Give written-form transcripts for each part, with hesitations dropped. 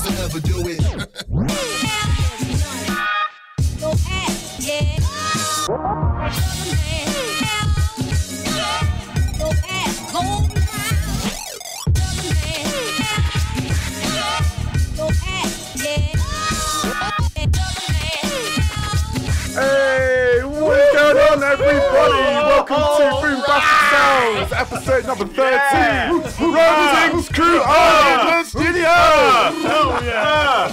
to ever do it. Hey, what's going on, everybody? Welcome to Boombastic Sounds, episode number 13. TINGZ CRU in the studio. Oh yeah.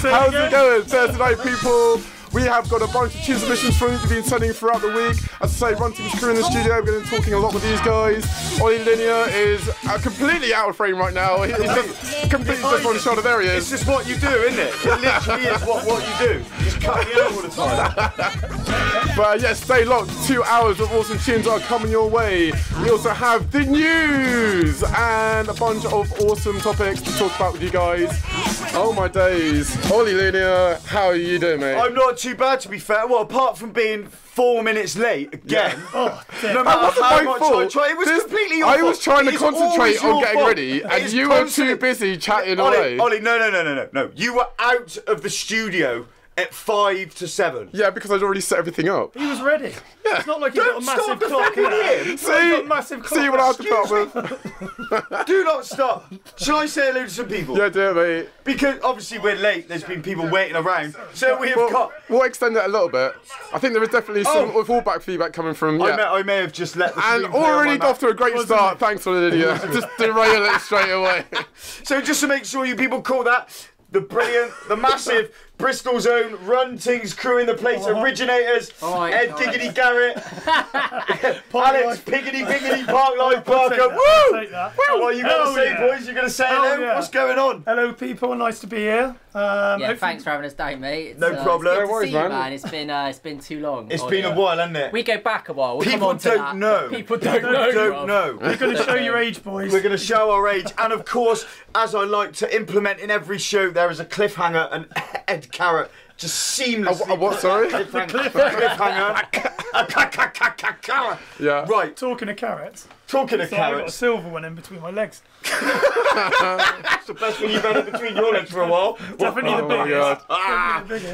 How's it going, Thursday night people? We have got a bunch of tune submissions from you to be sending throughout the week. As I say, TINGZ CRU in the studio. We're going to be talking a lot with these guys. Ollie Linear is completely out of frame right now. He's just completely just on the shoulder. There he is. It's just what you do, isn't it? It literally is what you do. You just cut me out all the time. But yeah, stay locked. 2 hours of awesome tunes are coming your way. We also have the news and a bunch of awesome topics to talk about with you guys. Oh my days. Ollie Linear, how are you doing, mate? I'm not too bad, to be fair. Well, apart from being 4 minutes late again. Yeah. No matter how much I tried, it was completely your fault. I was trying to It's concentrate always your on getting fault. ready, and you were too busy chatting away. Ollie, no. You were out of the studio at 5 to 7. Yeah, because I'd already set everything up. He was ready. Yeah. It's not like he's got a massive stop clock. defending him. See, massive clock. see what I have to put up with. Do not stop. Shall I say hello to some people? Yeah, do it, mate. Because obviously we're late. There's been people waiting around. So we have got. We'll extend it a little bit. I think there is definitely some fallback feedback coming from. Yeah. I may have just let the And screen play on already my off to a great start. Thanks for the video. Just derail it straight away. So just to make sure you people call that the brilliant, the massive Bristol Zone Run TINGZ CRU in the place originators, Ed Giggity Garrett, Alex Piggity Biggity Park Life Parker. Woo! Take that. What are you going to say, boys? You're going to say hello? yeah. What's going on? Hello, people. Nice to be here. Yeah, thanks for having us down, mate. No problem. It's good No worries, to see you, man. It's been too long. It's been a while, hasn't it? We go back a while. We'll People come on to don't that. know. People don't know. Don't know. We're going to show your age, boys. We're going to show our age. And of course, as I like to implement in every show, there is a cliffhanger and Ed Carrot just seamlessly. What, sorry? Cliffhanger. Yeah. Right, Talking of carrots. talking of So I got a carrots. silver one in between my legs. That's the best one you've had in between your legs for a while. Definitely the Oh my biggest. god. Definitely the biggest.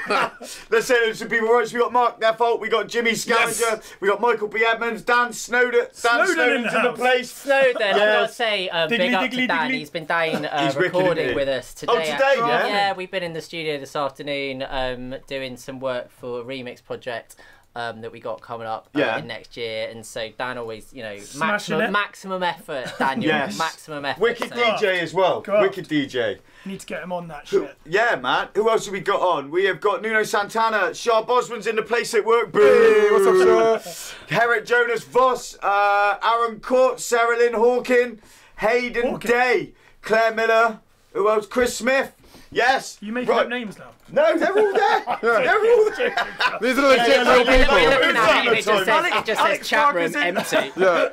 Right. Let's say there's some people. Right, so we got Mark Neffolt, we got Jimmy Scavenger, we got Michael B. Edmonds, Dan Snowden. Snowden's in the house. place. Snowden, I've got Yes. to say, big Diggly, up diggly, to Dan. diggly. He's been down He's wicked, isn't recording he? with us today. Oh, today, actually. yeah? Yeah, we've been in the studio this afternoon doing some work for a remix project. That we got coming up in next year, and so Dan always, maximum effort, Daniel, Yes. maximum effort. Wicked so. DJ as well. God. Wicked DJ. Need to get him on that shit. Yeah, man. Who else have we got on? We have got Nuno Santana, Shah Bosman's in the place at work. Boo! Hey, what's up, Shah? Herrick Jonas Voss, Aaron Court, Sarah Lynn Hawkin, Hayden Day, Claire Miller. Who else? Chris Smith. Yes. You making up names now? No, they're all there. They're all there. These are legit real You're people. looking at it, it just Alex says chat room Parker's in. empty. Yeah.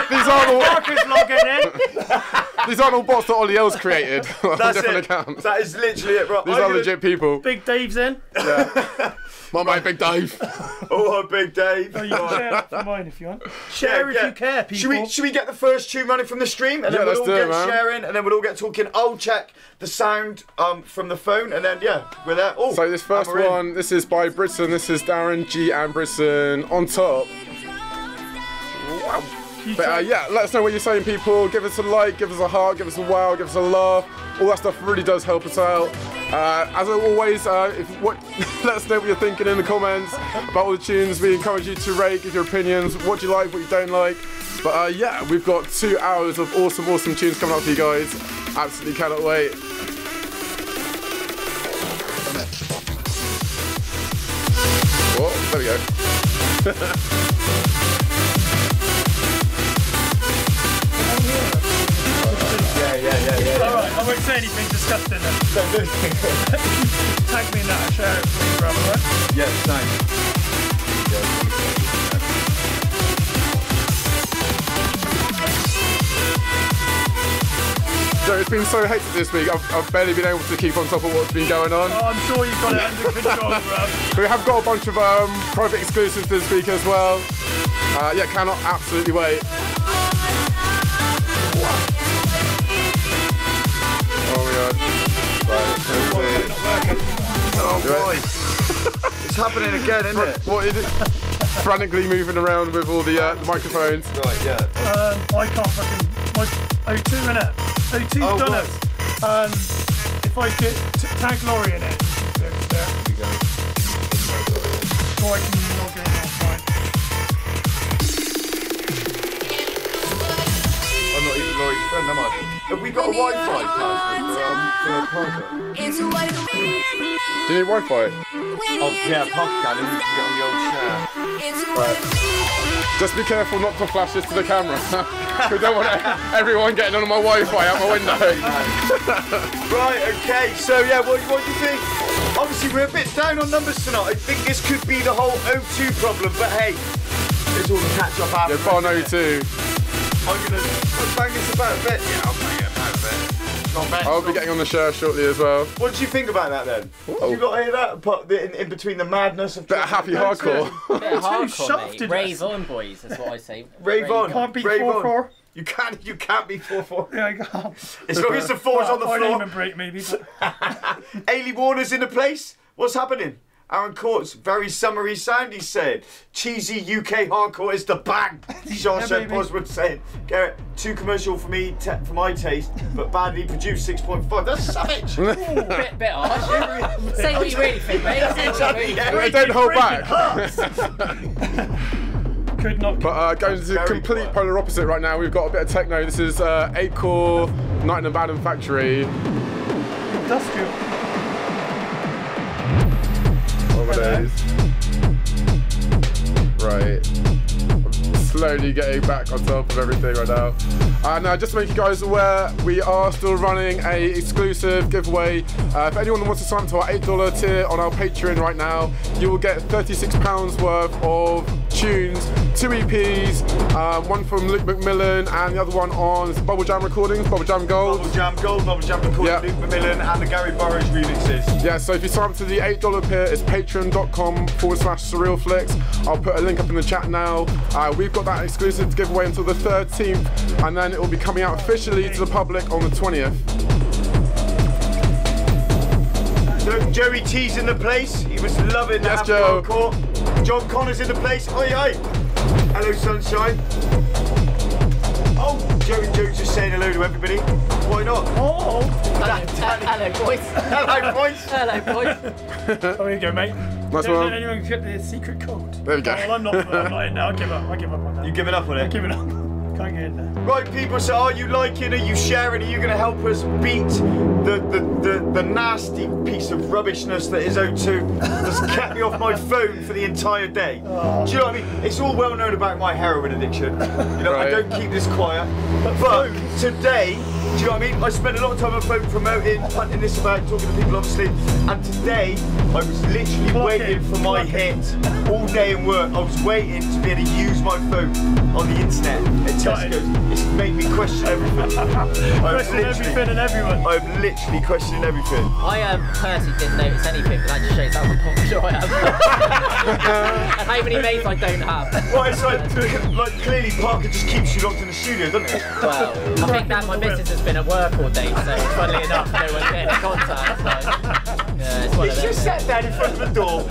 These aren't all. Marcus logging in. These aren't all bots that Ollie L's created on That's different it. accounts. That is literally it, bro. These are legit people. Big Dave's in. My mate, Big Dave. Oh, Big Dave. Oh, you can share that for mine if you want. Share if you care, people. Should we get the first tune running from the stream, and then Yeah, we'll let's all do it, get man. sharing, and then we'll all get talking. I'll check the sound from the phone, and then we're there. Oh, So this first and we're in. one, this is by Britson. This is Darren G and Britson on top. Wow. But yeah, let us know what you're saying, people. Give us a like, give us a heart, give us a wow, give us a laugh. All that stuff really does help us out. As always, let us know what you're thinking in the comments about all the tunes. We encourage you to rate, give your opinions, what you like, what you don't like. But yeah, we've got 2 hours of awesome tunes coming up for you guys. Absolutely cannot wait. Whoa, there we go. Yeah. Alright, I won't say anything disgusting then. Tag me in that and share it for me, brother, right? Yeah, thanks. So it's been so hectic this week, I've barely been able to keep on top of what's been going on. Oh, I'm sure you've got it under control, bruv. We have got a bunch of private exclusives this week as well. Yeah, cannot absolutely wait. Oh my god. Oh boy. It's happening again, isn't it? What is it? Frantically moving around with all the microphones. Right, yeah. I can't fucking. My O2 in it. O2's done it. If I get tag Laurie in it, there we go. So I can log in offline. I'm not even Laurie's friend, am I? Have we got a Wi-Fi password for Do you need Wi-Fi? Oh yeah, podcast, and you can get on the old share. Right. Just be careful not to flash this to the camera. We don't want everyone getting on my Wi-Fi out my window. Right, okay, so yeah, what do you think? Obviously we're a bit down on numbers tonight. I think this could be the whole O2 problem, but hey, it's all the catch up after. Yeah, bar O2. I'm gonna bang this about a bit. Yeah, I'll bang it about a bit. I'll be getting on the share shortly as well. What did you think about that then? Whoa. You got to hear that? But in between the madness of bit of happy hardcore. Bit of hardcore, mate. Rave on, boys. That's what I say. Rave on. Can't be Rave 4-4. You can't be 4-4. Yeah, I can't. As long as the 4's on the floor. Even break maybe. Ailey Warner's in the place. What's happening? Aaron Court's very summery sound, he's saying. Cheesy UK hardcore is the bang. Jean-Charles Boswood saying. Garrett, too commercial for me, for my taste, but badly produced 6.5. That's savage. bit harsh. Say what you really think, mate. Don't hold back. Could not. But going to the complete polar opposite right now. We've got a bit of techno. This is 8-core Night in the Baden Factory. Industrial. Overdose. Right. Slowly getting back on top of everything right now. Now, just to make you guys aware, we are still running a exclusive giveaway. If anyone wants to sign up to our $8 tier on our Patreon right now, you will get £36 worth of tunes, 2 EPs, one from Luke McMillan and the other one on Bubble Jam Recordings, Bubble Jam Gold. Bubble Jam Gold, Bubble Jam Recordings, Luke McMillan and the Gary Burrows remixes. Yeah, so if you sign up to the $8 tier, it's patreon.com/surrealflix. I'll put a link up in the chat now. We've got that exclusive to give away until the 13th, and then it will be coming out officially to the public on the 20th. Look, Joey T's in the place. He was loving that. Yes, Joe. Hardcore. John Connor's in the place. Oi, oi. Hello, sunshine. Oh, Joey Joe's just saying hello to everybody. Why not? Oh, hello, boys. Hello, boys. Hello, boys. Oh, here you go, mate. Nice one. Anyone get the secret code? There we go. Well, I'm not in now. I give up on that. You giving up on it? I'm giving up. Can't get in there. Right, people, so are you liking, are you sharing, are you going to help us beat the nasty piece of rubbishness that is O2 that's kept me off my phone for the entire day? Oh. Do you know what I mean? It's all well known about my heroin addiction. You know, Right. I don't keep this quiet. But today, do you know what I mean? I spent a lot of time on phone promoting, punting this about, talking to people obviously, and today I was literally waiting for my hit all day in work. I was waiting to be able to use my phone on the internet at Tesco's. It's made me question everything. Question everything and everyone. I'm literally questioning everything. I personally didn't notice anything, but that just shows how unpopular I am. And how many mates I don't have. Well, it's like clearly Parker just keeps you locked in the studio, doesn't it? Well, I think that my missus has been at work all day, so funnily enough, no one's getting in contact. So, yeah, it's one of He's them. just sat down in front of the door.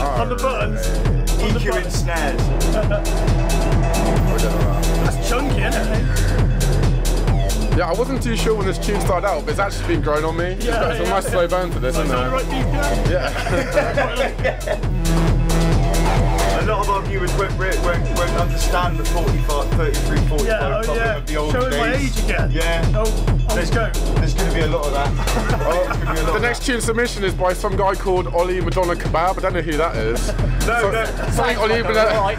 On the buttons. EQ in snares. That's chunky, isn't it? Yeah, I wasn't too sure when this tune started out, but it's actually been growing on me. Yeah, It's a nice slow burn to this, isn't Is that it? right, BPM? Yeah. A lot of our viewers won't understand the 45, 33, 45 problem of the old Showing days. my age again. Yeah. Oh, let's go. There's going to be a lot of that. The next tune submission is by some guy called Ollie Madonna Kebab. I don't know who that is. No. Something Ollie Madonna.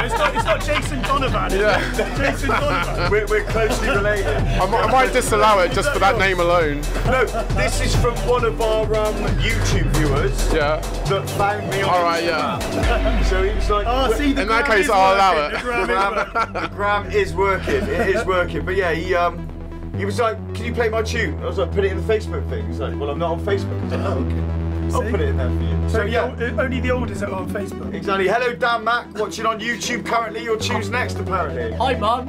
It's not Jason Donovan, is Yeah. it? Jason Donovan. We're closely related. I might disallow it just for that name alone. No, this is from one of our YouTube viewers Yeah. that found me on Alright, Instagram. yeah. So he was like, Oh, see, the In that gram case, is I'll allow working. it. The gram is working. the gram is working. It is working. But yeah, he was like, can you play my tune? I was like, put it in the Facebook thing. He's like, well, I'm not on Facebook. I was like, oh, okay. I'll put it in there for you. So yeah, only the oldest are on Facebook. Exactly. Hello, Dan Mac, watching on YouTube currently. Your tune's next, apparently. Hi, Mum.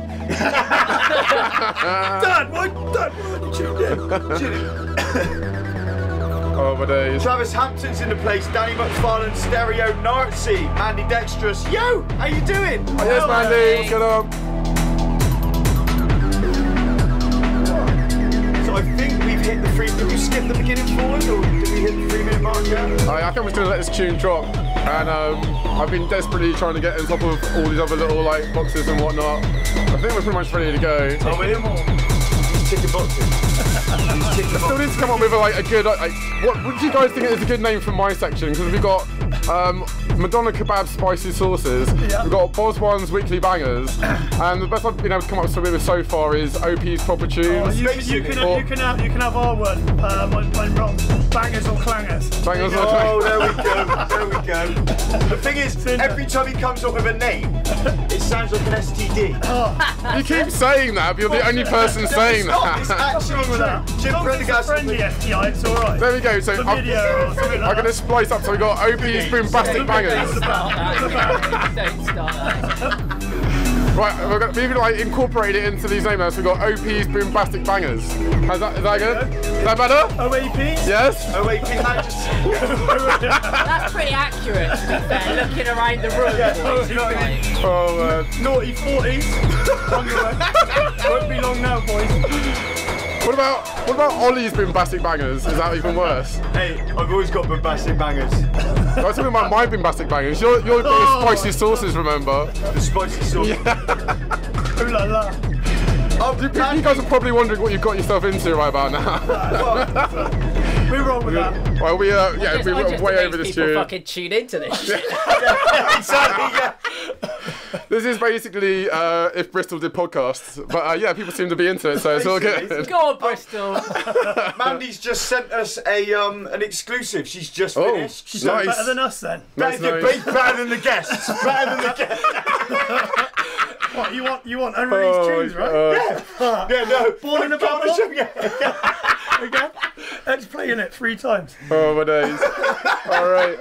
Dad, why tuned in? Oh my days. Travis Hampton's in the place. Danny McFarlane, Stereo, Nazi, Andy Dexterous. Yo, how you doing? Oh, yes, Mandy. What's going on? So I think we've hit the 3. Did you skip the beginning forward, or did we hit the 3-minute mark yet? I think we're just gonna let this tune drop, and I've been desperately trying to get on top of all these other little like boxes and whatnot. I think we're pretty much ready to go. Oh, we're more. He's ticking boxes. I still need to come up with a good. What do you guys think is a good name for my section? Because we've got Madonna Kebab Spicy Sauces, we've got Boz One's Weekly Bangers, and the best I've been able to come up with so far is OP's Proper Tunes. You can have our one. I'm wrong. Bangers or clangers. Bangers or clangers. Oh, there we go. There we go. The thing is, every time he comes up with a name, it sounds like an STD. Oh. You keep saying that, but you're the only person saying that. It's actually with that. Jim Prendergast. Friendly STI, it's alright. There we go. So I'm going to splice up. So we've got OP's Boombastic Bangers. Don't start that. Right, we've like incorporated it into these names now. So we've got OP's Boombastic Bangers. Is that good? Is that better? OAP? Yes? OAP. That's pretty accurate, to be fair, looking around the room. Oh, Naughty 40s. On your way. Won't be long now, boys. What about Ollie's Boombastic Bangers? Is that even worse? Hey, I've always got Boombastic Bangers. I was talking about my Boombastic Bangers. You're got spicy sauces, remember? The spicy sauce. Yeah. Ooh la la. You guys are probably wondering what you've got yourself into right about now. We're wrong with that. Well, we're way over this tune. tune. Fucking tune into this shit. Exactly, yeah. This is basically if Bristol did podcasts, but yeah, people seem to be into it, so it's all good. Go on, Bristol. Mandy's just sent us an exclusive. She's just finished. She's better than us then. Better than the guests. Better than the guests. What you want unreleased tunes, right? Yeah, no. Born in a bubble. Again. Let's play in it 3 times. Oh my days. All right.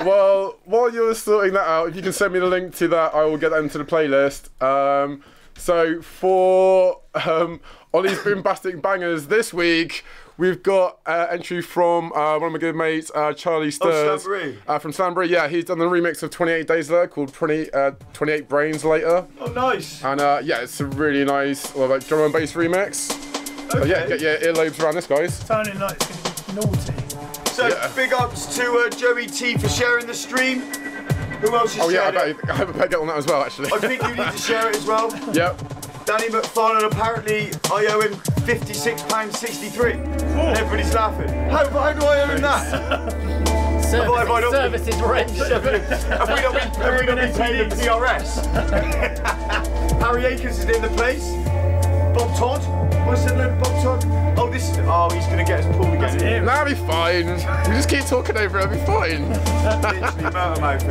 Well, while you're sorting that out, if you can send me the link to that, I will get that into the playlist. So for Ollie's Boombastic Bangers this week, we've got entry from one of my good mates, Charlie Stirs. From Stanbury. Yeah, he's done the remix of 28 Days Later called 28 Brains Later. Oh, nice. And yeah, it's a really nice drum and bass remix. Okay. So yeah, get your earlobes around this, guys. Sounding like it's going to be naughty. So big ups to Joey T for sharing the stream. Who else is sharing it? I better get on that as well, actually. I think you need to share it as well. Yep. Danny McFarlane, apparently I owe him £56.63. And everybody's laughing. How do I owe him that? Services rent. Have we not been paying the PRS? Harry Akers is in the place. Bob Todd. What's that name, Bob Todd? Oh, he's going to get us pulled again. That'll be fine. We just keep talking over it, it'll be fine. Literally, motor mouthing.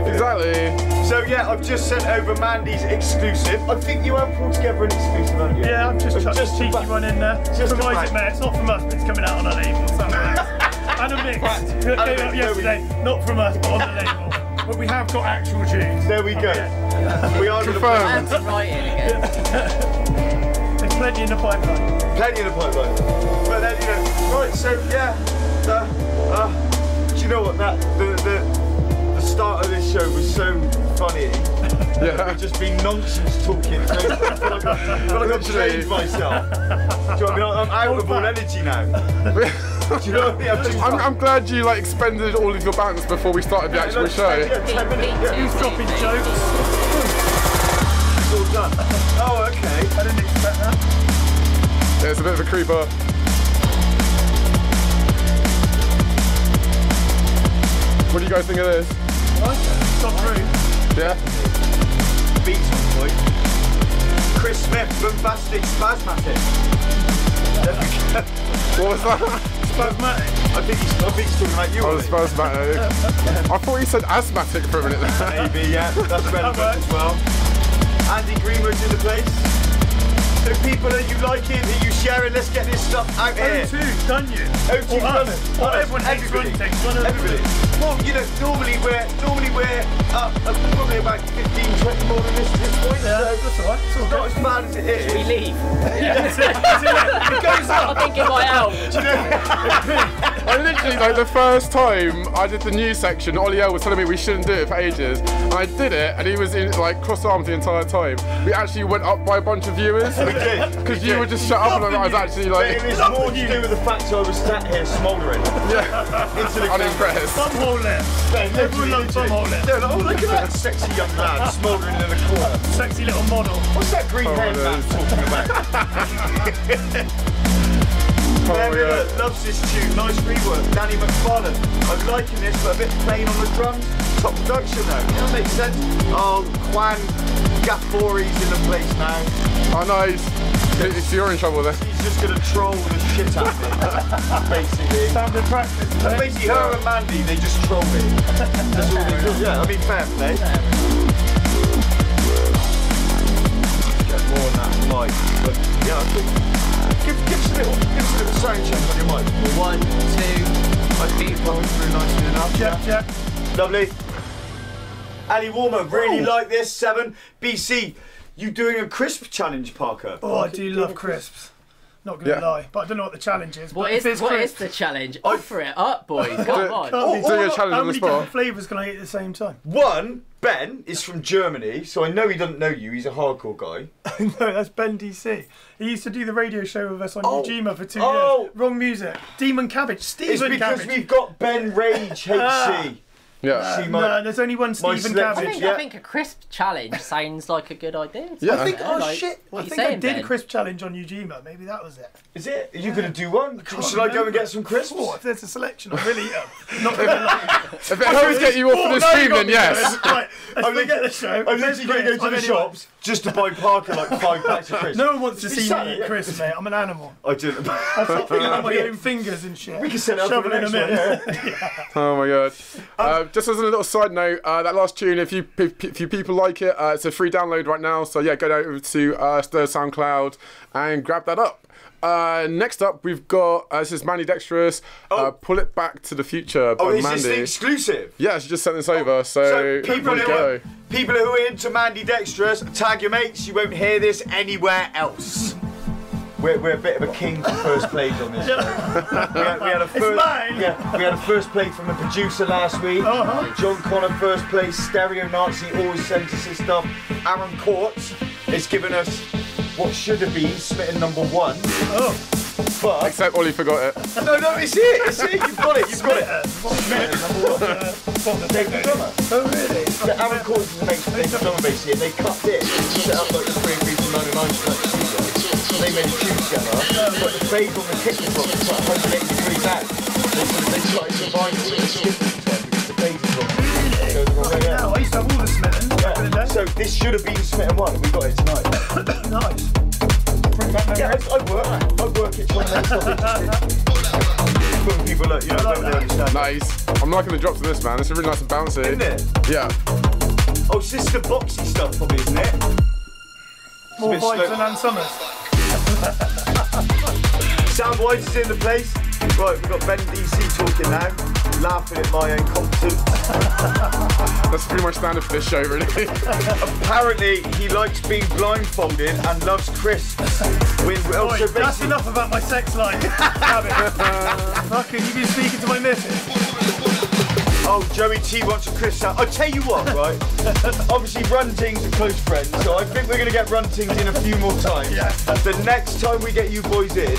Exactly. So yeah, I've just sent over Mandy's exclusive. I think you have pulled together an exclusive, haven't you? Yeah, I've just cheeky one in there. Just provided, man. It's not from us, but it's coming out on a label somewhere. And a mix. It came out yesterday. Not from us, but on the label. But we have got actual tunes. There we go. We are confirmed. Writing again. There's plenty in the pipeline. Plenty in the pipeline. But then, right, so yeah, do you know what, the start of this show was so funny. Yeah. We've just been nonsense talking. I feel like I've changed myself. Do you know what I mean? I'm out of all energy now. Do you know what I mean? I'm glad you expended all of your balance before we started the actual show. Yeah, 10 minutes. Who's dropping jokes? It's all done. Oh, okay. I didn't expect that. Yeah, it's a bit of a creeper. What do you guys think of this? I like it. It's not rude. Yeah? Beats on point. Chris Smith, Boombastic, Spasmatic. What was that? Spasmatic. I think he's talking about you. Oh, spasmatic. I thought you said asthmatic for a minute there. Maybe, yeah. That's relevant as well. Andy Greenwood's in the place. So people, are you liking? Are you sharing? Let's get this stuff out here. O2's done you. O2 done it. Everyone hates Grung Tape. Everybody. Well, you know, normally we're up probably about 15-20 more than this at this point. Yeah, so that's alright. It's not as bad as it is. We leave. It goes up. I think it might help. I literally, like, the first time I did the news section, Ollie L was telling me we shouldn't do it for ages. And I did it, and he was in, like, cross-armed the entire time. We actually went up by a bunch of viewers. We did. Because you would just shut up, and I was actually like... It was more to do with the fact I was sat here smouldering. Yeah. Into the unimpressed. Bumhole left. Everyone loves bumhole left. They're like, oh, look at that sexy young lad smouldering in the corner. Sexy little model. What's that green haired man talking about? Loves this tune, nice rework. Danny McFarlane. I'm liking this, but a bit plain on the drums. Top production though, yeah, that makes sense. Oh, Quan Gaffori's in the place now. Oh, nice. So you're in trouble there. He's just gonna troll the shit out of me, basically. Standard practice. Basically, her and Mandy, they just troll me. That's all they do. Yeah, I mean, fair play. Get more on that mic, but yeah, I think. Give us a little sound check on your mic. 1, 2. I think it's coming through nicely enough. Yeah. Lovely. Ali Warmer, really like this. 7. BC, you doing a crisp challenge, Parker? Oh, I do love crisps. Not gonna lie, but I don't know what the challenge is. What is the challenge? Offer it up, boys. Come on. Do a challenge How on the many spot. different flavours can I eat at the same time? One, Ben is from Germany, so I know he doesn't know you. He's a hardcore guy. No, that's Ben DC. He used to do the radio show with us on Ujima for 2 years. Wrong music. Demon Cabbage. Stephen It's because Cabbage. we've got Ben Rage HC. Yeah. No, there's only one Stephen Cabbage. I think a crisp challenge sounds like a good idea. Yeah. I think, shit. What I are you think I saying, did Ben? a crisp challenge on Ujima. Maybe that was it. Is it? Are you going to do one? Should I go and get some crisps? Oh, if there's a selection, I'll really eat them. Not gonna lie. If it helps get you off for the stream, then yes. Right, let's forget the show. I'm literally going to go to the shops just to buy Parker like 5 packs of crisps. No one wants to see me eat crisps, mate. I'm an animal. I do. I start feeling like my own fingers and shit. We can set it up for the next one. Oh my god. Just as a little side note, that last tune, if you people like it, it's a free download right now. So yeah, go over to Stir SoundCloud and grab that up. Next up, we've got this is Mandy Dexterous. Pull It Back to the Future by Mandy. Is this the exclusive? Yeah, she just sent this over. So people who are into Mandy Dexterous, tag your mates. You won't hear this anywhere else. We're a bit of a king for first plays on this. we had a first play from the producer last week. John Connor first place. Stereo Nazi always sends us his stuff. Aaron Courts has given us what should have been Smitten number 1. But except Ollie forgot it. No, it's it. It's it. You've got it. Smitten number 1. David Drummer. Oh really? Aaron Courts is the next drummer bass here. They cut this, set up like the Spring Beats and 99 studio. They made a tune together, but the fade on the kitchen box is like 180 degrees out. They cut it to vinyl and skipped it because the fade is wrong. I used to have all the Smitten back in the day. So this should have been Smitten 1. We got it tonight. Nice. Bring back memories. I work it trying to make stuff interesting. Putting people like, don't really understand. Nice. I'm liking the drops of this, man. It's really nice and bouncy. Isn't it? Yeah. Oh, so this is the boxy stuff probably, isn't it? More vibes than Ann Summers. Soundwise is in the place. Right, we've got Ben DC talking now, laughing at my incompetence. That's pretty much standard for this show, really. Apparently, he likes being blindfolded and loves crisps. That's enough about my sex life. Fucking, you've been speaking to my missus. Oh, Joey T wants a crisp out. I'll tell you what, right? Obviously, Runtings are close friends, so I think we're going to get Runtings in a few more times. Yeah. The next time we get you boys in,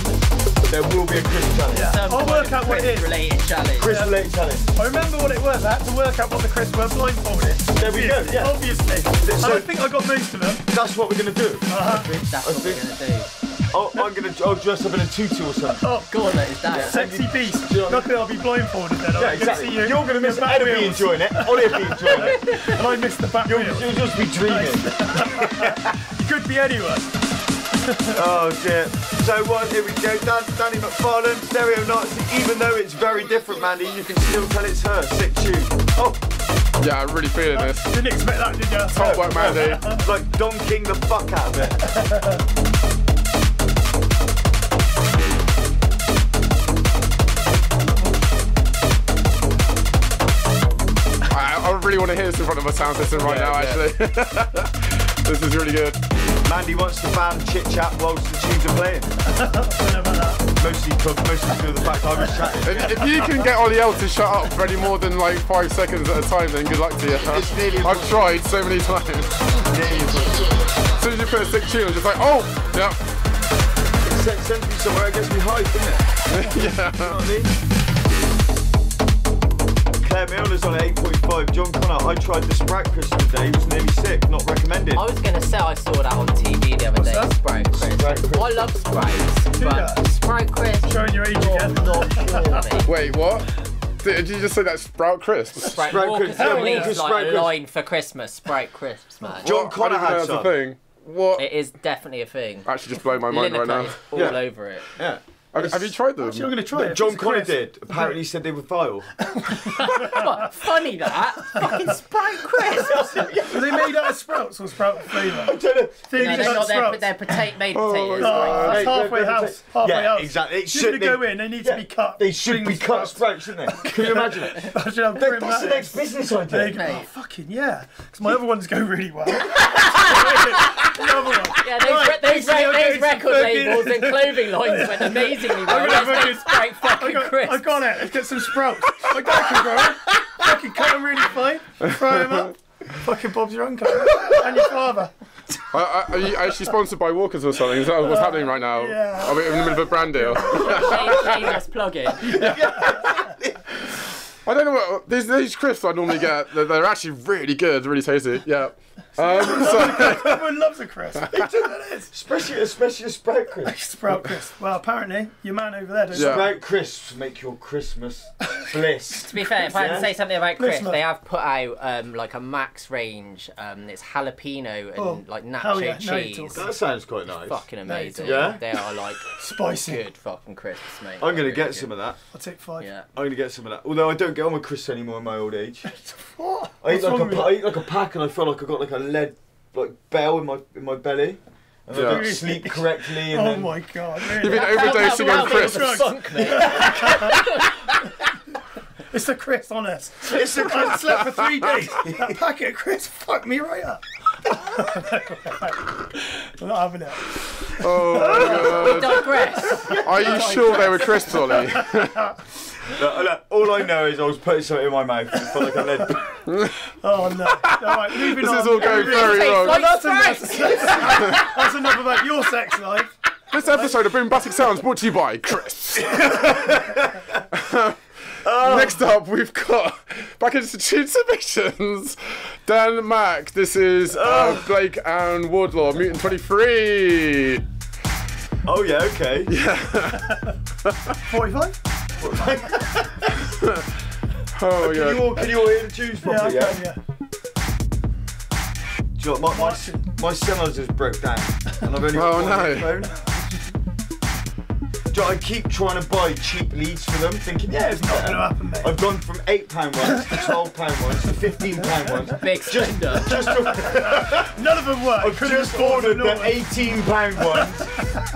there will be a crisp challenge. Yeah. I'll work out what it is. Related challenge. Crisp related challenge. I remember what it was. I had to work out what the crisps were blindfolded. There we go, yeah. Obviously. So I think I got most of them. That's what we're going to do. That's what we're going to do. I'll dress up in a tutu or something. Oh, go on, let us down. Sexy beast. Luckily, I'll be blindfolded then. Yeah, exactly. You're going to miss it. I'll be enjoying it. I'll be enjoying it. And I missed the back You'll just be dreaming. You could be anyone. Oh dear. So here we go. Danny McFarlane, Stereo Nazi. Even though it's very different, Mandy, you can still tell it's her. Sick tune. Oh. Yeah, I'm really feeling this. Didn't expect that, did you? Top work, Mandy. Like Don King the fuck out of it. really want to hear this in front of a sound system right now, actually. This is really good. Mandy wants the band chit chat whilst the tunes are playing. Mostly through the fact I was chatting. If you can get Ollie L to shut up for any more than like 5 seconds at a time, then good luck to you. It's nearly I've tried so many times. As soon as you put a sick tune, I'm just like, oh, yeah. It sends me somewhere, it gets me hype, doesn't it? Yeah. You know what I mean? Claire Milner's on 8.5. John Connor, I tried the Sprout Crisp today. He was nearly sick. Not recommended. I was going to say I saw that on TV the other day. Sprout Crisp. I love Sprouts, but Sprout Crisp. Showing your age again. Not sure, mate. Wait, what? Did you just say that Sprout Crisp? Sprout Walker's released like a line for Christmas. Sprout Crisps, man. John Connor had some. A thing. What? It is definitely a thing. Actually, just blow my mind right now. All over it. Yeah. Have you tried them? Actually, I'm going to try it. John Connor did. Apparently he said they were vile. What? Funny that. Fucking Sprout Crisps. Are they made out of sprouts or sprout flavour? I don't know. No, they're not. They're made potatoes. That's halfway house. Halfway house. Exactly. It should go in. They need to be cut. They should be cut sprouts, shouldn't they? Can you imagine it? That's the next business idea. Oh, fucking yeah. Because my other ones go really well. The other one. Yeah, those record labels and clothing lines went amazingly well. Sprout fucking crisps. I got it. Let's get some sprouts. My dad can grow them. Fucking cut them really fine. Fry them up. Fucking Bob's your uncle. And your father. Are you actually sponsored by Walkers or something? Is that what's happening right now? Yeah. Are we in the middle of a brand deal? Shameless plug-in. I don't know what these crisps I normally get. They're actually really good, really tasty. Yeah. Everyone loves a crisp. Especially a Sprout Crisp. Sprout crisp. Well, apparently your man over there does. Yeah. Sprout Crisps make your Christmas bliss. To be fair, if I had to say something about crisps, they have put out like a max range. It's jalapeno and like nacho cheese. That sounds quite nice. Fucking amazing. Yeah? They are like spicy. Good fucking crisps, mate. I'm going to get some of that. I'll take 5. Yeah. I'm going to get some of that. Although I don't get on with crisps anymore in my old age. What? I eat like a pack and I feel like I got like a lead bell in my belly. And I don't sleep correctly. And oh my god! Really? You've been overdosing on crisps. It's the crisp, honest. It's the I slept for 3 days. That packet of crisps fucked me right up. I'm not having it. Oh my god! Digress. Are you sure they were crisps, Ollie? Look, all I know is I was putting something in my mouth and it felt like a lead. Oh no! All right, moving on. This is all going very wrong. That's enough about your sex life. This episode of Boombastic Sounds brought to you by crisps. Next up, we've got back into tune submissions. Dan Mac, this is Blake and Wardlaw, Mutant 23. Oh yeah, okay. Yeah. 45? Oh yeah. Can you all hear the tunes properly? Yeah. Do you know what, my semis just broke down, and I've only got one on my phone. Do you know, I keep trying to buy cheap leads for them, thinking, yeah, it's not gonna happen, mate. I've gone from £8 ones to £12 ones to £15 ones. Big spender. None of them work. I've just ordered the £18 ones.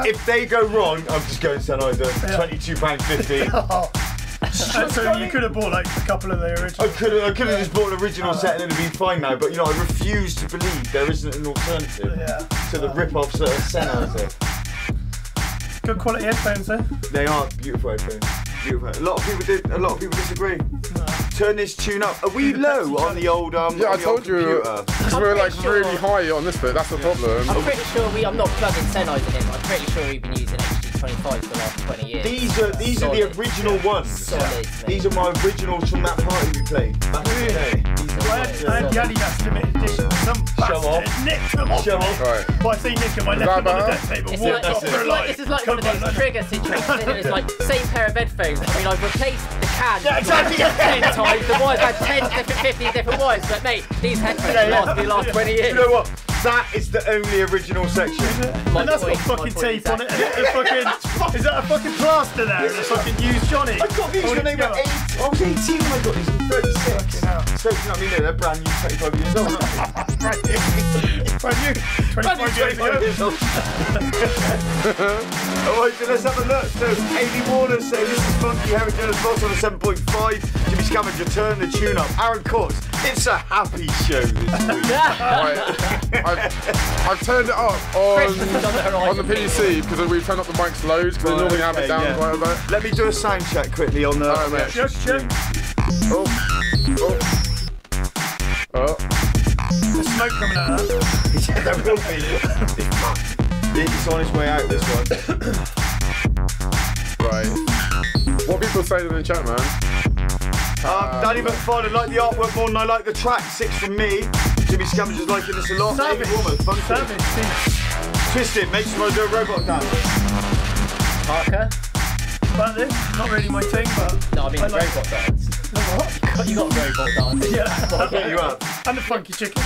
If they go wrong, I'm just going to send either £22.50. So you could have bought like a couple of the originals. I could have just bought an original set and it'd be fine now, but you know, I refuse to believe there isn't an alternative to the rip-offs that are sent out there. Good quality headphones, though. They are beautiful headphones. Beautiful. A lot of people disagree. No. Turn this tune up. Are we low on the old yeah, I told you. Because we're like really high on this bit. That's the problem. I'm pretty sure I'm not plugging Sennheiser in. I'm pretty sure we've been using HD25 for the last 20 years. These are the original ones. Solid. These are my originals from that party we played back in the day. I had the Adidas limited edition. Some bastard nicked them off. Show off. Right. Well, I say nick them. I left them on the deck table. This is like one of those trigger situations. It's like same pair of headphones. I mean, I've replaced the can 10 times. The wires had 15 different wires. But mate, these headphones last 20 years. You know what? That is the only original section. And that's got fucking tape on it. Is that a fucking plaster there? It's a fucking used Johnny. I got these when they were 8. I was 18 when I got these. I'm 36. So, you know what I mean? They're brand new, 25 years old. Brand new. 25 years ago. Alright, so let's have a look. So, Amy Warner saying this is funky. Harry Jones Boss on a 7.5. Jimmy Scavenger turn the tune up. Aaron Courts, it's a happy show this week. Right. I've turned it up on the PC because we've turned up the mics loads because they normally have it down quite a bit. Let me do a sound check quickly on the. Just check. There's smoke coming out of that. Yeah, there will be. It's on its way out, this one. Right. What people saying in the chat, man? Danny McFarlane, I like the artwork more than I like the track. 6 from me. Jimmy Scavenger's liking this a lot. Savage. Twist it, makes me do a robot dance. Parker? About this? Not really my thing, but. No, I mean the robot dance. What? You got a robot dance. Yeah. I'll get you up. And the funky chicken.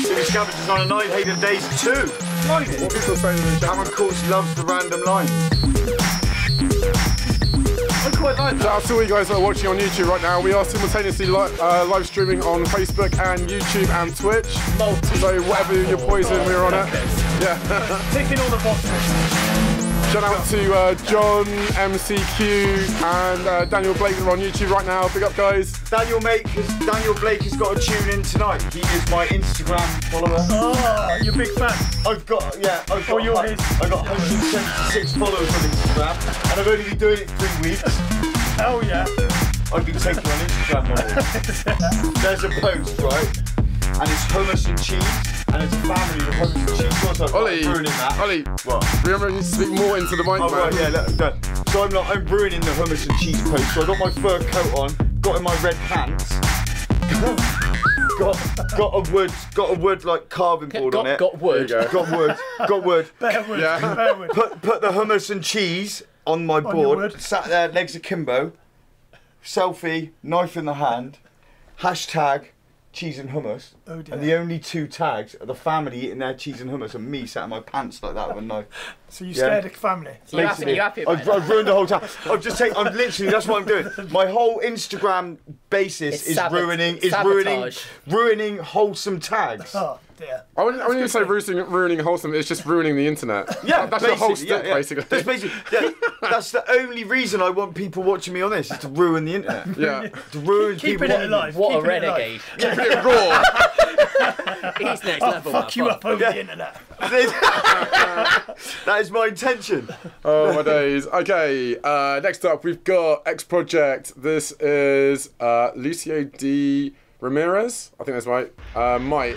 Jimmy Scavenger's on a 9 Hayden Days 2. What people saying in the chat? Aaron Courts loves the random lines. I quite like that. Shout out to all you guys that are watching on YouTube right now. We are simultaneously live streaming on Facebook and YouTube and Twitch. So whatever your poison, we're on it. Yeah. Ticking all the boxes. Shout out to John, MCQ and Daniel Blake that are on YouTube right now. Big up, guys. Daniel Blake has got a tune in tonight. He is my Instagram follower. Oh, you're a big fan. I've got 176 followers on Instagram, and I've only been doing it 3 weeks. Hell yeah. I've been taken on Instagram model. There's a post, right? And it's hummus and cheese, and it's a family of hummus and cheese. Of course, I'm ruining that. Ollie, what? Remember you need to speak more into the mic, man. Right, yeah, so I'm ruining the hummus and cheese post. So I got my fur coat on, got in my red pants, got a wood like carving board on it. Got wood. Got wood. Bear wood. Yeah. Bear wood. Put the hummus and cheese on my board. Sat there, legs akimbo. Selfie, knife in the hand. Hashtag cheese and hummus. Oh dear. And the only 2 tags are the family eating their cheese and hummus and me sat in my pants like that with a knife. So you scared the family? You happy about I've ruined the whole time. I'm literally, that's what I'm doing. My whole Instagram basis is ruining wholesome tags. Oh dear. I wouldn't even say ruining wholesome, it's just ruining the internet. Yeah, that's your whole stick, basically. That's basically, that's the only reason I want people watching me on this, is to ruin the internet. Yeah. To ruin Keeping people. it alive. What a Keeping it renegade. Keeping it raw. He's next I'll level. fuck you up over the internet. That is my intention. Oh my days. Okay, next up we've got X Project. This is Lucio D. Ramirez. I think that's right. Mike.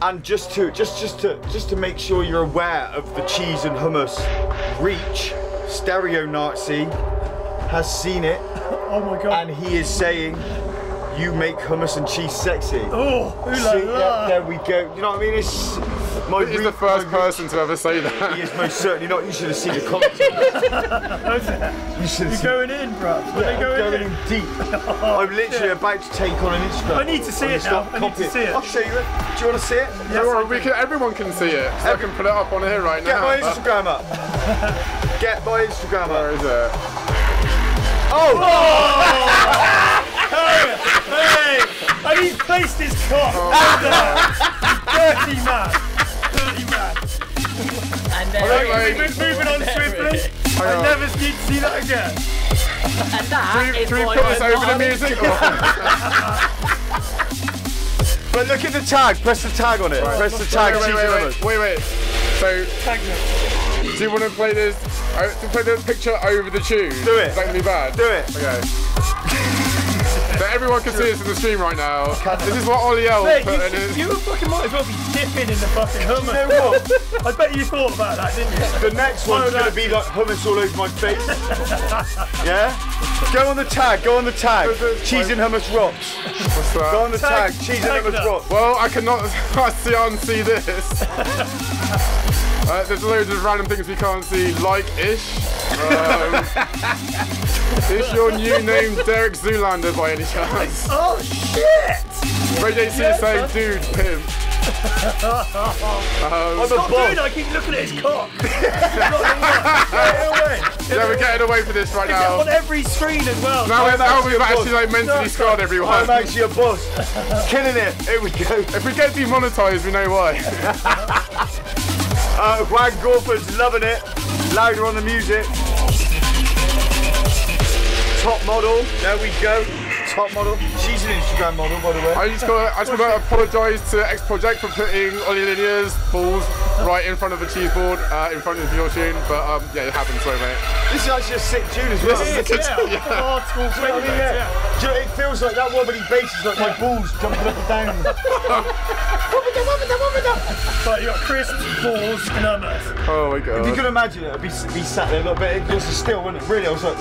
And just to make sure you're aware of the cheese and hummus reach, Stereo Nazi has seen it. Oh my god. And he is saying, you make hummus and cheese sexy. Oh, See, there we go. You know what I mean? He's the first person to ever say that. He is most certainly not. You should have seen the comments. You're going in, bro. Yeah, going in deep. I'm literally about to take on an Instagram. I need to see it now. I need to see it. I'll show you it. Do you want to see it? Yes, everyone can see it. So I can put it up on here right Get now. my Instagram up. Get my Instagram up. Where is it? Hey! And he's placed his cock. Dirty man. And then moving on swiftly. I never need to see that again. And that is Should we why put this over the music? But look at the tag. Press the tag on it. Right. Press the tag. Wait. So, do you want to play this? To play the picture over the tune? Do it. Is that gonna be bad? Do it. Okay. So everyone can see us in the stream right now. This is what Ollie L Mate, put in his... you fucking might as well be dipping in the fucking hummus. You know what? I bet you thought about that, didn't you? The next one's going to be like hummus all over my face. Yeah? Go on the tag. Cheese and hummus rocks. What's that? Go on the tag. Cheese and hummus rocks. Well, I cannot unsee this. There's loads of random things we can't see, like-ish. Is your new name Derek Zoolander by any chance? Oh shit! Ray JC is saying, dude, pimp. I'm a Stop boss. doing it, I keep looking at his cock. Yeah, we're getting away from this right now. On every screen as well. Now we've actually like mentally scarred everyone. I'm actually a boss. Killing it. Here we go. If we get demonetized, we know why. Juan Gorford's loving it. Louder on the music. Top model. There we go. Top model. She's an Instagram model, by the way. I just want to apologise to X Project for putting Ollie Linear's balls right in front of the cheese board, in front of your tune. But yeah, it happens, so mate. This is actually a sick tune as well. Hard school flavor, yeah. Do you know, it feels like that wobbly bass is like my balls jumping up and down. But you got crisp balls and hummus. Oh my god. If you can imagine it, I'd be sat there a little bit just still, wouldn't it? Really, I was like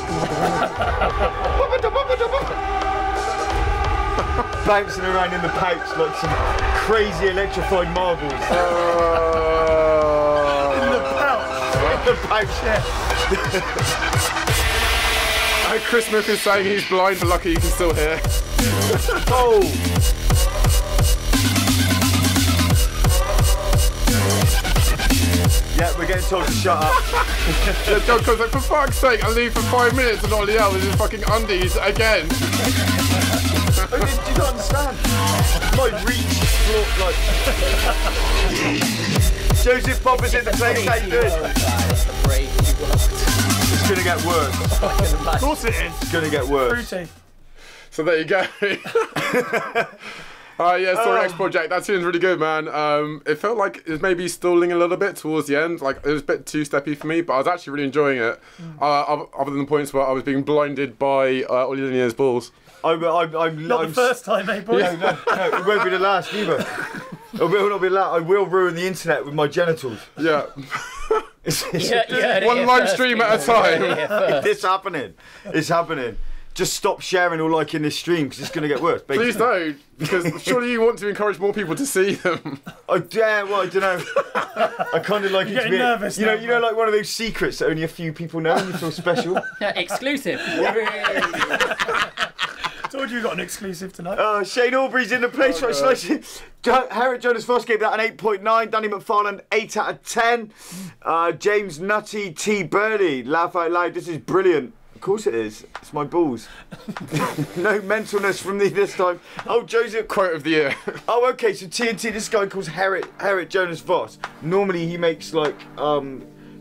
bouncing around in the pouch like some crazy electrified marbles. In the pouch. In the pouch, yeah. Chris Smith is saying he's blind, but lucky you can still hear. Oh! Yeah, we're getting told to shut up. John comes like, for fuck's sake, I'll leave for 5 minutes and Ollie L with his fucking undies again. Do you not understand? My reach, like. Joseph Popper's in the place, how you doing? It's gonna get worse. Of course it is. It's gonna get worse. Fruity. So there you go. Yeah, sorry, X Project. That tune's really good, man. It felt like it was maybe stalling a little bit towards the end. Like, it was a bit too steppy for me, but I was actually really enjoying it. Other than the points where I was being blinded by Ollie Linear's balls. I'm Not the first time, eh, boy? No, it won't be the last either. It will not be the last. I will ruin the internet with my genitals. Yeah. Yeah, One live stream at a time. It's happening. It's happening. Just stop sharing or liking this stream because it's going to get worse. Basically. Please don't, because surely you want to encourage more people to see them. Well, I don't know. I kind of like it to be, nervous you know, like one of those secrets that only a few people know and you feel special. Yeah, exclusive. Told you got an exclusive tonight. Shane Aubrey's in the place. Harriet Jonas Foss gave that an 8.9. Danny McFarland 8 out of 10. James Nutty T Burley, laugh out loud. This is brilliant. Of course it is. It's my balls. No mentalness from me this time. Oh, Joseph. Quote of the year. Oh, okay. So TNT. This guy calls Harriet Jonas Voss. Normally he makes like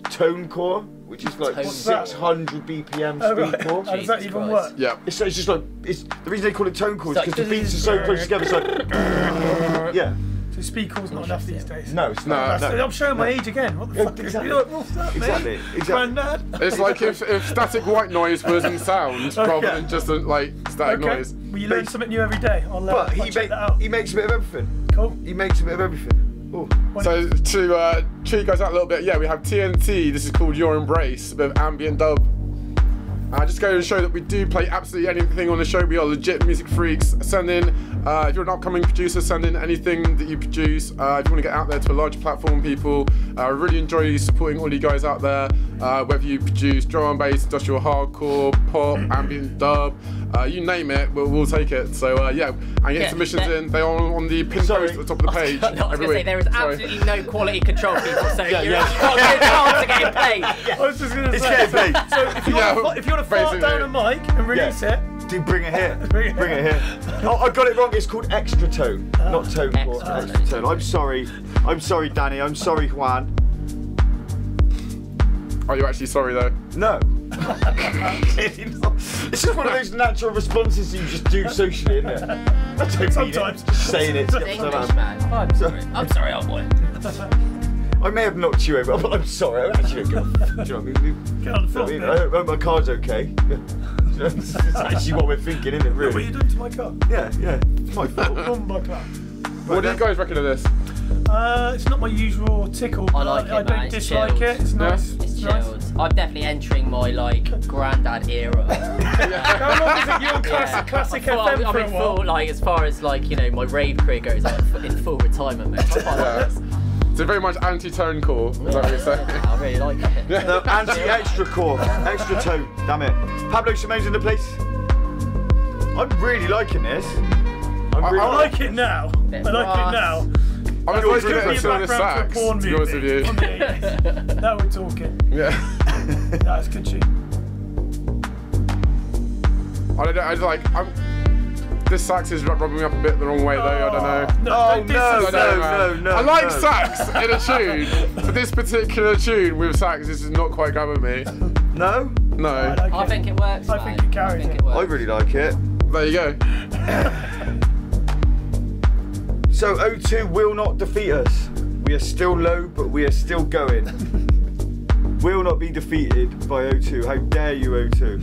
tone core, which is like 600 BPM speed core. How does that even work? Yeah. It's just like the reason they call it tone core is because the beats are so close together. It's like yeah. So speed core's not enough these days. No, it's not. No. I'm showing my age again. What the fuck? Exactly. You know what's that, Exactly. mate? Granddad. It's like if static white noise was in sound rather than just like static noise. Well, you learn something new every day. But he makes a bit of everything. Cool. He makes a bit of everything. Ooh. So to cheat you guys out a little bit, yeah, we have TNT. This is called Your Embrace, a bit of ambient dub. Just go and show that we do play absolutely anything on the show. We are legit music freaks. Send in, if you're an upcoming producer, send in anything that you produce. If you want to get out there to a large platform, people, I really enjoy supporting all you guys out there. Whether you produce drum and bass, industrial hardcore, pop, ambient dub, you name it, we'll take it. So yeah, and get submissions in. They are on the pin post at the top of the page. I was going to say, there is absolutely no quality control, people, so you've got no chance of getting paid. I was just going to say. It's getting paid. So if you want to fart down a mic and release it, do bring it here. Bring it here. Oh, I got it wrong. It's called extra tone, not tone core. Extra tone. I'm sorry. I'm sorry, Danny. I'm sorry, Juan. Are you actually sorry though? No. It's just one of those natural responses you just do socially, isn't it? I don't sometimes. Just saying it. English, man. I'm sorry, old boy. I may have knocked you over, but I'm sorry. I actually don't give a f. Do you know what I mean? Get on the film. I hope my car's okay. It's actually what we're thinking, isn't it, really? What are you doing to my car? Yeah. It's my fault. On my car. What do you guys reckon of this? It's not my usual tickle. I like it, I don't dislike it. It's nice. It's chilled. I'm definitely entering my granddad era. How long is it? You're on classic FM for a while. Full, as far as my rave career goes, I'm in full retirement mode. So very much anti-tone core, is that what you're saying? I really like it. No, anti-extra core, extra tone, damn it. Pablo Simone's in the place. I'm really liking this. I like it now. I like it now. I'm George, going to be a listen to this background sax, to a porn to be honest with movie you. from the 80s. Now we're talking. Yeah. That's good tune. I don't know, I just like, this sax is rubbing me up a bit the wrong way though, I don't know. No. I like sax in a tune, but this particular tune with sax is not quite grabbing me. No? No. I think it works. I think it carries it. I really like it. There you go. So O2 will not defeat us. We are still low, but we are still going. Will not be defeated by O2. How dare you, O2?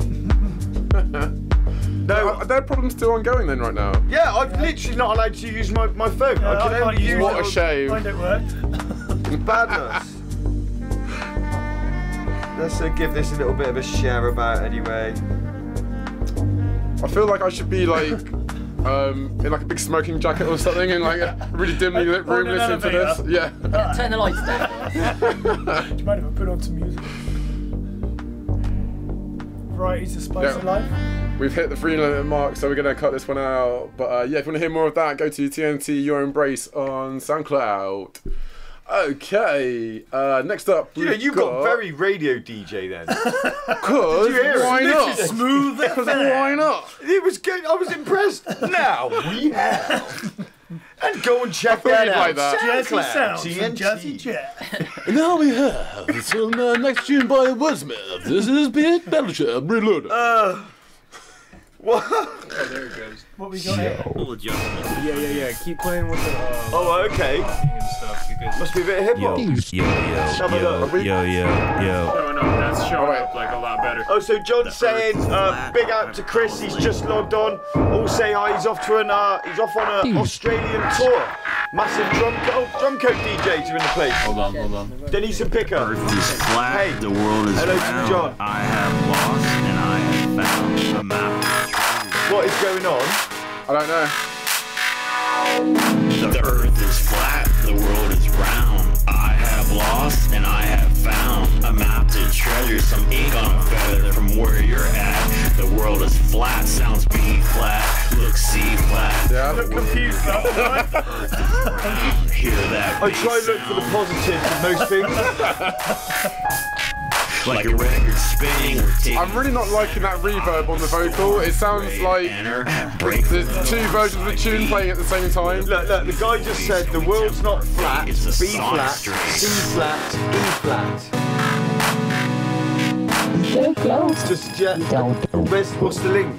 No. Are their problems still ongoing then right now? Yeah, I'm literally not allowed to use my phone. Yeah, I can only use What a shame. Find it worked. badness. Let's give this a little bit of a share about anyway. I feel like I should be like in like a big smoking jacket or something in like a really dimly lit room an listening to this. elevator. Yeah. Turn the lights down. Do you mind if I put on some music? Right, it's the spice of life. We've hit the 3-minute mark, so we're going to cut this one out. But yeah, if you want to hear more of that, go to TNT Your Embrace on SoundCloud. Okay, next up, You got very radio DJ then. Cause Did you hear it? why not? This is smooth. Because why not? It was good. I was impressed. Now we have. And go and check thought that you'd out. like that. Jazzy sounds from TNT. Jazzy Jet. And now we have some next tune by Wordsmith. This is Bit Battleship Reloaded. What? Oh, there it goes. What we got here? Full adjustment. Yeah. Keep playing with the. Oh, okay. And stuff because. Must be a bit of hip hop. No, that's showing up like a lot better. Oh, so John's saying, big out to Chris. He's just logged on. All say hi. He's off to an on an Australian tour. Massive drum coat DJs are in the place. Hold on. Denise and Picker. Earth is flat, Hey, the world is hello to round. John. I have lost and I have found a map. What is going on? I don't know. The earth is flat, the world is round. I have lost and I have found a map to treasure, some ink on a feather from where you're at. The world is flat, sounds B flat, look C flat. Yeah. Look confused, guys. Hear that? I try and look for the positives in most things. Like a record spinning. I'm really not liking that reverb on the vocal. It sounds like there's two versions of the tune playing at the same time. Look, the guy just said the world's not flat. B flat, C flat, E flat. So close. Just what's the link?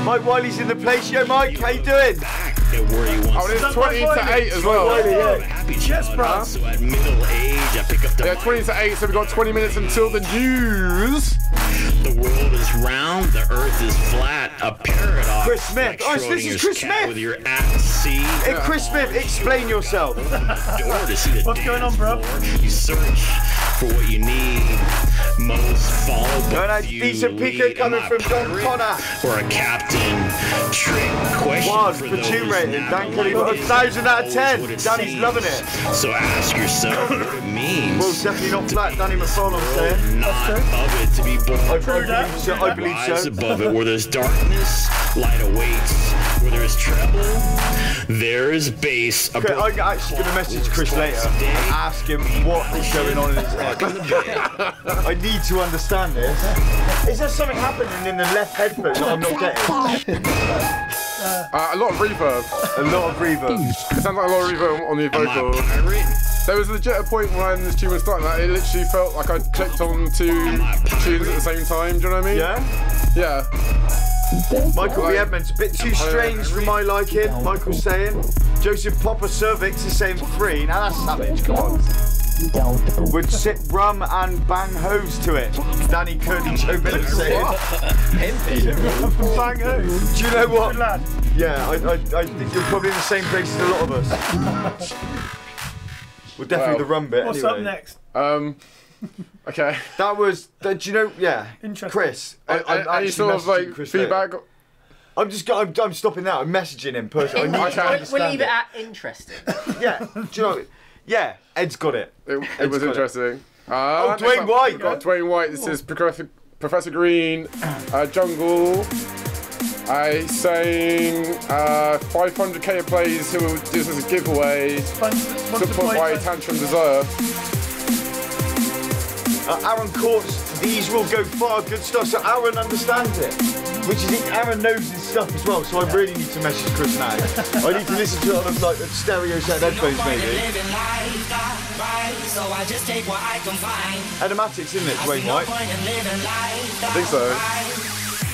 Mike Wiley's in the place. Yo, Mike, how you doing? Oh, it's 20 to 8 as well. Yes, bro. So at middle age, I pick up the Yeah, 20 to 8, so we've got 20 minutes until the news. The world is round, the earth is flat, a paradox. Chris Smith. Like Oh, this is Chris Schrodinger's cat Smith. with your at sea. Hey, Chris Smith, explain yourself. Door to see the What's going on, bro? floor. You search for what you need. Most fall, And a but few decent peeker lead. coming Am I from John pirate Connor. or a captain? Trick question One for for those tune rating. now Dan Kelly got like 1,000 out of knows 10. what it Danny's seems. loving it. So ask yourself what it means. Well, definitely not flat. Danny McFarlane saying. Not of it to be born. I believe so. I believe Rise so. above it, where there's darkness, light awaits. Where there is treble, there is bass. Okay, I'm actually going to message Chris later and ask him what is going on in his head. I need to understand this. Is there something happening in the left headphone that I'm not getting? A lot of reverb. A lot of reverb. It sounds like a lot of reverb on the Am I vocal. a pirate? There was legit a point when this tune was starting that it literally felt like I clicked on two tunes at the same time. Do you know what I mean? Yeah? Yeah. Michael B. Edmonds, a bit too strange for my liking. Michael's saying. Joseph Popper Cervix is saying 3. Now that's savage. Come on. Would sit rum and bang hose to it. Danny Curdy Joe Miller saying. Bang hose. Do you know what? Good lad. Yeah, I think you're probably in the same place as a lot of us. Well, definitely Well, the rum bit. What's anyway. up next? Okay. That was. Do you know? Yeah. Interesting. Chris. I'm Any actually sort of messaging like Chris feedback? later. I'm stopping now. I'm messaging him personally. I need to We'll understand leave it at interesting. Yeah. Do you know? Yeah. Ed's got it. It Ed's was got it. interesting. Oh, Next Dwayne up, White. we've got Dwayne White. This is Professor Green, Jungle. Saying 500k plays, who will do this as a giveaway to put why Tantrum deserve. Aaron Courts, these will go far, good stuff. So Aaron understands it, which is Aaron knows his stuff as well. So I really need to message Chris now. I need to listen to it on like a stereo set of headphones maybe. Automatics, isn't it, Dwayne White? I think so.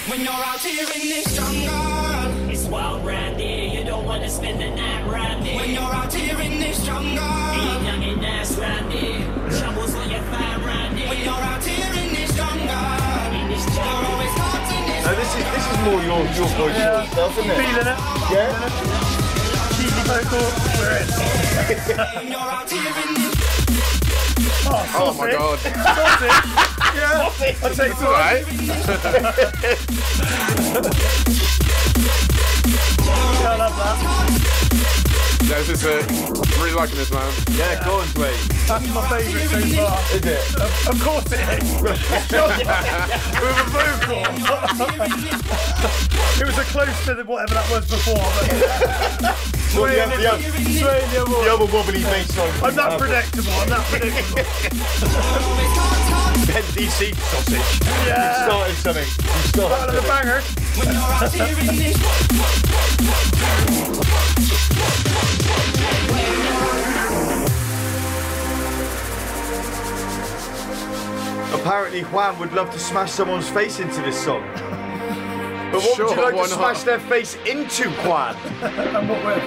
When you're out here in this jungle, it's wild round here. You don't want to spend the night round here. When you're out here in this jungle, ain't young and ass round here. Troubles on your fire round here. When you're out here in this jungle, you're always hard to this. No, this is more your voice stuff, isn't it? Feeling it. Yeah. Cheesy vocal. We're in. When you're out here in this. Oh my god. Sausage. Yeah. I'll take it. Right. I love that. Yeah, this is it. Really liking this, man. Yeah, go on, Dwayne. That's my favourite so far. Is it? Of course it is. With a vocal. It was a close to whatever that was before. But The other wobbly bass line. I'm not predictable. NDC sausage. Yeah. You started something. You started Out of the banger. When you're out here in this. Apparently Juan would love to smash someone's face into this song. But what Sure, would you like why to not? smash their face into, Juan? And what with?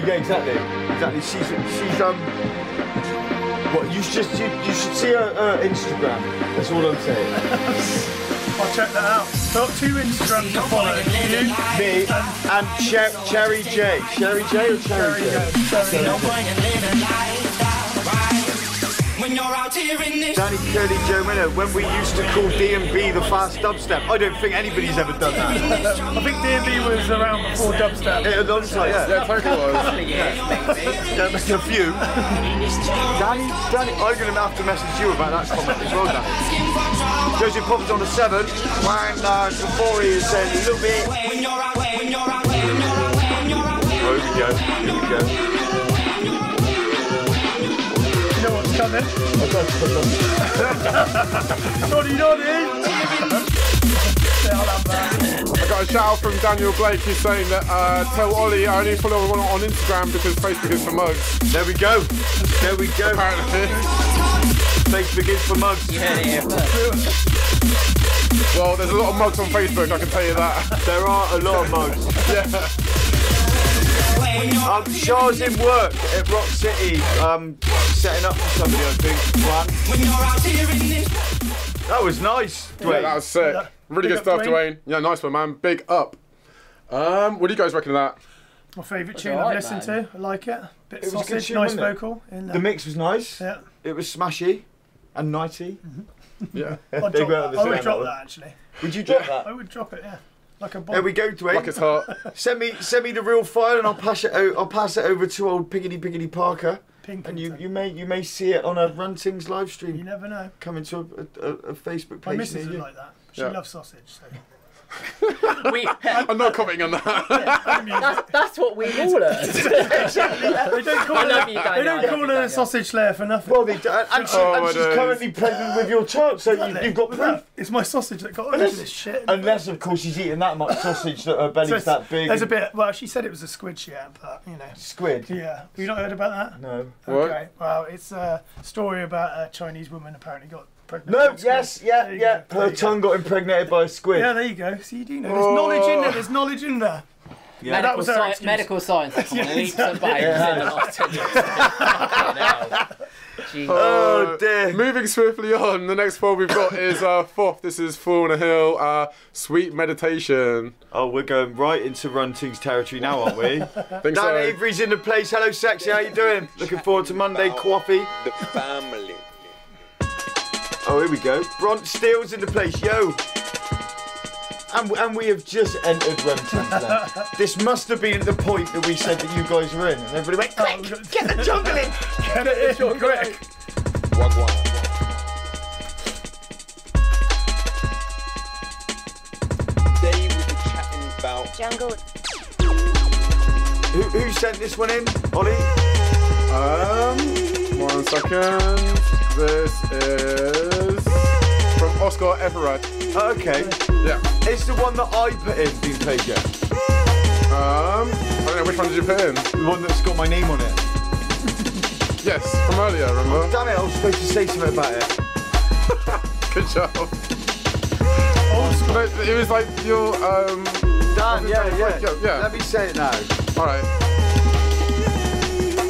Yeah, exactly. She's what you should see her Instagram. That's all I'm saying. I'll check that out. Got 2 Instagrams to follow. You, Me and Cherry J. Cherry J or Cherry J? When you're out here in this. Danny Curly Joe Miller, when we used to call D&B the fast dubstep. I don't think anybody's ever done that. I think D&B was around before Dubstep. Yeah, alongside, yeah. Totally was. Yeah, a few. Danny, I'm going to have to message you about that comment as well, Danny. Joseph Popper's on the 7, and Fari is saying a little bit. Oh, here we go. You know what's coming? Noddy. Yeah, I'll have that. I got a shout out from Daniel Blake who's saying that tell Ollie I only follow him on Instagram because Facebook is for mugs. There we go. Apparently. Facebook is for mugs. You heard it here first. Well, there's a lot of mugs on Facebook, I can tell you that. There are a lot of mugs. Yeah. Shah's in work at Rock City, setting up for somebody, I think. That was nice, Dwayne. Yeah, that was sick. Really Big good up, stuff, Dwayne. Dwayne. Yeah, nice one, man. Big up. What do you guys reckon of that? My favourite That's tune alright, I've listened to. I like it. Bit It was a good sausage, tune, nice wasn't it? vocal. In The mix was nice. Yeah. It was smashy and nighty. Yeah. I'd They drop go that. out the I would same drop level. that actually. Would you drop I that? would drop it, yeah. Like a bomb. There we go, Dwayne. Like it's hot. Send me the real file and I'll pass it over to old Piggity Parker. And you may see it on a Run Things live You stream never know. coming to a Facebook My page missus near is you. like that. She Yeah. loves sausage. So. I'm not commenting on that. That's what we all learned. They don't call I her, love you, Daniel. they don't call her a sausage slayer for nothing. Well, and she's my days. currently pregnant with your child, so you've got proof. It's my sausage that got her into this shit. Unless, of course, she's eating that much sausage that her belly's that big. There's a bit. Well, she said it was a squid she had, but you know. Squid? Yeah. Have you not heard about that? No. Okay. Well, it's a story about a Chinese woman apparently got pregnant. No, by a squid. yes, There you yeah. go, there Her you tongue got impregnated by a squid. Yeah, there you go. So you do know. There's knowledge in there. There's knowledge in there. Yeah. That was her excuse. Medical science has come on leaps and bounds in the last 10 years. Jeez. Oh dear. Moving swiftly on, the next one we've got is FOTH. This is Full on a Hill, Sweet Meditation. Oh, we're going right into Run Things territory now, aren't we? Think Dan so. Avery's in the place. Hello, sexy. How you doing? Looking forward to Monday coffee. The family. Oh, here we go. Bront Steele's in the place. Yo. And we have just entered Run Things then. This must have been at the point that we said that you guys were in. And everybody went, quick, get the jungle in. Get it in, quick. Wagwan. Today we were chatting about Jungle. Who sent this one in, Ollie? 1 second. This is from Oscar Everett. Okay. Yeah. It's the one that I put in, being played yet. I don't know, which one did you put in? The one that's got my name on it. Yes, from earlier, remember? Damn it, I was supposed to say something about it. Good job. No, it was like your, Dan, yeah. Yeah. Let me say it now. Alright.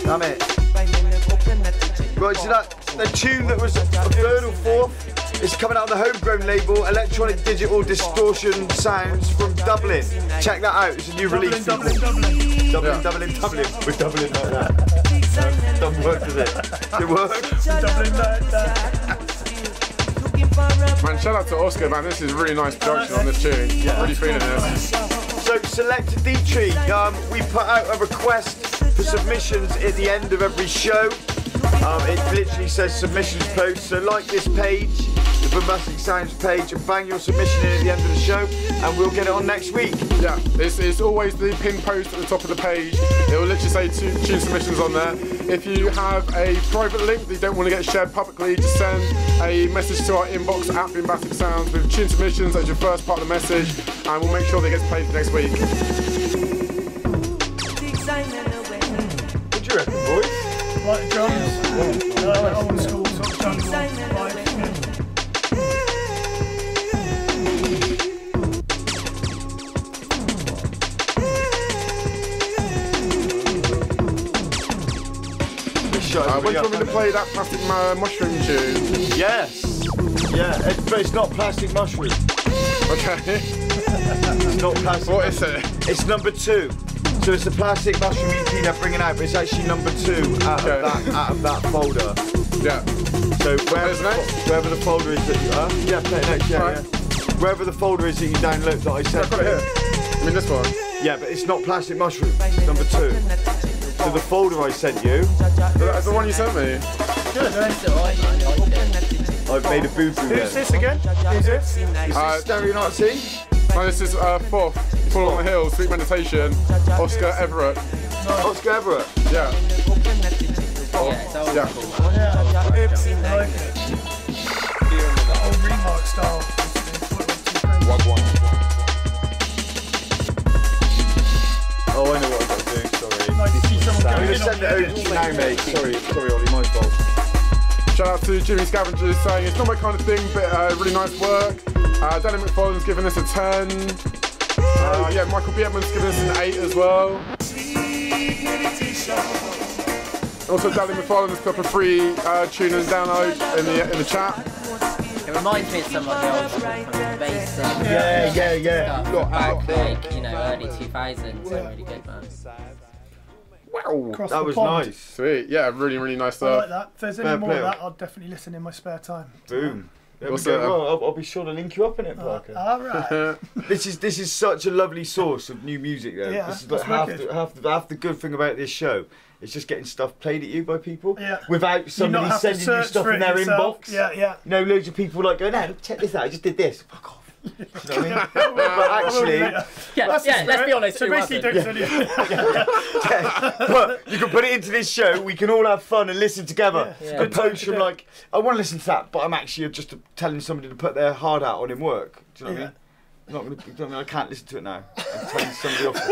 Damn it. Right, so that the tune that was a third or fourth is coming out on the homegrown label, Electronic Digital Distortion Sounds from Dublin. Check that out, it's a new release. Dublin. We're doubling like that. Doesn't work, does it? It works? Man, shout out to Oscar, man. This is really nice production on this tune. Yeah, really feeling this. So, Selected Dietrich, we put out a request for submissions at the end of every show. It literally says submissions post, so like this page, the Boombastic Sounds page, and bang your submission in at the end of the show, and we'll get it on next week. Yeah, this is always the pinned post at the top of the page. It will literally say tune submissions on there. If you have a private link that you don't want to get shared publicly, just send a message to our inbox at Boombastic Sounds with tune submissions as your first part of the message, and we'll make sure that it gets played next week. What do you reckon, boys? Like drums, old school sort of jungle vibe. When do you want me to play that Plastic Mushroom tune? Yes. Yeah, but it's not Plastic Mushroom. Okay. It's not Plastic. What is it? It's number 2. So it's the Plastic Mushroom EP they're bringing out, but it's actually number 2 out of that folder. Yeah. So wherever the folder is that you play it next, yeah. Wherever the folder is that you download that I sent. I've got it here. I mean this one. Yeah, but it's not Plastic Mushroom. It's number 2. So the folder I sent you. That's the one you sent me. I've made a boo-boo there. Who's this again? Who's this? Is this Stereo Nazi? No, this is FOTH, Fall on the Hill, Sweet Meditation, Oscar Everett. Oscar Everett? Yeah. Yeah. That old remark style. Wagwan. Oh, I know what I've got to do, sorry. Nice to see someone I'm going going to in send it on over to you now, mate. Sorry, Ollie, my fault. Shout out to Jimmy Scavengers saying it's not my kind of thing, but really nice work. Danny McFarlane's giving us a 10. Yeah, Michael B. Edmonds giving us an 8 as well. Also, Danny McFarlane's put up a free tune and download in the chat. It reminds me of some like the old school from the bass stuff. Yeah. Stuff back like, early 2000s. So really good, man. Wow. That was nice. Sweet. Yeah, really, really nice I stuff. like that. If there's any more of that, I'll definitely listen in my spare time. Boom. There we Also, go. Well, I'll be sure to link you up in it, Parker. Alright. This is such a lovely source of new music, though. Yeah, this is like half the good thing about this show. It's just getting stuff played at you by people without somebody sending you stuff in their inbox. Yeah. You know, loads of people like going, "No, check this out. I just did this." Fuck off. You know what I mean? But actually, let's be honest. So basically, don't send it. But you can put it into this show. We can all have fun and listen together. Opposed from like, I want to listen to that, but I'm actually just telling somebody to put their hard out on in work. Do you know what I mean? I'm not gonna, I can't listen to it now. I'm telling somebody off.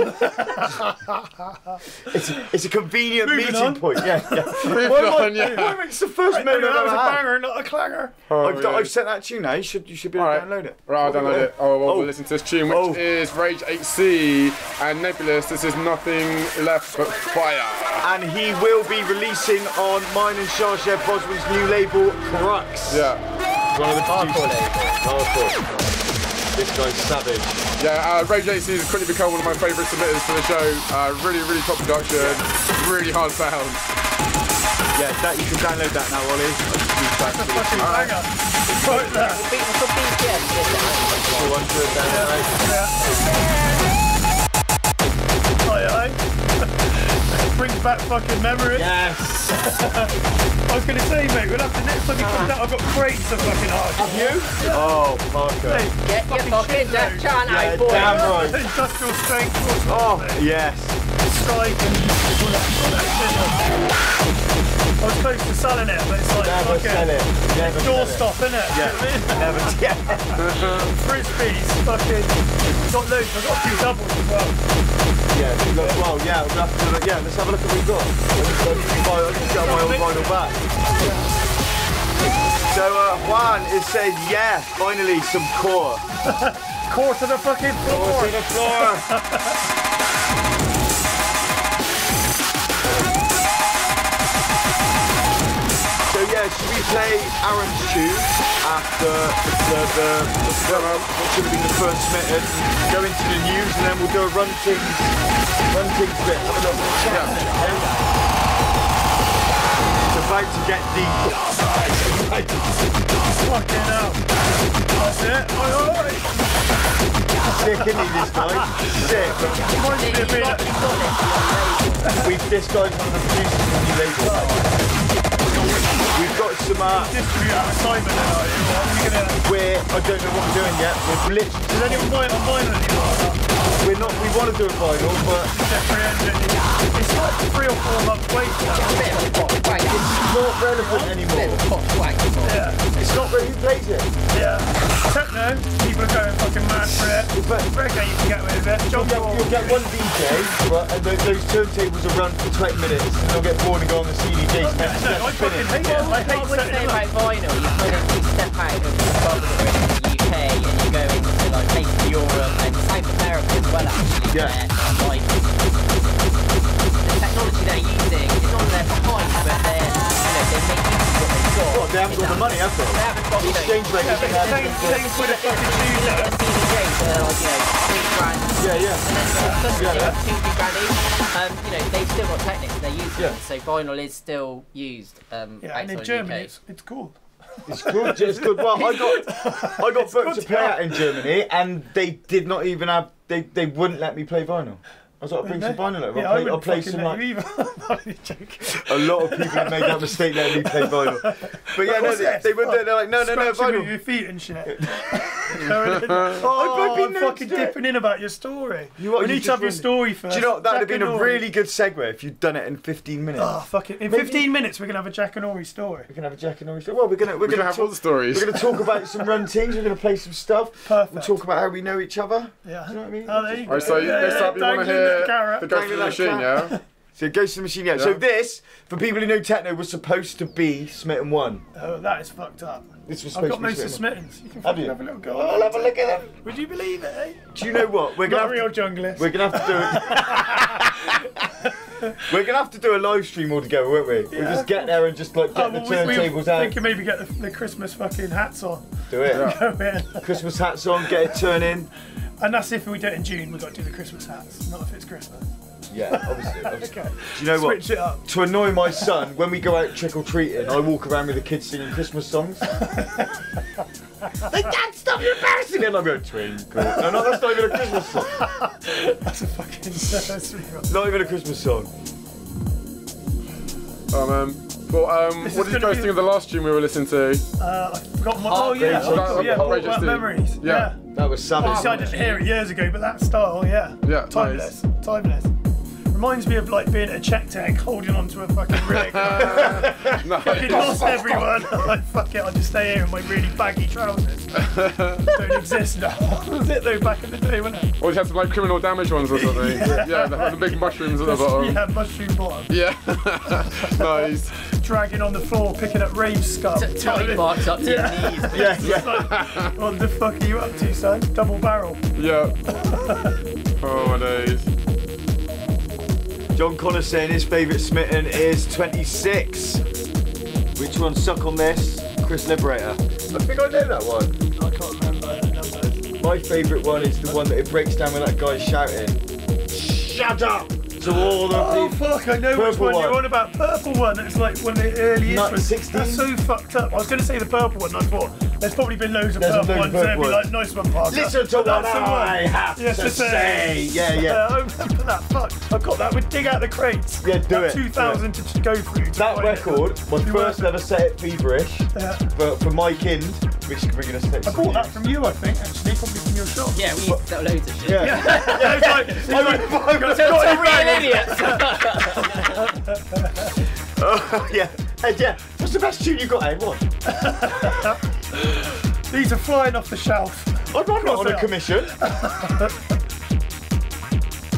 It's a convenient meeting point. Yeah. It's the first moment that was I've a had. banger, not a clanger. I've sent that to you now. You should be able to download it. Right, I'll download it. We'll listen to this tune, which is Rage 8C and Nebulous. This is Nothing Left But Fire. And he will be releasing on mine and Shashev Bosman's new label, CRUX. Yeah. One of the hardcore. This guy's savage. Yeah, Rage 8C has quickly become one of my favourite submitters for the show. Really, really top production, really hard sound. Yeah, that you can download that now, Ollie. That's a fucking banger. Right there. Aye. Bring brings back fucking memories. Yes. I was gonna say, mate, we'll have to next time you come down. I've got crates of fucking hard. Have you? Oh, Parker. Hey, Get your fucking Jack Chan Yeah, out, boy. damn right. Industrial strength. Oh, yes. Strike and all that shit. I was close to selling it, but it's like Never sell it. Never sell it. doorstop, innit? Yeah. Never. Yeah. Frisbees, fucking. Got loads. I've got a few doubles as well. Yeah, look, well, yeah, we'll have to look, yeah, let's have a look at what we've got. I just got my old vinyl back. So, Juan is saying, yeah, finally some core. Core to the fucking floor. Core to the floor. So, yeah, should we play Aaron's tune after what should have been the first smitten, go into the news, and then we'll do a run things bit. Have a little chat. It's about to get deep. Fucking hell. That's it. Oi. Sick, isn't he, this guy? Sick. Reminds me of being This guy's one of the producers of the new label. We've got some distributor assignment now. I don't know what we're doing yet. We're literally. Does anyone buy it on vinyl anymore? We want to do a vinyl, but it's like 3 or 4 months wait now. it's not relevant anymore. Yeah. It's not really who plays it. Yeah. Techno, people are going fucking mad for it. But Reggae you can get away with it. you'll get one DJ, right, and those turntables will run for 20 minutes, and they'll get bored and go on the CDJs. I fucking hate it. I hate What you say setting about vinyl, you kind of step out of the bubble in the UK and you go into like places in Europe and South America as well actually. Yeah. Like, the technology they're using is not that they're behind, but they're, they make use of what they've got. Well, they haven't got the money, have they? They haven't got, The exchange rate is same for the fucking you look at the CDJs, they're like, £3 grand. Yeah. And then some like 2-3 grand each. They've still got Technics they're using, so vinyl is still used. Yeah, and in Germany it's cool. It's good. It's good. Well, I got booked to play out in Germany, and they did not even have. They wouldn't let me play vinyl. I was like, I'll bring some vinyl over. I'll play some like. A lot of people have made that mistake letting me play vinyl. But yeah, no, they wouldn't. They're like, no, vinyl. With your feet and shit. I've I'm fucking dipping in about your story. We need to have your story first. Do you know that would have been a really good segue if you'd done it in 15 minutes? Oh fuck it! In 15 minutes we're gonna have a Jack and Ori story. We're gonna have a Jack and Ori story. Well, we're gonna have all the stories. We're gonna talk about some run things. We're gonna play some stuff. Perfect. We'll talk about how we know each other. Yeah. Do you know what I mean? Oh, there you go. Alright, so next up you want to hear the Ghost of the Machine, yeah? So Ghost of the Machine, yeah. So this, for people who know techno, was supposed to be Smitten 1. Oh, that is fucked up. This was I've supposed got to be most of Smittens. You can Have you? have a little go. I'll have a look at them. Would you believe it, eh? Do you know what? We're Not gonna a real junglist. We're gonna have to do it. We're gonna have to do a live stream all together, won't we? We'll just get there and just like get the turntables out. We can maybe get the Christmas fucking hats on. Do it. Go in. Christmas hats on, get it turning. And that's if we do it in June. We've got to do the Christmas hats, not if it's Christmas. Yeah, obviously. Okay. Do you know what? Switch it up. To annoy my son, when we go out trick-or-treating, I walk around with the kids singing Christmas songs. They can't stop you embarrassing me! And I'm going, twinkle. No, that's not even a Christmas song. That's a fucking... Not even a Christmas song. What did you guys think of the last tune we were listening to? I forgot my... Oh yeah, Outrageous Memories. Yeah. That was savage. Obviously I didn't hear it years ago, but that style, yeah. Timeless. Nice. Timeless. Reminds me of like being at a check tag, holding onto a fucking rig. Fucking lost everyone. Like, fuck it, I'll just stay here in my really baggy trousers. Don't exist now. Was it though back in the day, wasn't it? Or you had some like criminal damage ones or something. Yeah, they had the big mushrooms at the bottom. Yeah, mushroom bottom. Yeah. Nice. Dragging on the floor, picking up rave scum. Tiny marks up to your knees. Yeah. Like, what the fuck are you up to, son? Double barrel. Yeah. Oh my days. John Connor saying his favourite Smitten is 26. Which one? Suck on This, Chris Liberator. I think I know that one. I can't remember the numbers. My favourite one is the one that it breaks down with that guy shouting, "Shut up!" So So all the fuck, I know which one you're on about. Purple one, it's like one of the earliest ones. 16? That's so fucked up. I was going to say the purple one, I thought there's probably been loads of purple ones, so it'd be like, nice one, Parker. Listen to what I have to say. Yeah. I remember that, fuck. I've got that, we'd dig out the crates. Yeah, do it. 2000 to go through. That record, my first ever Set It Feverish, for my kind, which we're going to stick I bought that from you, I think, actually, probably from your shop. Yeah, we used to sell loads of shit. Yeah, it's like, oh, yeah. Ed, yeah. What's the best tune you got, Ed? What? These are flying off the shelf. I'm not on a commission.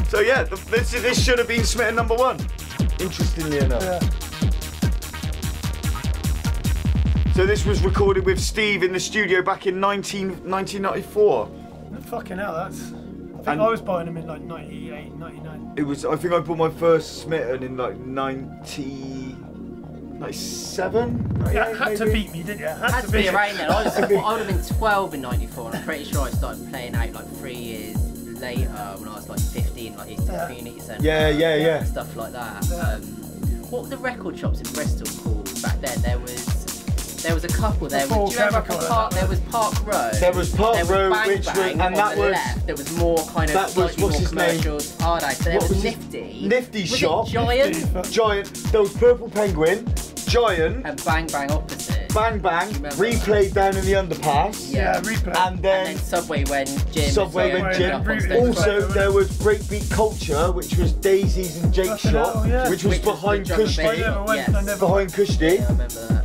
So yeah, this should have been Smitten #1. Interestingly enough. Yeah. So this was recorded with Steve in the studio back in 1994. Fucking hell, that's... I think I was buying them in like 98, 99. It was. I think I bought my first Smitten in like 97. Yeah, had to beat me, didn't you? Had to be around then. I would have been 12 in '94, and I'm pretty sure I started playing out like 3 years later when I was like 15, like East Community Centre. Yeah. Stuff like that. What were the record shops in Bristol called back then? There was a couple there. Do you remember there was Park Row. There was Park Row, Bang which Bang was, and that was left. There was more kind of what's his name? commercials. So there was Nifty. Nifty shop. Giant. There was Purple Penguin, Giant, and Bang Bang opposite. Bang Bang, replayed down in the underpass. Yeah, replay. And then Subway when Jim. Also, there was Breakbeat Culture, which was Daisy's and Jake's shop, which was behind Kushti. Behind Kushti. Yeah, I remember that.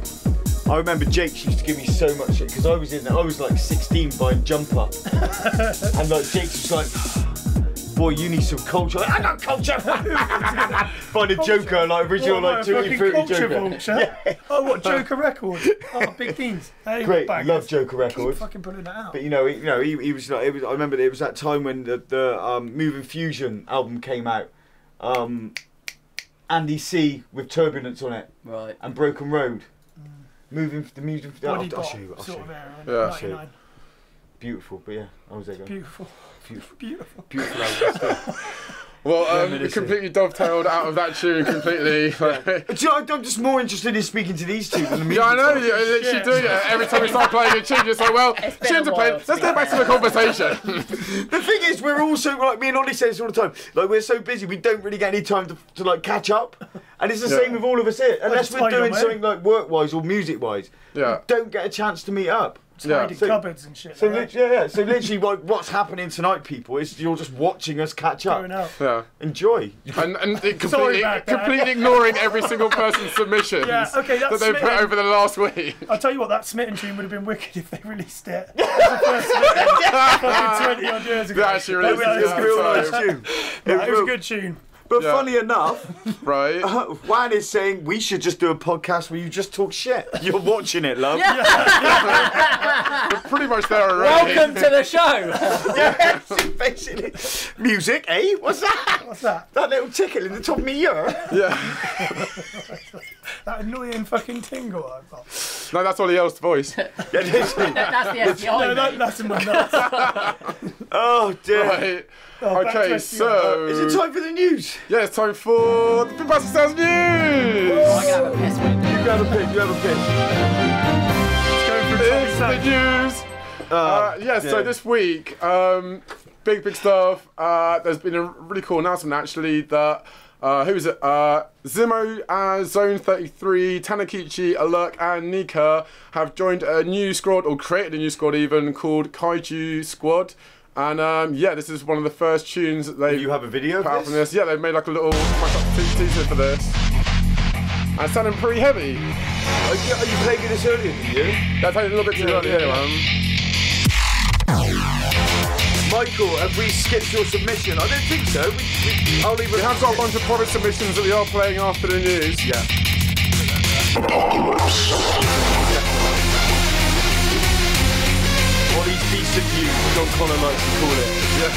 I remember Jake used to give me so much shit because I was like 16 buying Jump Up, and like Jake was like, "Boy, you need some culture." I got culture. Find a Joker, like original, like Tutti Frutti Joker. Yeah. Oh, what Joker record? Oh, Big Deans. Hey, great, love Joker record. Keep fucking putting that out. But he was like, I remember it was that time when the Moving Fusion album came out. Andy C with Turbulence on it, right, and Broken Road. Moving the music. I'll show you. Beautiful, but yeah, I was there. Beautiful. Well, we completely dovetailed out of that tune completely. I'm just more interested in speaking to these two than the music. Yeah, I know, you're literally doing it. Every time we start playing a tune, you're like, well, tunes are playing, let's get back to the conversation. The thing is, we're also, like me and Ollie say this all the time, like we're so busy, we don't really get any time to like catch up. And it's the same with all of us here. Unless we're doing something like work-wise or music-wise, we don't get a chance to meet up. Cupboards and shit. So literally, what's happening tonight, people, is you're just watching us catch up. Yeah. Enjoy. And completely ignoring every single person's submissions that they put over the last week. I'll tell you what, that Smitten tune would have been wicked if they released it. Fucking 20 odd years ago. They actually released it. It was a real nice tune. It was a good tune. But funny enough, right? Juan is saying we should just do a podcast where you just talk shit. You're watching it, love. We're pretty much there already. Welcome to the show. Yeah, basically. Music, eh? What's that? What's that? That little tickle in the top of my ear. Yeah. That annoying fucking tingle I've got. No, that's Ollie L's voice. That's the FBI. No, that's in my nuts. Oh dear. Right. Okay, so is it time for the news? Yeah, it's time for the Boombastic Sounds news. I can have a piss with it. You have a piss. It's the news. So this week, big stuff. There's been a really cool announcement actually that who is it? Zimo Zone 33, Tanukichi, Alerk, and Neika have joined a new squad, or created a new squad even, called KaijuSquad. And this is one of the first tunes that they. You have a video put out from this. Yeah, they've made like a little teaser for this. And it's sounding pretty heavy. Are you playing this earlier than you? That's a little bit too early anyway. Michael, have we skipped your submission? I don't think so. We have got a bunch of product submissions that we are playing after the news. Yeah. All these decent views, John Connor likes to call it. Yeah.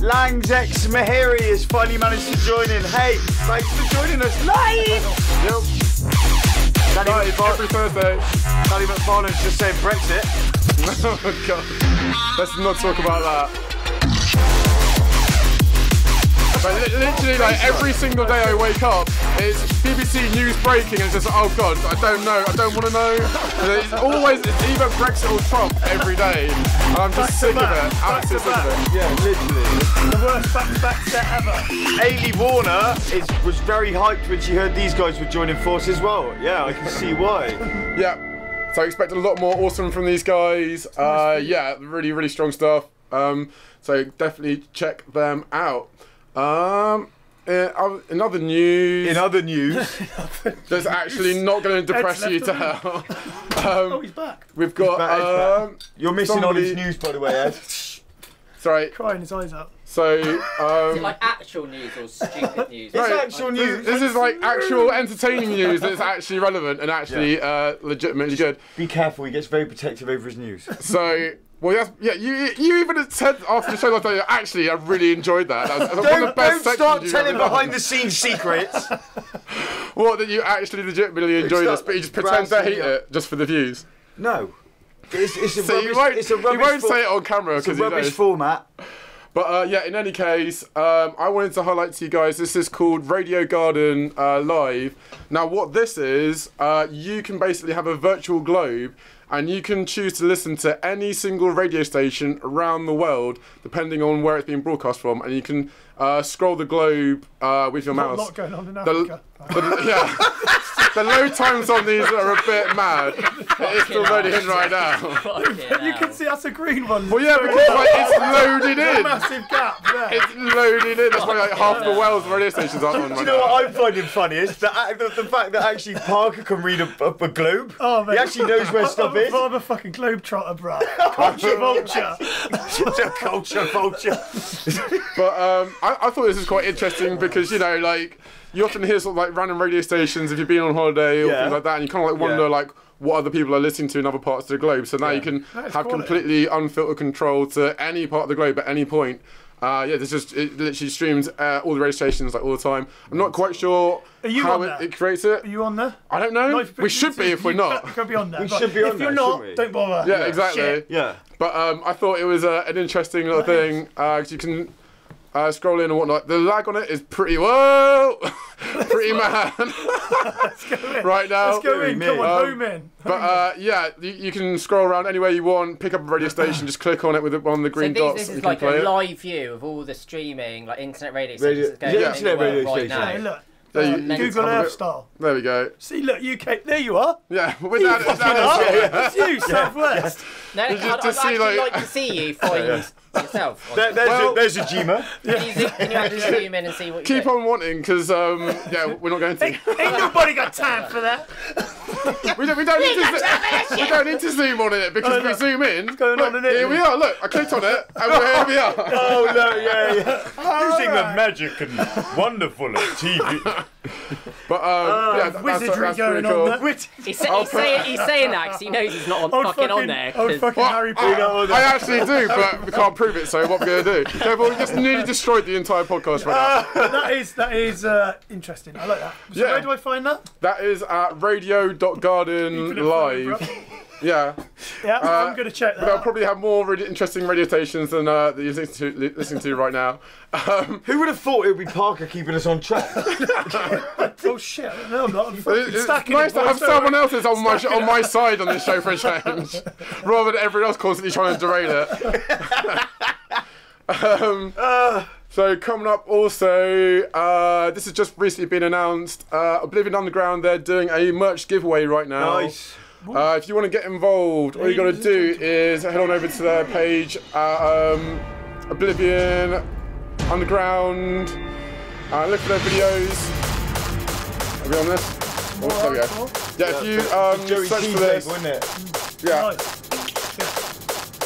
Lang's ex Mahiri has finally managed to join in. Hey, thanks for joining us live! Yep. Every Thursday. Danny McFarlane's just saying Brexit. Oh God. Let's not talk about that. But literally, like every single day I wake up, it's BBC News breaking, and it's just, oh God, I don't know, I don't want to know. It's either Brexit or Trump every day, and I'm just sick of it. Absolutely sick of it. Yeah, literally. The worst back-to-back set ever. Ailey Warner was very hyped when she heard these guys were joining force as well. Yeah, I can see why. Yeah. So I expect a lot more awesome from these guys. Yeah, really, really strong stuff. So definitely check them out. In other news, that's actually not going to depress you to hell. Oh, he's back. We've got. You're missing all his news, by the way, Ed. Sorry. Crying his eyes out. So. Is it like actual news or stupid news? It's actual news. This is like actual entertaining news that's actually relevant and actually legitimately good. Be careful. He gets very protective over his news. So. Well, yeah, you even said after the show last night, actually, I really enjoyed that. That was one of the best don't start telling behind-the-scenes secrets. What, that you actually legitimately enjoy this, but you just pretend to hate it just for the views? No. It's a See, rubbish, you won't say it on camera because it's a rubbish format. But yeah, in any case, I wanted to highlight to you guys, this is called Radio Garden Live. Now what this is, you can basically have a virtual globe and you can choose to listen to any single radio station around the world, depending on where it's being broadcast from, and you can scroll the globe with your mouse. A lot going on in Africa. Yeah. The load times on these are a bit mad. It's still loading in right now. You can see that's a green one. Well, yeah, because like, it's loaded in. Massive gap there. It's loaded in. That's why like half the Wales radio stations aren't on right now. Do you know what I'm finding funniest? The fact that actually Parker can read a globe. Oh, man. He actually knows where stuff is. I'm a fucking globetrotter, bro. Culture vulture. Culture vulture. But I thought this was quite interesting because, you know, like, you often hear sort of like random radio stations if you've been on holiday or things like that, and you kind of like wonder like what other people are listening to in other parts of the globe. So now you can have completely unfiltered control to any part of the globe at any point. Yeah, this just it literally streams all the radio stations like all the time. I'm not quite sure how it creates it. Are you on there? I don't know. We should be if we're not. Could be on there. We should be on there. If you're not, don't bother. Yeah, exactly. Shit. Yeah. But I thought it was an interesting little thing because you can. Scroll in and whatnot. The lag on it is pretty pretty mad. Let's go in. Right now. Let's go in. Come on, home in. But yeah, you can scroll around anywhere you want. Pick up a radio station, just click on it with one of the green dots. This is like a live view of all the streaming, like internet radio stations going on internet radio right now. Hey, look. Google Earth style. There we go. See, look, UK. There you are. Yeah, with that. It's you, Southwest. No, I'd actually like to see you find yourself. There's a Jima. Can you actually zoom in and see what you Keep on wanting, because yeah, we're not going to. Ain't nobody got time for that. we don't need to zoom on it because if we zoom in, here we are. Look, I clicked on it, and here we are. Oh no, yeah. Using the magic and wonderful of TV. But yeah, wizardry that's going cool. on there. He's saying that because he knows he's not fucking on there. Harry Potter. I actually do, but we can't prove it, so what we're going to do? Okay, well, we just nearly destroyed the entire podcast right now. That is interesting. I like that. So where do I find that? That is at radio.garden live. Yeah. Yeah, I'm going to check that. But I'll probably have more interesting radio stations than that you're listening to right now. Who would have thought it would be Parker keeping us on track? Oh shit! No, I'm not. It's nice to have someone else's on my side on this show for a change, rather than everyone else constantly trying to derail it. So coming up also, this has just recently been announced. Oblivion Underground, they're doing a merch giveaway right now. Nice. If you want to get involved, all you got to do is head on over to their page, Oblivion Underground, look for their videos. Are we on this? Oh, there we go. Yeah, if you search for this,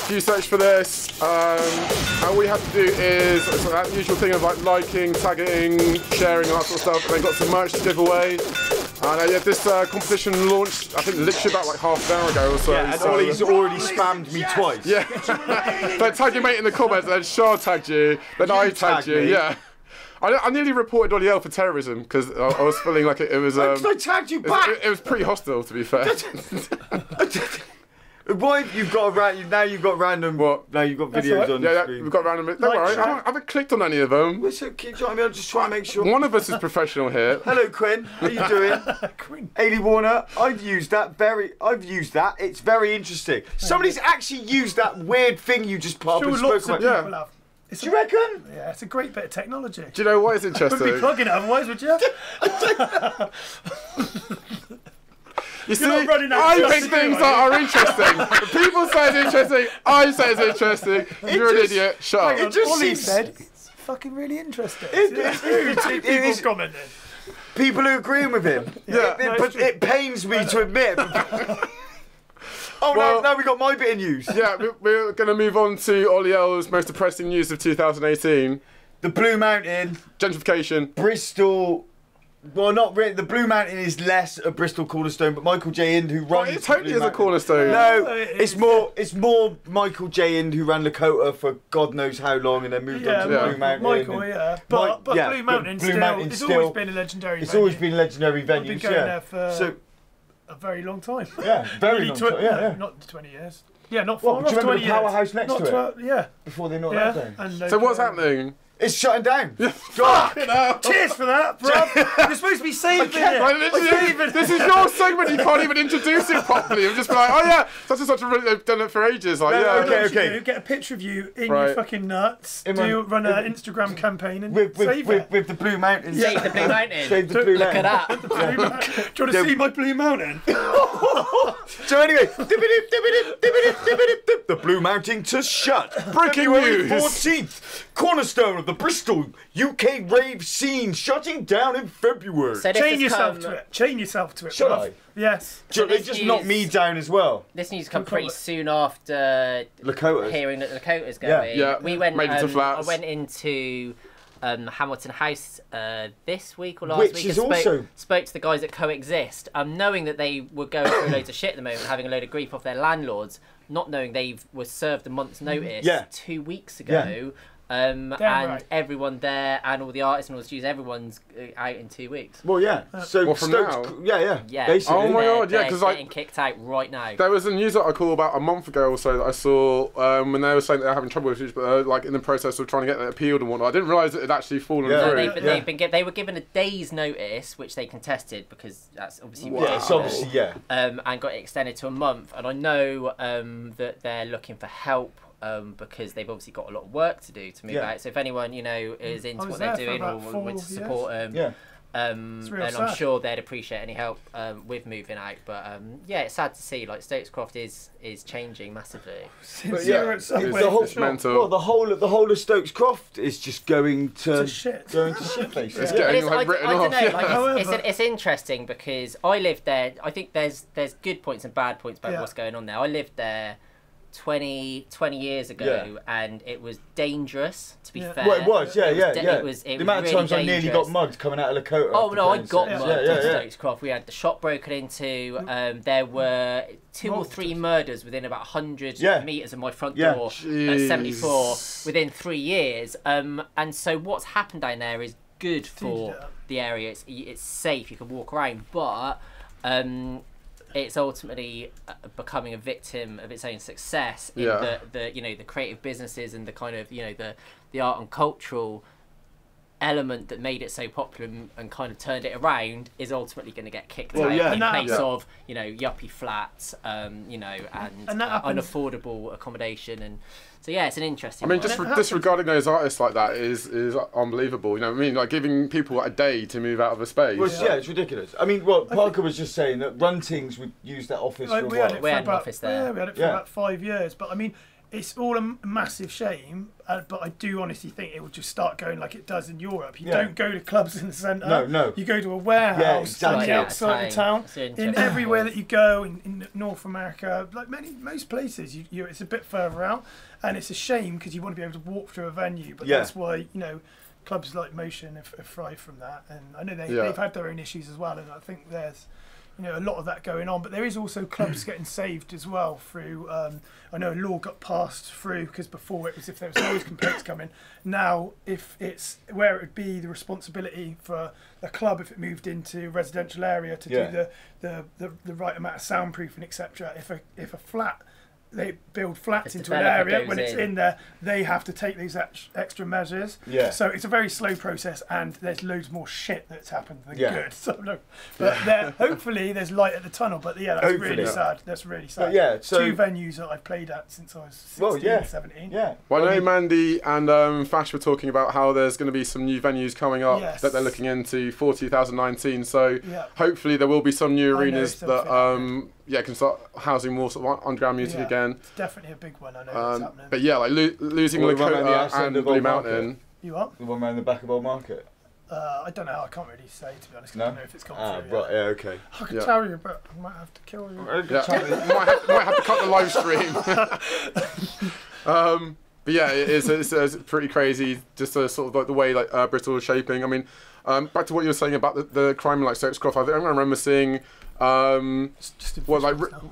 if you search for this, all you have to do is that usual thing of like liking, tagging, sharing, and that sort of stuff. And they've got some merch to give away. And yeah, this competition launched, I think, literally about like half an hour ago or so. Yeah, and Ollie's already spammed me twice. Yeah. They tagged your mate in the comments, and then Shah tagged you, then I tagged you. me. Yeah. I nearly reported Ollie L for terrorism because I was feeling like it was. Because I tagged you back. It was pretty hostile, to be fair. Why you've got now you've got random. What? Now you've got That's videos right. on. Yeah, screen. we've got random. Don't worry, I haven't clicked on any of them. It's okay, do you know what I mean? I'm just trying to make sure. One of us is professional here. Hello, Quinn. How you doing? Quinn. Ailey Warner. I've used that. It's very interesting. Somebody's actually used that weird thing you just put up and Sure, lots spoke of about. people have. Do you reckon? Yeah, it's a great bit of technology. Do you know what is Wouldn't be interesting? plugging it otherwise, would you? You see, not running out of I stuff pick to do, things are that are interesting. People say it's interesting. I say it's interesting. You're an idiot. Shut up. It just Ollie seems. said it's fucking really interesting. It People is- commenting. People who agree with him. Yeah. But it pains me to admit. Oh, Well- now we got my bit of news. Yeah, we're going to move on to Ollie L's most depressing news of 2018. The Blue Mountain, Gentrification. Bristol. Well, not really. The Blue Mountain is less a Bristol cornerstone, but Michael J. Ind, who Well, runs. it the totally Blue is a Mountain- cornerstone. No, It it's is. it's more Michael J. Ind, who ran Lakota for God knows how long, and then moved on to the Blue Mountain. Michael, and- yeah. But yeah, Blue Mountain Blue still, Mountain's it's still- always been a legendary It's venue. always been legendary I've been venues, going yeah. there for So a very long time. yeah, very Nearly long tw- time. Yeah, yeah. Not 20 years. Yeah, not What, far do off you remember 20 the years. powerhouse next Not to it? 12, yeah. Before they knocked Yeah. that down. And So what's happening? It's shutting down. God. Cheers for that, bro. You're supposed to be saving it. Right, this is your segment. You can't even introduce it properly. I'm just be like, oh yeah, such and such. They've done it for ages. Like, No, yeah, okay, What you okay. do, get a picture of you in Right. your fucking nuts. In my- Run an Instagram campaign and With save it. the Blue Mountains. Save the Blue Mountain. Save the Blue Look Mountain. at that. Do you want to see my Blue Mountain? So anyway, the Blue Mountain to shut. Breaking February news. 14th, cornerstone of the Bristol UK rave scene, shutting down in February. So this Chain has yourself come- to it. Chain yourself to it. Should bruv. I? Yes. So they this just is- knocked me down as well. This news come pretty soon after Lakotas. hearing that Lakota's Yeah. going. Yeah. We went. Made it to I flats. went into Hamilton House this week or last Which week. is and also- spoke to the guys at Coexist, knowing that they were going through loads of shit at the moment, having a load of grief off their landlords, not knowing they were served a month's notice Yeah. 2 weeks ago. And right. everyone there and all the artists and all the studios, everyone's out in 2 weeks. Well, yeah. So Well, from Stokes, now? yeah. Yeah. Basically. Oh my They're- God, yeah, they're 'cause, like- getting kicked out right now. There was a news article about a month ago or so that I saw when they were saying that they're having trouble with it, but they're like in the process of trying to get it appealed and whatnot. I didn't realise it had actually fallen Yeah. through. They were given a day's notice, which they contested because that's obviously Yeah, it's obviously, yeah. and got it extended to a month. And I know that they're looking for help because they've obviously got a lot of work to do to move Yeah. out. So if anyone is into I was what they're there for doing or about 4 wants to years. support them, Yeah. then real I'm sad. sure they'd appreciate any help with moving out. But yeah, it's sad to see like Stokescroft is changing massively. But Zero yeah, at Subway, it's the whole for sure. mental. Well, the whole of Stokes Croft is just going to shit. Going to shit, basically. It's But getting it's, like written I don't off. know, Yeah. like, However- it's interesting because I lived there. I think there's good points and bad points about Yeah. what's going on there. I lived there 20 years ago, Yeah. and it was dangerous, to be Yeah. fair. Well, it was, yeah. It was the amount really of times I nearly dangerous. got mugged coming out of Lakota. Oh after no, I playing got sets. mugged Yeah, at yeah. Stokescroft. We had the shop broken into. There were 2 or 3 murders within about 100 Yeah. metres of my front Yeah. door Jeez. at 74 within 3 years. And so what's happened down there is good for Yeah. the area. It's safe. You can walk around, but it's ultimately becoming a victim of its own success in Yeah. the creative businesses and the kind of the art and cultural element that made it so popular and kind of turned it around is ultimately going to get kicked Well, out yeah. in And that- place Yeah. of yuppie flats and And that happens- unaffordable accommodation. And so yeah, it's an interesting I mean, one. just disregarding those artists like that is unbelievable. You know what I mean? Like giving people a day to move out of a space. Well, yeah, it's ridiculous. I mean, well, Parker was just saying that Runtings would use that office for a We had while. it We for had an about, office there. Yeah, we had it for Yeah. about 5 years. But I mean, it's all a massive shame. But I do honestly think it will just start going like it does in Europe. You Yeah. don't go to clubs in the centre. No. You go to a warehouse Yeah, on exactly. the outside of town. It's an In interesting everywhere point. that you go in North America, like most places, it's a bit further out, and it's a shame because you want to be able to walk through a venue. But Yeah. that's why clubs like Motion have thrived from that, and I know they've had their own issues as well, and I think there's a lot of that going on, but there is also clubs getting saved as well through. I know a law got passed through because before it was if there was noise complaints coming. Now, if it's where it would be the responsibility for a club if it moved into a residential area to do the right amount of soundproofing, etc. If a flat. They build flats into an area. When it's in there, they have to take these extra measures. Yeah. So it's a very slow process, and there's loads more shit that's happened than good. So but hopefully there's light at the tunnel. But yeah, that's really sad. That's really sad. Yeah. So 2 venues that I've played at since I was 16, 17. Yeah. Well, I know Mandy and Fash were talking about how there's going to be some new venues coming up that they're looking into for 2019. So hopefully there will be some new arenas that can start housing more sort of underground music again. It's definitely a big one. I know that's happening. But yeah, like losing Lakota and Blue Mountain. You what? The one around the back of Old Market. I don't know. I can't really say, to be honest. I don't know if it's come through. Right. Yeah. Okay. I can tell you, but I might have to kill you. might have to cut the live stream. But yeah, it's pretty crazy. Just sort of like the way Bristol is shaping. I mean, back to what you were saying about the crime like Stokes-Croft. I remember seeing.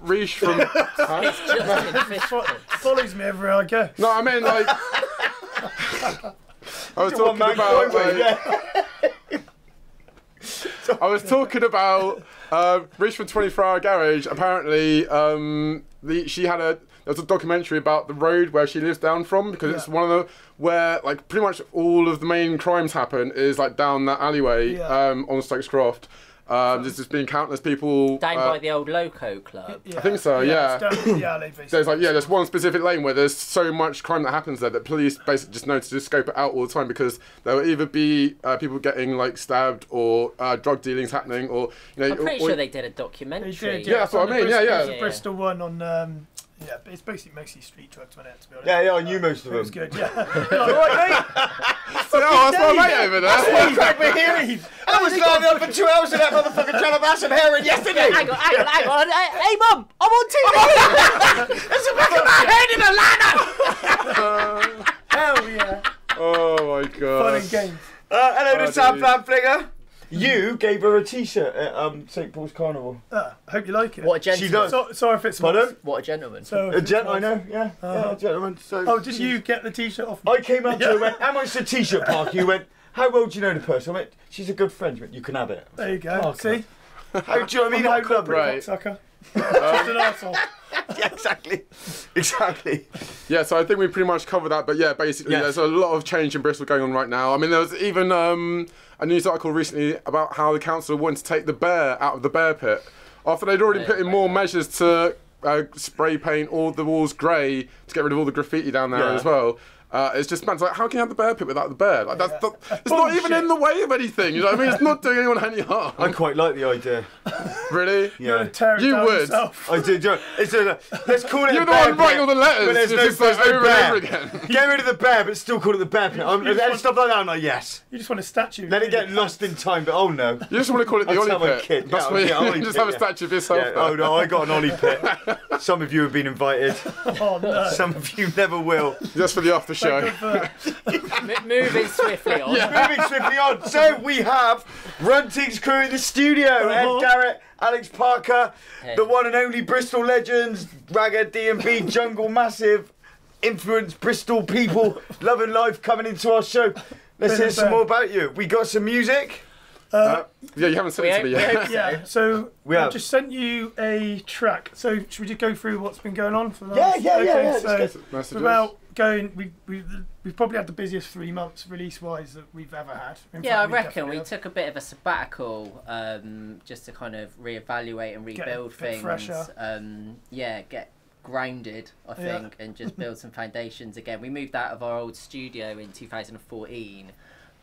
Reach from. Follows me everywhere I go. No, I mean like. I was talking about. I was talking about Reach from 24 Hour Garage. Apparently, she had there's a documentary about the road where she lives down from, because it's one of the where like pretty much all of the main crimes happen is like down that alleyway on Stokes-Croft. There's just been countless people down by the old Loco Club. I think so. Yeah. It's down the alley, basically. There's one specific lane where there's so much crime that happens there that police basically just know to just scope it out all the time, because there will either be people getting like stabbed or drug dealings happening, or I'm pretty sure they did a documentary. Yeah, that's what I mean. Yeah. The Bristol one on. Yeah, but it's basically mostly street drugs, wasn't it, to be honest? Yeah, I knew most of them. It was good, yeah. Alright, mate? That's my mate over there. That's what cracked me hearing. I was lining up for 2 hours in that motherfucking trying to bash some heroin yesterday. Hang on. Hey, Mum, I'm on TV. There's a back of my head in a ladder. Hell yeah. Oh my god. Fun and games. Hello to Sam Fan Flinger. You gave her a T-shirt at St Paul's Carnival. I hope you like it. What a gentleman. She does. Sorry if it's Pardon? What a gentleman. So I know, yeah, a gentleman. So did you get the T-shirt off me? I came up to her and went, how much is a T-shirt, Park? You went, how well do you know the person? I went, she's a good friend. You went, you can have it. There you go. Parker. See? How do you know what I mean? I'm Club, right. Sucker. Just an arsehole. Yeah, exactly. Yeah, so I think we pretty much covered that, but yeah, basically there's a lot of change in Bristol going on right now. I mean, there was even a news article recently about how the council wanted to take the bear out of the bear pit after they'd already put in more measures to spray paint all the walls grey to get rid of all the graffiti down there as well. It's just, man, like, how can you have the bear pit without the bear? Like, it's not even in the way of anything, you know what I mean? It's not doing anyone any harm. I quite like the idea. Really? Yeah. You would. Yourself. I did. Let's call it You're a the bear one writing all the letters. But there's just no over bear. and over again. Get rid of the bear, but still call it the bear pit. And stuff like that, I'm like, yes. You just want a statue. Let it get lost in time, but oh no. You just want to call it the I'll tell Ollie my pit. kid. That's what you just have a statue of yourself. Yeah. Oh no, I got an Ollie pit. Some of you have been invited. Oh no. Some of you never will. Just for the after show. Moving swiftly on. Moving swiftly on. So we have TINGZ CRU in the studio. Ed Garrett, Alex Parker, the one and only Bristol legends, Ragga, D&B, Jungle, massive influence Bristol people, loving life coming into our show. Let's hear some more about you. We got some music. Yeah, you haven't sent it to me yet. Yeah, so I just sent you a track. So should we just go through what's been going on for the last? Yeah. So without going, we've probably had the busiest 3 months release-wise that we've ever had. I reckon we took a bit of a sabbatical just to kind of reevaluate and rebuild things. Get grounded, I think, and just build some foundations again. We moved out of our old studio in 2014.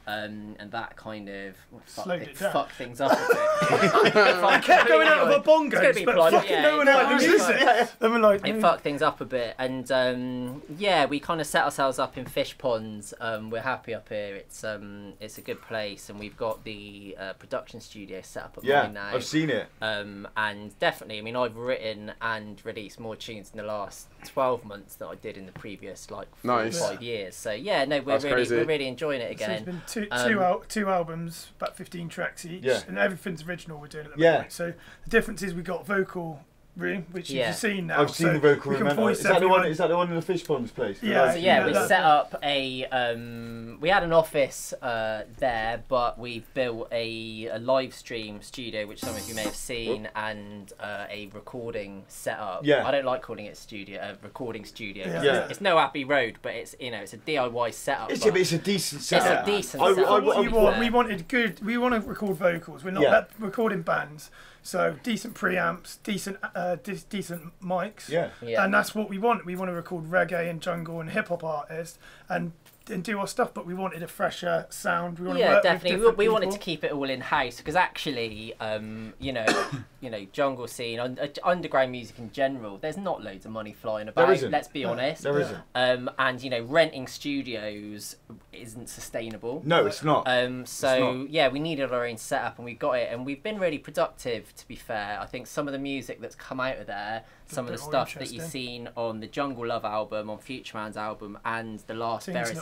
And that kind of fucked things up a bit. I kept going out of our bongos, but fucking no one else used it. It fucked things up a bit, and we kind of set ourselves up in fish ponds. We're happy up here. It's a good place, and we've got the production studio set up at mine now. I've seen it. And definitely, I mean, I've written and released more tunes in the last 12 months that I did in the previous like 4 Nice. or 5 years. So yeah, no, we're really enjoying it again. So it's been two albums, about 15 tracks each, and everything's original we're doing at the moment. So the difference is we got vocal room, which you've seen now. I've seen the vocal room. Is that the one in the fish ponds place? Yeah. So yeah, we set up a. We had an office there, but we built a live stream studio, which some of you may have seen, and a recording setup. Yeah. I don't like calling it studio, recording studio. Yeah. It's no Abbey Road, but it's it's a DIY setup. But it's a decent setup. It's a decent setup. We wanted good. We want to record vocals. We're not recording bands. So decent preamps, decent mics, and that's what we want. We want to record reggae and jungle and hip hop artists and do our stuff, but we wanted a fresher sound. We want to work definitely. With we wanted to keep it all in house because actually, you know, jungle scene, underground music in general. There's not loads of money flying about. There isn't. Let's be honest. There isn't. And you know, renting studios isn't sustainable. No, it's not. So yeah, we needed our own setup, and we got it, and we've been really productive. To be fair, I think some of the music that's come out of there, some of the stuff that you've seen on the Jungle Love album, on Future Man's album, and the last Ferris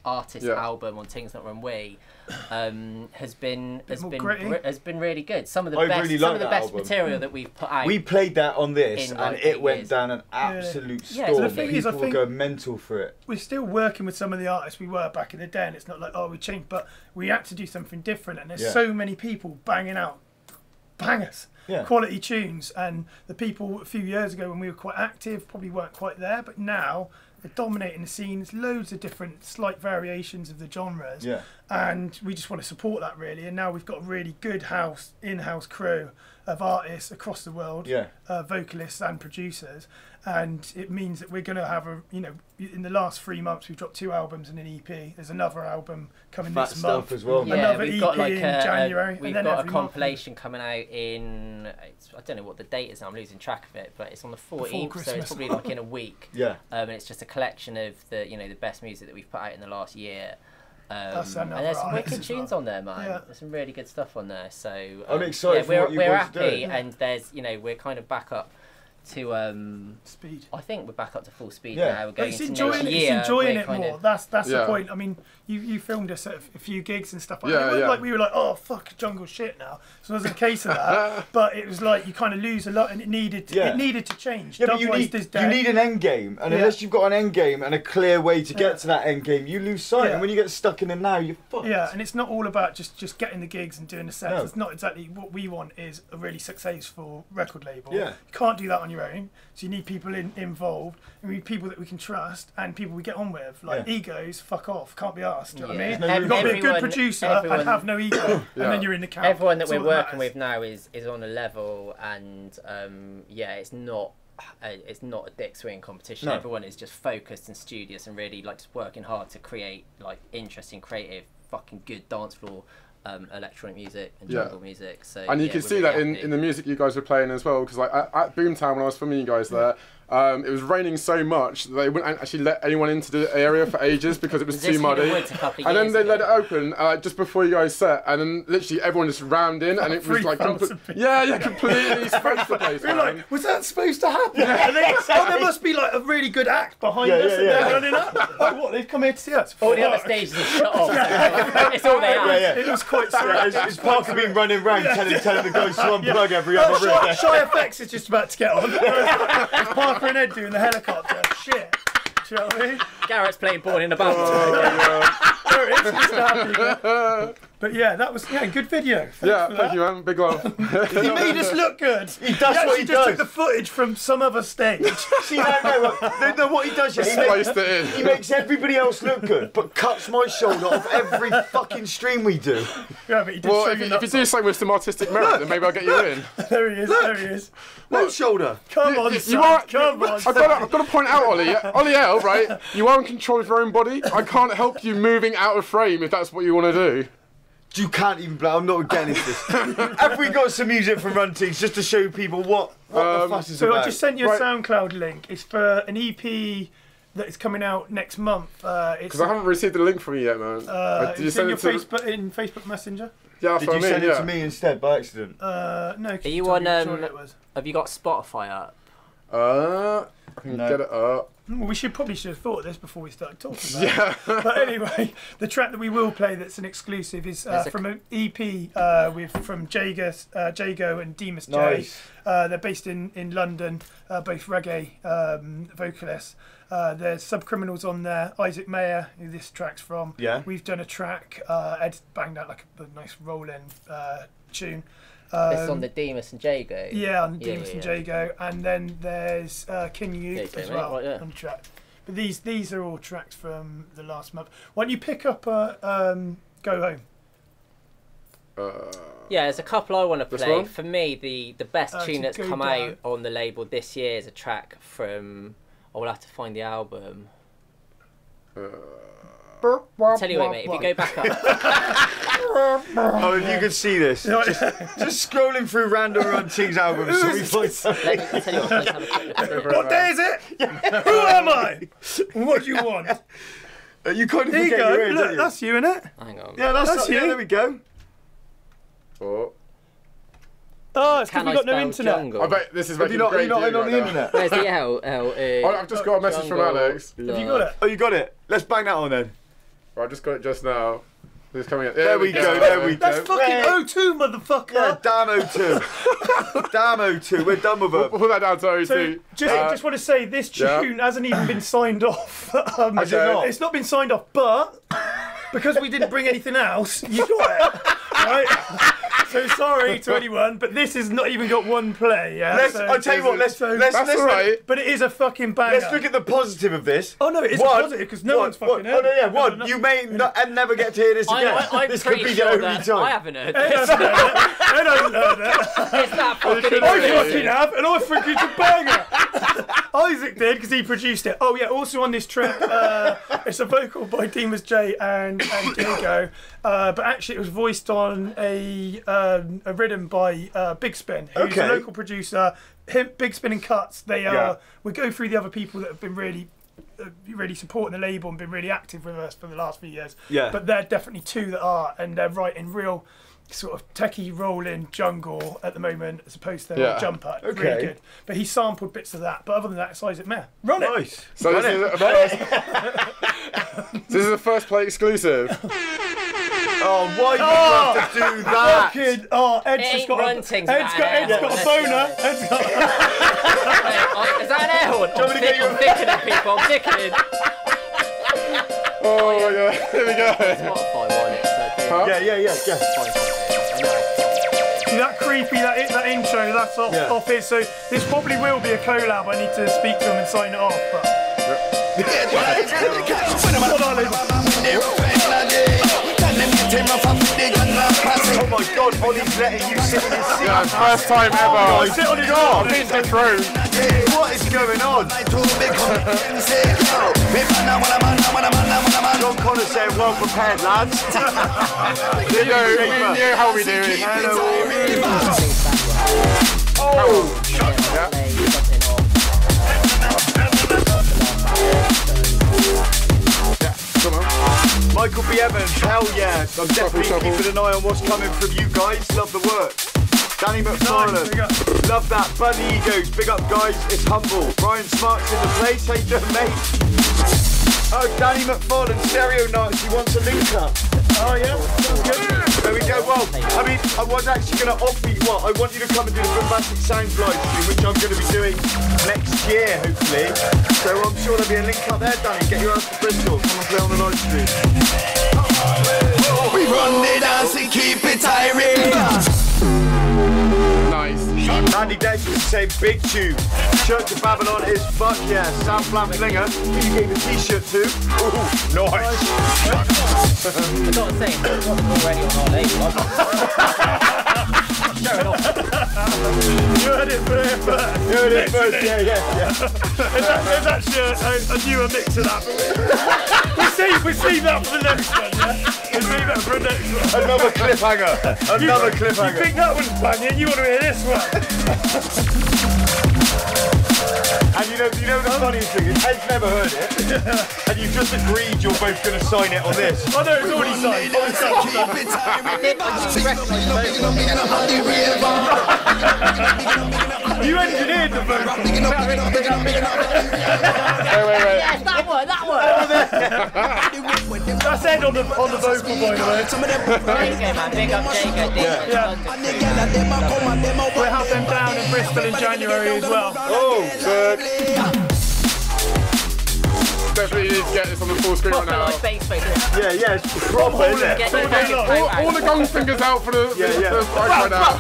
artist album on TINGZ CRU, has been really good. Some of the best material that we've put out. We played that on this, and it went down an absolute storm. So the thing is, I think go mental for it. We're still working with some of the artists we were back in the day, and it's not like we changed, but we had to do something different. And there's so many people banging out bangers. Quality tunes, and the people a few years ago when we were quite active probably weren't quite there, but now they're dominating the scene. There's loads of different slight variations of the genres, and we just want to support that really. And now we've got a really good in-house crew of artists across the world, vocalists and producers, and it means that we're going to have in the last 3 months we've dropped 2 albums and an EP. There's another album coming this month as well. Another we've EP got like in January. We've got a compilation coming out in, I don't know what the date is now, I'm losing track of it, but it's on the 14th, so it's probably like in a week. And it's just a collection of the the best music that we've put out in the last year. And there's some wicked tunes on there, man. There's some really good stuff on there. So I'm excited for what you we're boys happy, do. and there's we're kind of back up to speed. I think we're back up to full speed now. We're going it's into enjoying next it. year. It's enjoying it more. That's the point. I mean, you filmed us at a few gigs and stuff. Like we were like, oh fuck, jungle shit now. So it wasn't a case of that. But it was like you kind of lose a lot, and it needed to change. Yeah, but you need an end game, and unless you've got an end game and a clear way to get to that end game, you lose sight. And when you get stuck in the now, you're fucked. Yeah, and it's not all about just getting the gigs and doing the sets. It's not exactly what we want. Is a really successful record label. You can't do that on your own. So you need people involved, and we need people that we can trust and people we get on with. Like egos, fuck off, can't be asked. Do you know what I mean? You've got to be a good producer and have no ego, and then you're in the camp. Everyone that we're working with now is on a level, and it's not a dick swinging competition. Everyone is just focused and studious and really like just working hard to create like interesting, creative, fucking good dance floor. Electronic music and jungle music. So and you can see that in the music you guys were playing as well, because like at Boomtown when I was filming you guys there, it was raining so much that they wouldn't actually let anyone into the area for ages because it was too muddy. And then they let it open just before you guys set, and then literally everyone just rammed in, and it was like completely spaced the place. We were like, was that supposed to happen? There must be like a really good act behind us, and they're running up. Oh, what? They've come here to see us. All the other stages are shut off. It's all they have. It was quite surreal. It's Parker been running around telling the guys to unplug every other room. Shy FX is just about to get on. It's Parker and Ed doing the helicopter. Shit. Do you know what I mean? Garrett's playing ball in the bathroom. There it is. Just happy. But yeah, that was good video. Thank you, man. Big love. He made us look good. He does what he just does. took the footage from some other stage. See, no, what he does is he makes everybody else look good, but cuts my shoulder off every fucking stream we do. Yeah, but he did if you do something with some artistic merit, then maybe I'll get you in. There he is. There he is. No shoulder. Come on, son. Come on. I've got to point out, Ollie L, right? You are in control of your own body. I can't help you moving out of frame if that's what you want to do. You can't even play. I'm not getting into this. Have we got some music from Run TINGZ just to show people what the fuss is about? So I just sent you a SoundCloud link. It's for an EP that is coming out next month. Because I haven't received the link from you yet, man. Did you send it in Facebook Messenger? Yeah, that's Did what I you mean, send it to me instead by accident? No. Are you on? Have you got Spotify up? Get it up. Well, we probably should have thought of this before we started talking about it. But anyway, the track that we will play that's an exclusive is from an EP from Jago and Demas J. They're based in London, both reggae vocalists. There's Subcriminals on there, Isaac Mayer, who this track's from. Yeah. We've done a track, Ed's banged out like a nice roll-in tune. It's on the Demas and Jago. Yeah, on Demas and Jago, and then there's King Yu as well on the track. But these are all tracks from the last month. Why don't you pick up Go Home? Yeah, there's a couple I want to play. For me, the best tune that's come out on the label this year is a track from. I will have to find the album. Tell you what, mate, if you go back up. Oh, if you could see this. Just scrolling through random Run TINGZ albums. So we find something. I'll tell you what, let's have a quick look. What day is it? Who am I? What do you want? You kind of There you forget go. you're in, Look, don't you? that's you, innit? Hang on. Yeah, that's you. Yeah, there we go. Oh, it's because we've got no internet. Jungle. I bet this is Have you making not, great on right the now. internet? Where's the L? I've just got a message from Alex. Have you got it? Oh, you got it. Let's bang that on then. I just got it just now. It's coming up. There we go. There we go. That's fucking O2, motherfucker. Yeah, damn O2. Damn O2. We're done with it. We'll put that down to O2. So just want to say this tune hasn't even been signed off. Has it not? It's not been signed off, but because we didn't bring anything else, you got it, right? So sorry to anyone, but this has not even got one play. Yeah. I'll tell you what. Let's That's all right. But it is a fucking banger. Let's look at the positive of this. Oh no, it is a positive because no one's fucking heard. Oh no, yeah. No. You may never get to hear this again. I'm this could pretty be sure the only that time. I haven't heard I this. haven't heard it. I don't heard it. It's that fucking I fucking have, and I think it's a banger. Isaac did because he produced it. Oh yeah, also on this track, it's a vocal by Demas J and Diego, but actually it was voiced on a rhythm by Big Spin, who's a local producer. Big Spin and Cuts. They are. We go through the other people that have been really supporting the label and been really active with us for the last few years. Yeah. But they're definitely two that are, and they're writing real sort of techie rolling jungle at the moment as opposed to jumper. Really good. But he sampled bits of that. But other than that, it's Isaac Mayer. Run it. Nice. So this is a first play exclusive. Oh, why do you have to do that? Ed's just got Ed's got a boner. Ed's got Is that an air horn? I'm thickening people. I'm thickening. Oh yeah, here we go. Spotify one. Yeah. See that creepy, that intro, that's off it. So this probably will be a collab. I need to speak to him and sign it off. But Oh my God, Ollie's letting you sit in his seat. Yeah, first time ever. Sit on his arm. I'm being dethroned. What is going on? John Connor said, well prepared, lads. You know how we do it. Oh! Come on. Michael B. Evans, hell yeah. I'm definitely keeping an eye on what's coming from you guys. Love the work. Danny McFarlane, love that. Bunny Egos, big up guys. It's humble. Brian Smart's in the place. How you doing, mate? Oh, Danny McFarlane, Stereo Nights. He wants a link up. oh yeah, sounds good. There we go. Well, I mean, I was actually going to offer you, I want you to come and do the Boombastic Sounds live stream, which I'm going to be doing next year, hopefully. So I'm sure there'll be a link up there, Danny. Get your ass to Bristol. Come and play on the live stream. We run the dance and keep it tiring. Nice. Andy Dexter saying big tune. Church of Babylon is fuck yeah. Sam Flam Flinger, who you gave a t-shirt to. Ooh, nice. I gotta say, it wasn't already on our label. You heard it first. You heard it first, yeah. There's actually a newer mix of that. We save that for the next one, yeah? We save that for the next one. Another cliffhanger. Another You cliffhanger. think that one's banging, you want to hear this one? And you know the funniest thing is Ed's never heard it. And you've just agreed you're both going to sign it on this. Oh no, it's already signed. I did recognise the You engineered the vocal. Wait. Yes, that one. That's Ed on the vocal, by the way. There you go, man. Big up Jago. We'll have them down in Bristol in January as well. Oh, sick. Definitely need to get this on the full screen right now. Yeah, it's proper, isn't it? All the gong fingers out for the fight right now.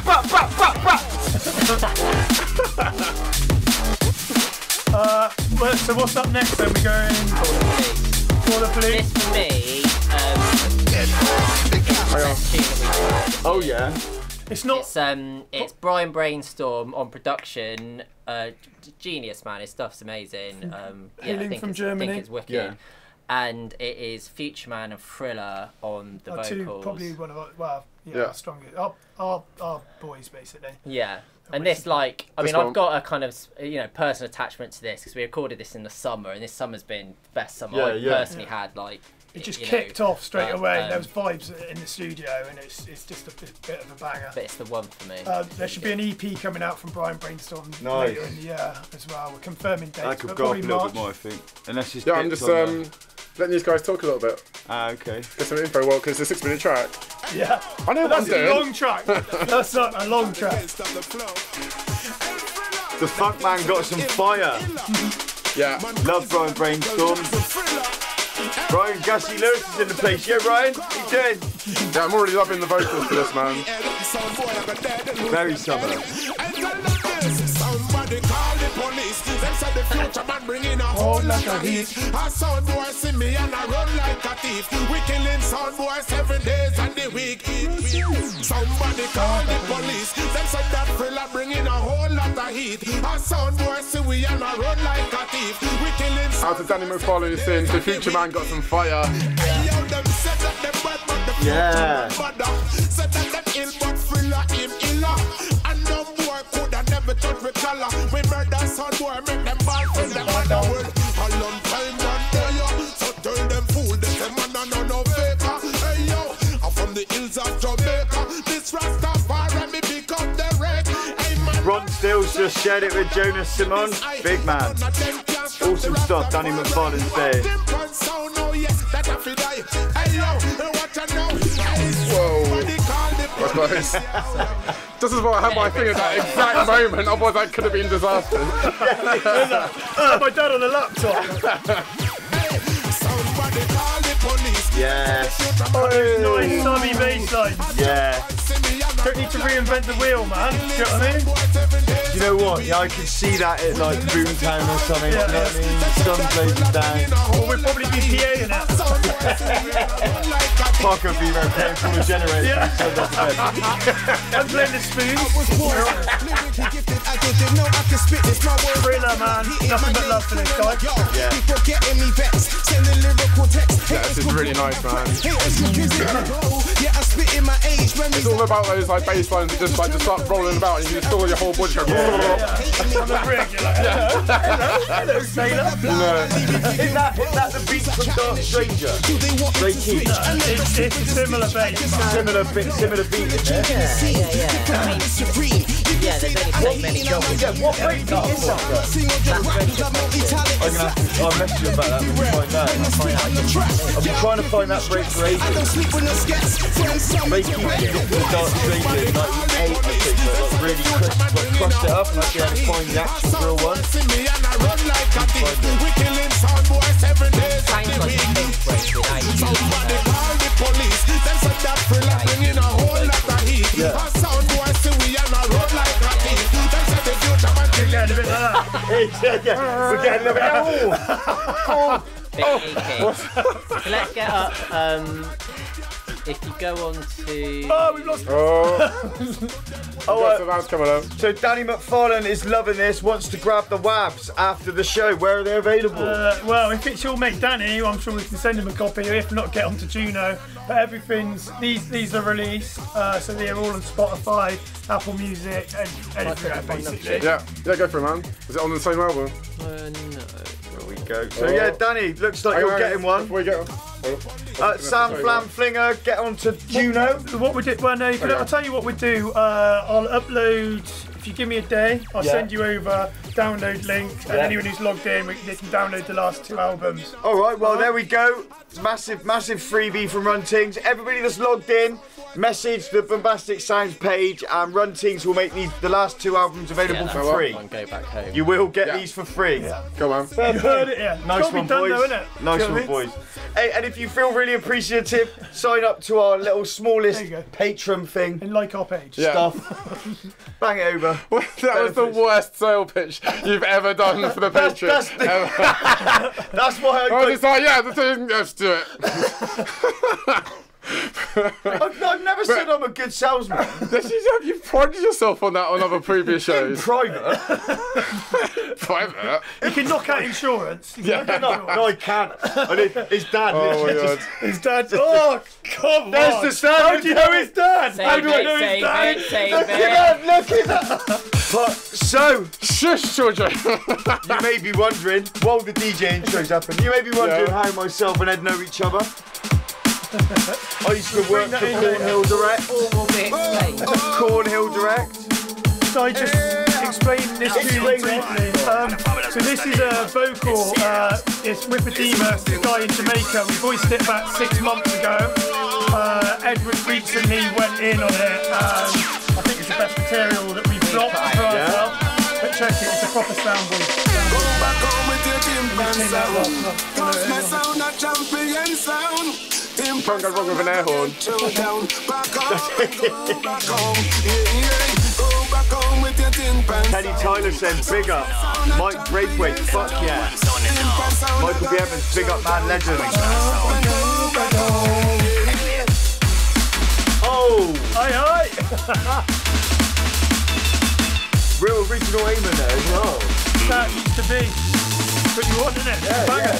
So what's up next then? We're going for the police. This for me, Oh yeah. It's not. It's Brian Brainstorm on production. Genius, man. His stuff's amazing. Hailing from Germany. I think it's wicked. Yeah. And it is Future Man and Thriller on the vocals. Probably one of our, strongest. Our boys, basically. Yeah. And this, like, I mean, I've got a kind of, personal attachment to this because we recorded this in the summer, and this summer's been the best summer I've personally had. Like, it just kicked off straight away. There was vibes in the studio, and it's just a bit of a banger. But it's the one for me. There should be an EP coming out from Brian Brainstorm later in the year as well. We're confirming dates. I could go up a little bit more, I think. Unless it's I'm just letting these guys talk a little bit. Okay. Get some info, because it's a 6-minute track. Yeah. I know what I'm doing. That's a long track. That's not a long track. The fuck man got some fire. Yeah. Love Brian Brainstorm. Ryan Gussie Lewis is in the place. Yeah, Ryan? How you doing? Yeah, I'm already loving the vocals for this, man. Very summer. Somebody call the police. Them said the future man bringing a whole lot of heat. A sound boy see me and I run like a thief. We killing sound boys 7 days and the week. Somebody call the police. Them said that Thriller bringing a whole lot of heat. A sound boy see we and I run like a thief. We killing. Out to Danny McFarlane since the Future Man got some fire. Yeah. Said that them ill but Thriller him iller. And no boy could have never touched me color. We murder sound boy make them ball from them underworld. A long time down there, yo. So tell them fool that them man are no faker. Hey yo, I'm from the hills of Jamaica. This Rastafari me pick up the wreck. Hey man. Ron Stills just shared it with Jonas Simon. Big man. Awesome stuff, Danny McFarlane's there. Whoa. That's nice. Just as well I had my thing at that exact moment, otherwise that could have been disastrous. My dad on the laptop. Yeah. Nice sunny bass line. Yeah. Don't need to reinvent the wheel, man. Do you know what I mean? You know what? Yeah, I could see that at like Boomtown or something. Yeah. You know what I mean? The sun blazing down. Or we'll probably be PAing it. Parker be around playing from the generator. Yeah. So that's it. I'm playing the spoons. Thriller, man. Nothing but love for this guy. Yeah, this is really nice, man. It's all about those like bass lines that just start rolling about and you just feel your whole body go. On the rig, you're like, hello, sailor. Is that the beat from Dark Stranger? Ray Keith. It's a similar bass. Similar beat, isn't it? Yeah, there's only so many jobs. Yeah, what break beat is that, bro? I'll message you about that when we find out. I've been trying to find that break for ages. Ray Keith did it for the Dark Stranger in 98, I think, but like really crushed it up and I had to find the actual real one. Sounds like a big break in We're getting a bit like that. We're getting a bit. So let's get up. If you go on to... Oh, we've lost... That's coming up. So Danny McFarlane is loving this, wants to grab the wabs after the show. Where are they available? Well, if it's your mate Danny, I'm sure we can send him a copy. If not, get on to Juno. But everything's... These are released, so they're all on Spotify, Apple Music, and everywhere, basically. Yeah, go for it, man. Is it on the same album? No. There we go. So yeah, Danny, looks like you're getting one. Before we get on. Sam Flam Flinger, get on to Juno. What we did? Well, no. I'll tell you what we do. I'll upload if you give me a day, I'll send you over download link, and anyone who's logged in, they can download the last 2 albums. All right, well, there we go. Massive freebie from Run TINGZ. Everybody that's logged in, message the Boombastic Sounds page, and Run TINGZ will make the last 2 albums available for free. Go back home. You will get these for free. Come on. You heard it, yeah. Nice one, boys. Though, innit? Nice one, boys. Hey, and if you feel really appreciative, sign up to our little smallest Patreon thing. And like our page. Stuff. Bang it over. That was the worst sale pitch you've ever done for the Patreon. That's why I was just like, yeah, let's do it. I've never said I'm a good salesman. You've prided yourself on that on other previous shows. In private. Private? You can knock out insurance. No, I can't. His dad literally His dad. Oh, come on. There's the stand. How do you know his dad? How do I know his dad? Look at that. But so, shush, children. You may be wondering, while the DJ intros happen, you may be wondering how myself and Ed know each other. I used to work for Cornhill Direct. Cornhill Direct. So I just explain this to you briefly. So this is a vocal. It's with a guy in Jamaica. We voiced it about 6 months ago. Edward recently went in on it. I think it's the best material that we've got for ourselves. But check it, it's a proper sound voice. Go back home with your timpan sound. Cause my sound a champion sound. Can't go wrong with an air horn. Teddy Tyler said, big up. Mike Braithwaite, fuck yeah. Michael B. Evans, big up, man, legend. Oh! Aye. Real original aimer there as well. That used to be. But you want, isn't it? Yeah.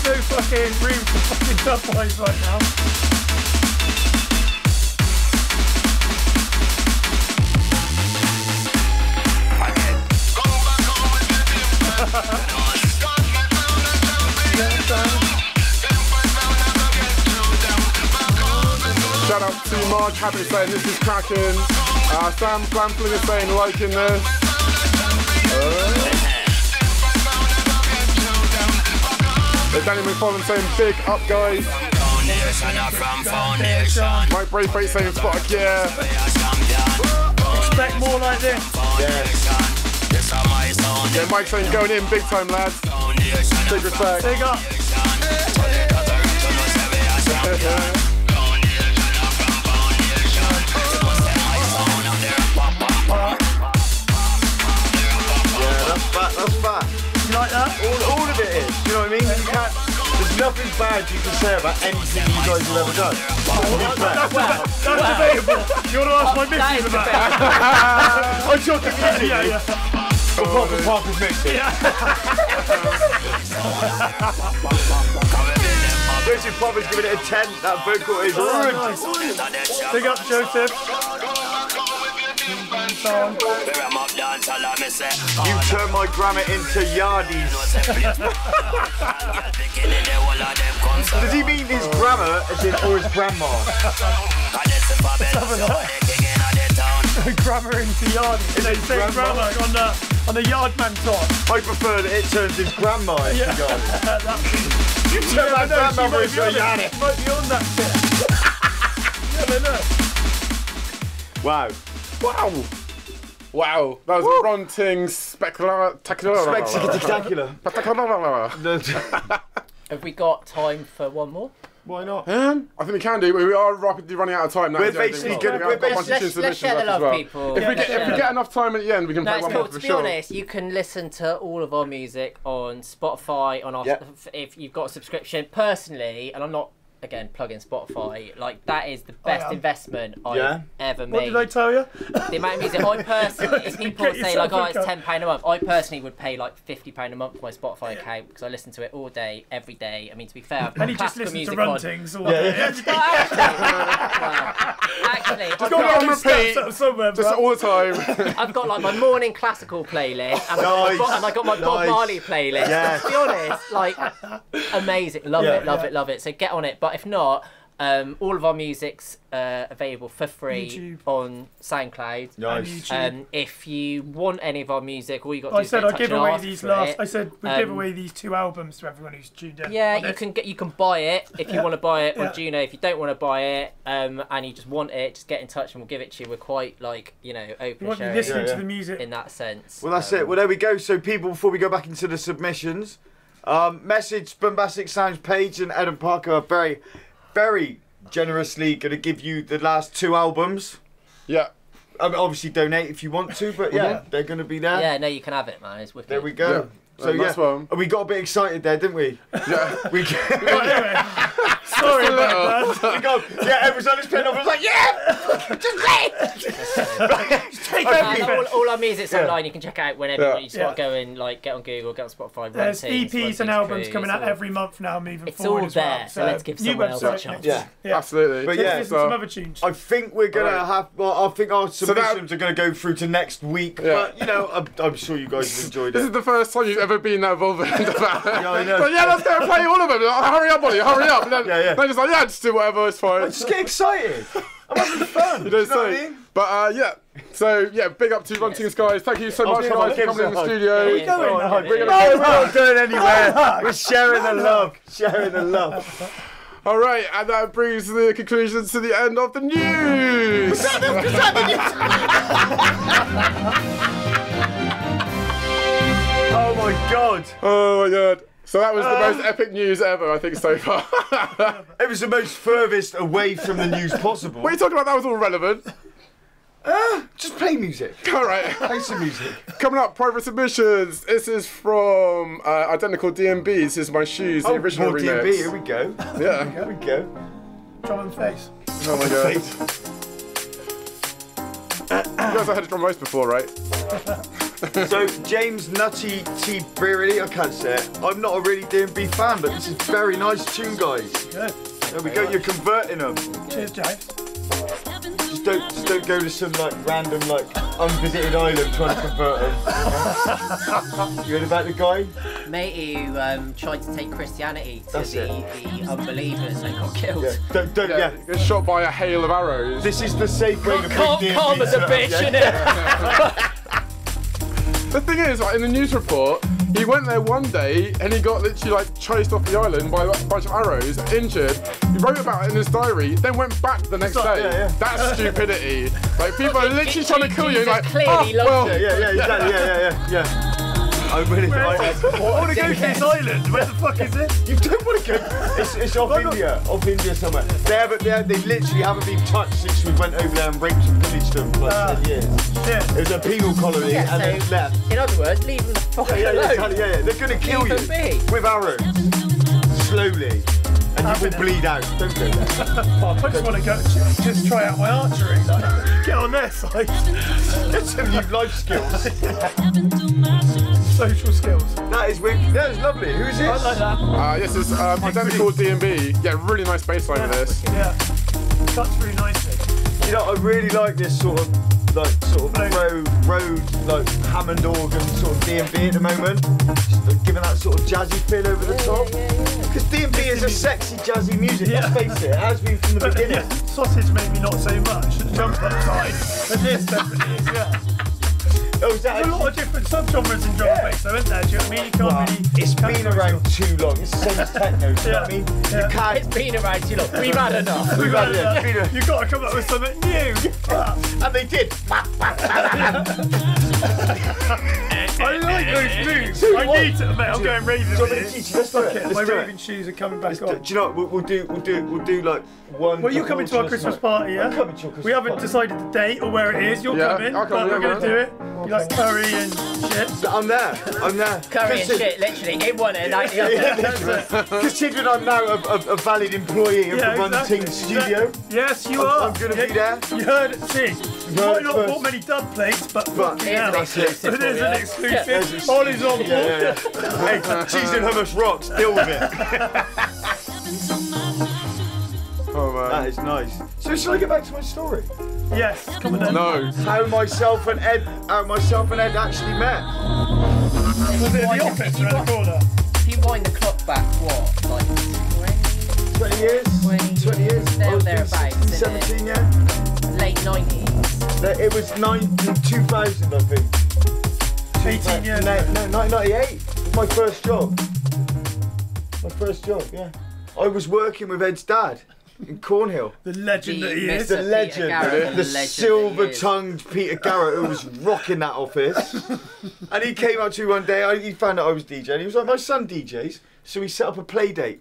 There's no fucking room for fucking dub boys right now. Shout out to Mark, happy saying this is cracking. Sam Flamfling is saying liking this. Danny McFarlane saying big up, guys. Mike Braithwaite saying fuck yeah. Expect more like this. Yeah, Mike saying going in big time, lads. Big respect. Big up. That's fat. You like that? All of it is. You know what I mean? There's nothing bad you can say about anything you guys have ever done. That's debatable. You want to ask my missus about that? I'm talking music. Yeah. Parker's mixing. Joseph Popper's giving it a 10. That vocal is ruined. Nice. Big up, Joseph. You turn my grammar into yardies. Does he mean his grammar as in or his grandma? Grammar into yardies. They say grammar on the yardman top. I prefer that it turns his grandma into yardies. You turn my grandma into a yardie. Might be on that bit. Look. Wow, that was Run TINGZ spectacular. Have we got time for one more? Why not? I think we can do. We are rapidly running out of time now. We're basically going to let's share the love, people. If we get enough time at the end, we can play one more for sure. To be honest, you can listen to all of our music on Spotify. If you've got a subscription. Personally, and I'm not plugging Spotify. Like that is the best investment I've ever made. What did I tell you? The amount of music I personally, if people say like, oh, it's £10 a month, I personally would pay like £50 a month for my Spotify account because I listen to it all day, every day. I mean, to be fair, I've got classical music on. TINGZ all Actually, just got it on repeat, just all the time. I've got like my morning classical playlist, and I got my Bob Marley playlist. To be honest, like amazing, love it. So get on it. But if not, All of our music's available for free YouTube. on SoundCloud. Nice. If you want any of our music, all you got to do is I said get I'd in touch give and away ask these for last. it. I said we'd give away these 2 albums to everyone who's tuned in. Yeah, you can buy it if you want to buy it on Juno. If you don't want to buy it, and you just want it, just get in touch and we'll give it to you. We're quite open You sharing listening to the music in that sense. Well, that's it. Well, there we go. So, people, before we go back into the submissions, message Boombastic Sounds page, and Ed and Parker are very, very generously going to give you the last 2 albums. Yeah. Obviously, donate if you want to, but yeah, they're going to be there. Yeah, no, you can have it, man. It's wicked. There we go. Yeah. So, Nice one. we got a bit excited there, didn't we? Yeah. Sorry about that. Everyone's on his pen off. I was like, yeah! Just play! All our music's online. You can check it out whenever you start going. Like, get on Google, get on Spotify. There's Run Things, EPs and albums coming out every month now, moving it's forward. all as well. there, so let's give someone else a chance. Yeah, absolutely. But Let's listen to some other tunes. I think we're gonna have. Well, I think our submissions are gonna go through to next week. Yeah. But I'm sure you guys have enjoyed This it. is the first time you've ever been that involved in that. Yeah, I know. But yeah, let's go and play all of them. Like, hurry up, Ollie, hurry up. And then, they're just like, yeah, just do whatever, it's fine. Just get excited. I'm having fun. You know what I mean? But so big up to Run Things guys. Thank you so much guys for coming in the studio. We're not going anywhere. We're sharing the love. Sharing the love. All right, and that brings the conclusion to the end of the news. Oh my god. Oh my god. So that was the most epic news ever, I think, so far. It was the most furthest away from the news possible. What are you talking about? That was all relevant. Just play music. All right. Play some music. Coming up, private submissions. This is from Identical DMB. This is My Shoes, the original remix. DMB, here we go. Yeah. Here we go. Drum and face. Oh my god. You guys have had a drum roast before, right? So, James Nutty T. Brewery, I can't say it. I'm not a really DMB fan, but this is a very nice tune, guys. Good. There we go, you're converting them. Cheers, James. Just don't go to some random unvisited island trying to convert them. You heard about the guy? Mate who tried to take Christianity to the unbelievers and got killed. Yeah. Gets shot by a hail of arrows. This is the safe way to bring DMB calm as a bitch, innit? The thing is, in the news report, he went there one day and he got literally chased off the island by a bunch of arrows, injured. He wrote about it in his diary, then went back the next day. That's stupidity. People are literally trying to kill you. Clearly Yeah. I really I want to go to this island. Where the fuck is it? You don't want to go. It's off India somewhere. They literally haven't been touched since we went over there and raped and pillaged them for 10 years. Yeah. It was a penal colony and they left. In other words, leave them the fuck alone. Yeah. They're going to kill you with arrows. Slowly. And you will bleed out. Don't go there. I just want to go just try out my archery. Get on their side. Get some new life skills. Social skills. That is wicked. That is lovely. Who's this? I like that. This is Identical DMB. Yeah, really nice bass line with this. Yeah. Cuts really nicely. You know, I really like this sort of road Hammond organ sort of DMB at the moment. Just giving that sort of jazzy feel over the top. Because DMB is a sexy jazzy music, let's face it has been from the beginning. Yeah, sausage maybe not so much, the jump up side, but this definitely is, yeah. There's a lot of different subgenres in drum and bass though, isn't there? Do you know what I mean? You can't really... It's been around too long, it's the same as techno, do you know what I mean? You can't... It's been around too long, we've had enough. We've had enough. You've got to come up with something new. And they did. I like those moves. I need to, mate, I'm going raving with it. My raving shoes are coming back on. Do you know what, we'll do like one... Well, you're coming to our Christmas party, yeah? I'm coming to your Christmas We haven't party. decided the date or where it is. You're coming, but we're going to do it. You like curry and shit? I'm there. Curry and shit, literally, in one end, out the other. Considering I'm now a valid employee of the Run TINGZ studio. Yes, you are. I'm going to be there. You heard it, see. You might not bought many dub plates, but Here's an exclusive. it is an exclusive. Ollie's on board. Hey, cheese and hummus rocks. Deal with it. Oh man. That is nice. So shall I get back to my story? Yes, come on then. No. How myself and Ed actually met. Was it in the office around the corner? If you wind the clock back, what, like 20 years? 20 20 years. Thereabouts. 17, yeah. Late 90s. It was 2000, I think. 18 years. No, 1998. It was my first job. My first job, yeah. I was working with Ed's dad in Cornhill. The legend that he is. The legend. The silver-tongued Peter Garrett who was rocking that office. And he came up to me one day, he found out I was DJing. He was like, my son DJs. So he set up a play date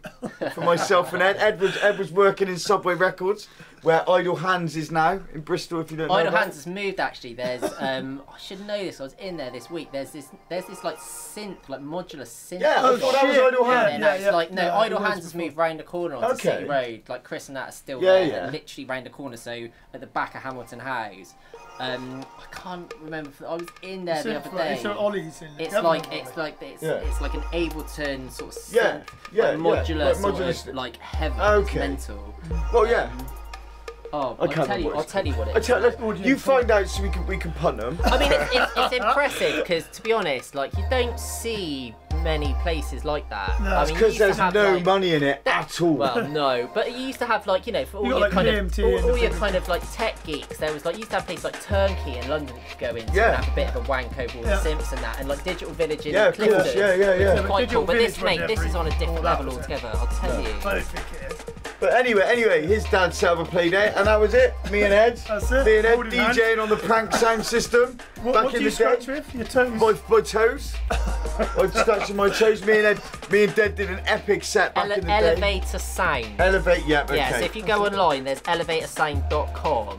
for myself and Ed. Ed was working in Subway Records, where Idle Hands is now in Bristol. If you don't know. Idle Hands has moved actually. There's I should know this. I was in there this week. There's this like synth, like modular synth. Yeah, I thought that was Idle Hands. It's like Idle Hands has moved round the corner onto City Road. Like Chris and that are still there, literally round the corner. So at the back of Hamilton House. I can't remember. I was in there the other day. So Ollie's in it's like an Ableton sort of synth, modular, sort of like heavy, mental. Well, yeah. I'll tell you what it is. You find out so we can punt them. I mean, it's impressive because, to be honest, like you don't see many places like that. No, I mean, because there's no money in it at all. Well, no, but you used to have like for all your kind of like tech geeks. There was like you used to have places like Turnkey in London that you could go into and have a bit of a wank over all the simps and that, and like Digital Village in Clifton. Yeah. Quite cool. But this is on a different level altogether. I'll tell you. I don't think it is. But anyway, his dad set up a play date, and that was it. Me and Ed. That's it. Me and Ed DJing on the prank sound system. What do you scratch with? Your toes? My toes. I'm scratching my toes. Me and Dad did an epic set back in the day. Elevator Sound. Yeah, okay. Yeah, so if you go online, there's elevatorsound.com,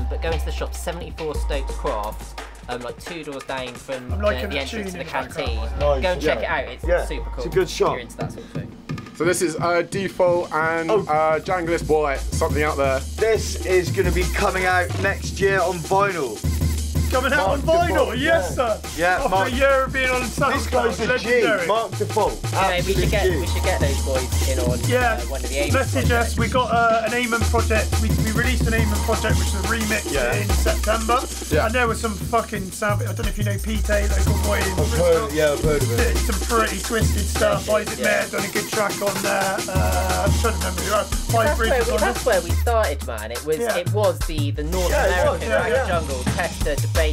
but go into the shop, 74 Stokes Crofts. Like 2 doors down from the entrance to the canteen. Go and check it out. It's super cool. It's a good shop. You're into that sort of thing. So this is Default and Janglist Boy, something out there. This is going to be coming out next year on vinyl. Coming out on vinyl, yes sir. Yeah, after a year of being on SoundCloud. This guy's a G, Mark Default. We should get those boys in on one of the Amen message us. We got an Amen project. We released an Amen project which was a remix in September. And there was some fucking sound. I don't know if you know Pete, local boy in Bristol. I've heard of it. Some pretty twisted stuff. Isaac Mayer done a good track on there. I'm trying to remember who else. That's where we started, man. It was the North American rap jungle, Tester, Debaser,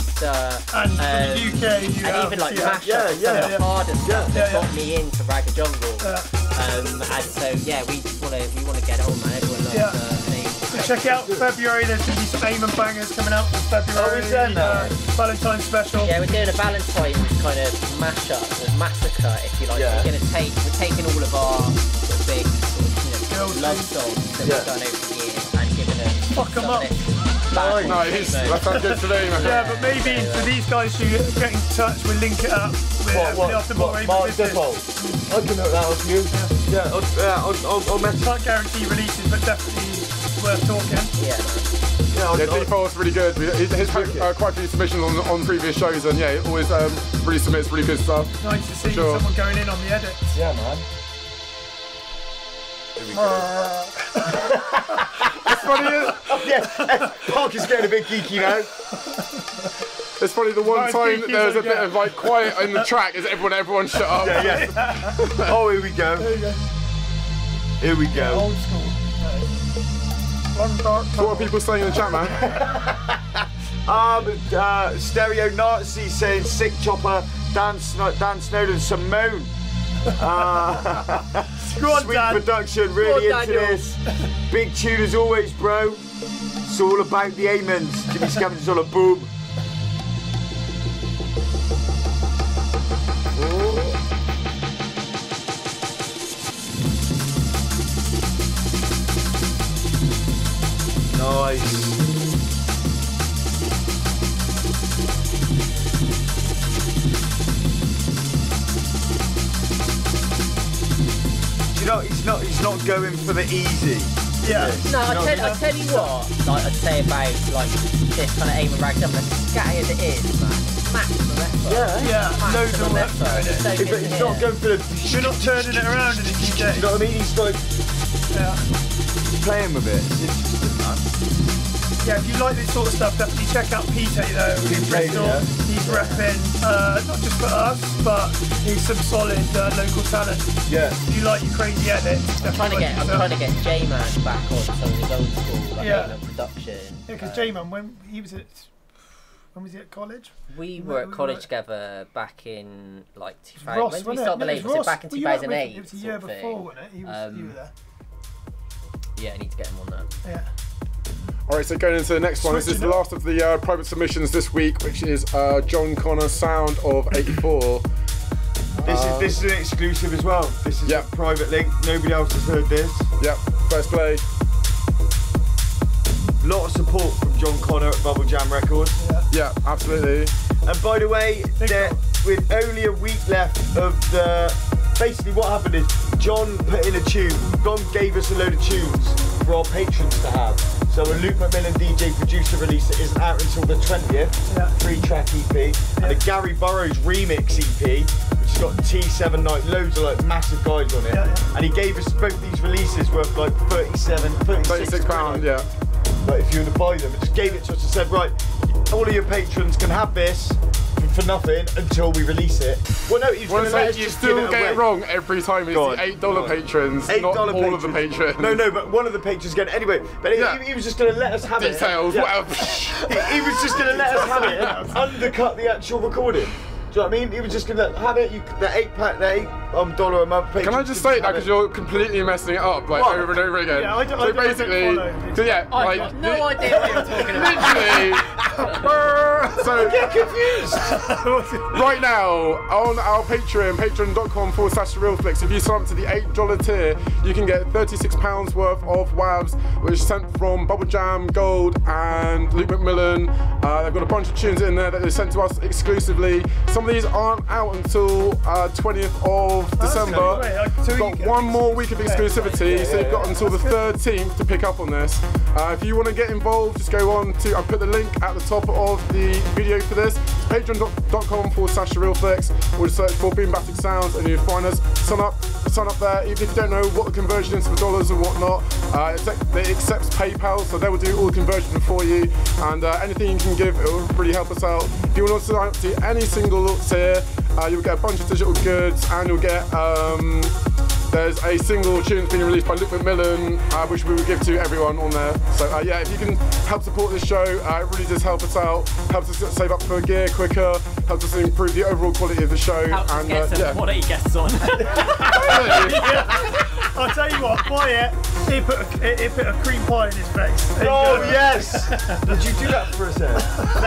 and the UK, and even like mashups, some of the harder stuff that got me into Ragga Jungle. And so we just want to get it on, man. Everyone loves so check out February. There's going to be some Amen bangers coming out in February. We've done that. Valentine's special. Yeah, we're doing a Valentine's kind of mashup, or massacre, if you like. We're taking all of our sort of big love songs that we've done over the years and giving them fuck them up. Nice. That sounds good to me, man. Yeah, but maybe for these guys who get in touch, we'll link it up. Mark Default. I can hook that up for you. I'll message. Can't guarantee releases, but definitely worth talking. Default's really good. He's had quite a few submissions on previous shows, and he always really submits really good stuff. Nice to see someone going in on the edits. Yeah, man. It's funny, Park is getting a bit geeky now. It's probably the one time that there was a bit of like quiet in the track as everyone shut up. Oh, here we go. Here we go. Old school. So what are people saying in the chat, man? Stereo Nazi saying sick chopper, Dan Snowden, Simone. Sweet production, really into this. Big tune as always, bro. It's all about the amens. Jimmy Scavengers on a boom. Nice. You know, he's not going for the easy. Yeah. No, I'll tell you what, like I'd say about like this kind of Amen ragged up, as scatty as it is, man. It's maximum effort. Maximum effort. But he's not going for the. You're not turning it around in the DJ. You know what I mean? He's like. playing with it. It's good, man. Yeah, if you like this sort of stuff, definitely check out Pete though. Pete, Bristol. yeah. He's repping not just for us, but he's some solid local talent. Yeah. If you like your crazy edits, I'm trying to get J-Man back on some of his old school like, production. Yeah, because J-Man, when was he at college? We were at college together back in like 2000. Ross, when did we start the label? So back in 2008. It was a year before, wasn't it? You were there. Yeah, I need to get him on that. Yeah. Alright, so going into the next one, this is the last of the private submissions this week, which is John Connor Sound of 84. This is an exclusive as well. This is a private link. Nobody else has heard this. Yep, first play. Lot of support from John Connor at Bubble Jam Records. Yeah, absolutely. And by the way, with only a week left of the... Basically what happened is John put in a tune. John gave us a load of tunes for our patrons to have. So a Luke McMillan DJ producer release that isn't out until the 20th, 3-track EP, and a Gary Burrows remix EP, which has got T7 Night, loads of like massive guys on it. And he gave us both these releases worth like £36, yeah. But if you were to buy them, it just gave it to us and said, right, all of your patrons can have this for nothing until we release it. Well, no, he's going to let us you just still give it get away. it wrong every time. It's the $8 patrons, not all of the patrons. No, but one of the patrons get it anyway. But he was just going to let us have Details, it. whatever. He was just going to let us have it and undercut the actual recording. Do you know what I mean? He was just going to have it. The $8 a month patron. Can I just say that because you're completely messing it up like over and over again? Yeah, I don't basically, I've got no idea what you're talking about. Literally. So I get confused. Right now on our Patreon, patreon.com/RealFlix, if you sign up to the $8 tier, you can get £36 worth of WAVs, which is sent from Bubble Jam, Gold, and Luke McMillan. They've got a bunch of tunes in there that they sent to us exclusively. Some of these aren't out until 20th of December. We've got one more week of exclusivity, so you've got until the 13th to pick up on this. If you want to get involved, just go on to, I've put the link at the top of the video for this. It's patreon.com/RealFlix, or just search for Boombastic Sounds and you'll find us. Sign up there, even if you don't know what the conversion is for dollars or whatnot. It accepts PayPal, so they will do all the conversion for you, and anything you can give, it will really help us out. If you want to sign up to any single tier, you'll get a bunch of digital goods, and you'll get there's a single tune that's been released by Luke McMillan, which we will give to everyone on there. So yeah, if you can help support this show, it really does help us out, helps us save up for gear quicker, helps us improve the overall quality of the show. Helps us get some quality guests on. I'll tell you what, buy it. He put a cream pie in his face. Oh yes! Did you do that for us then?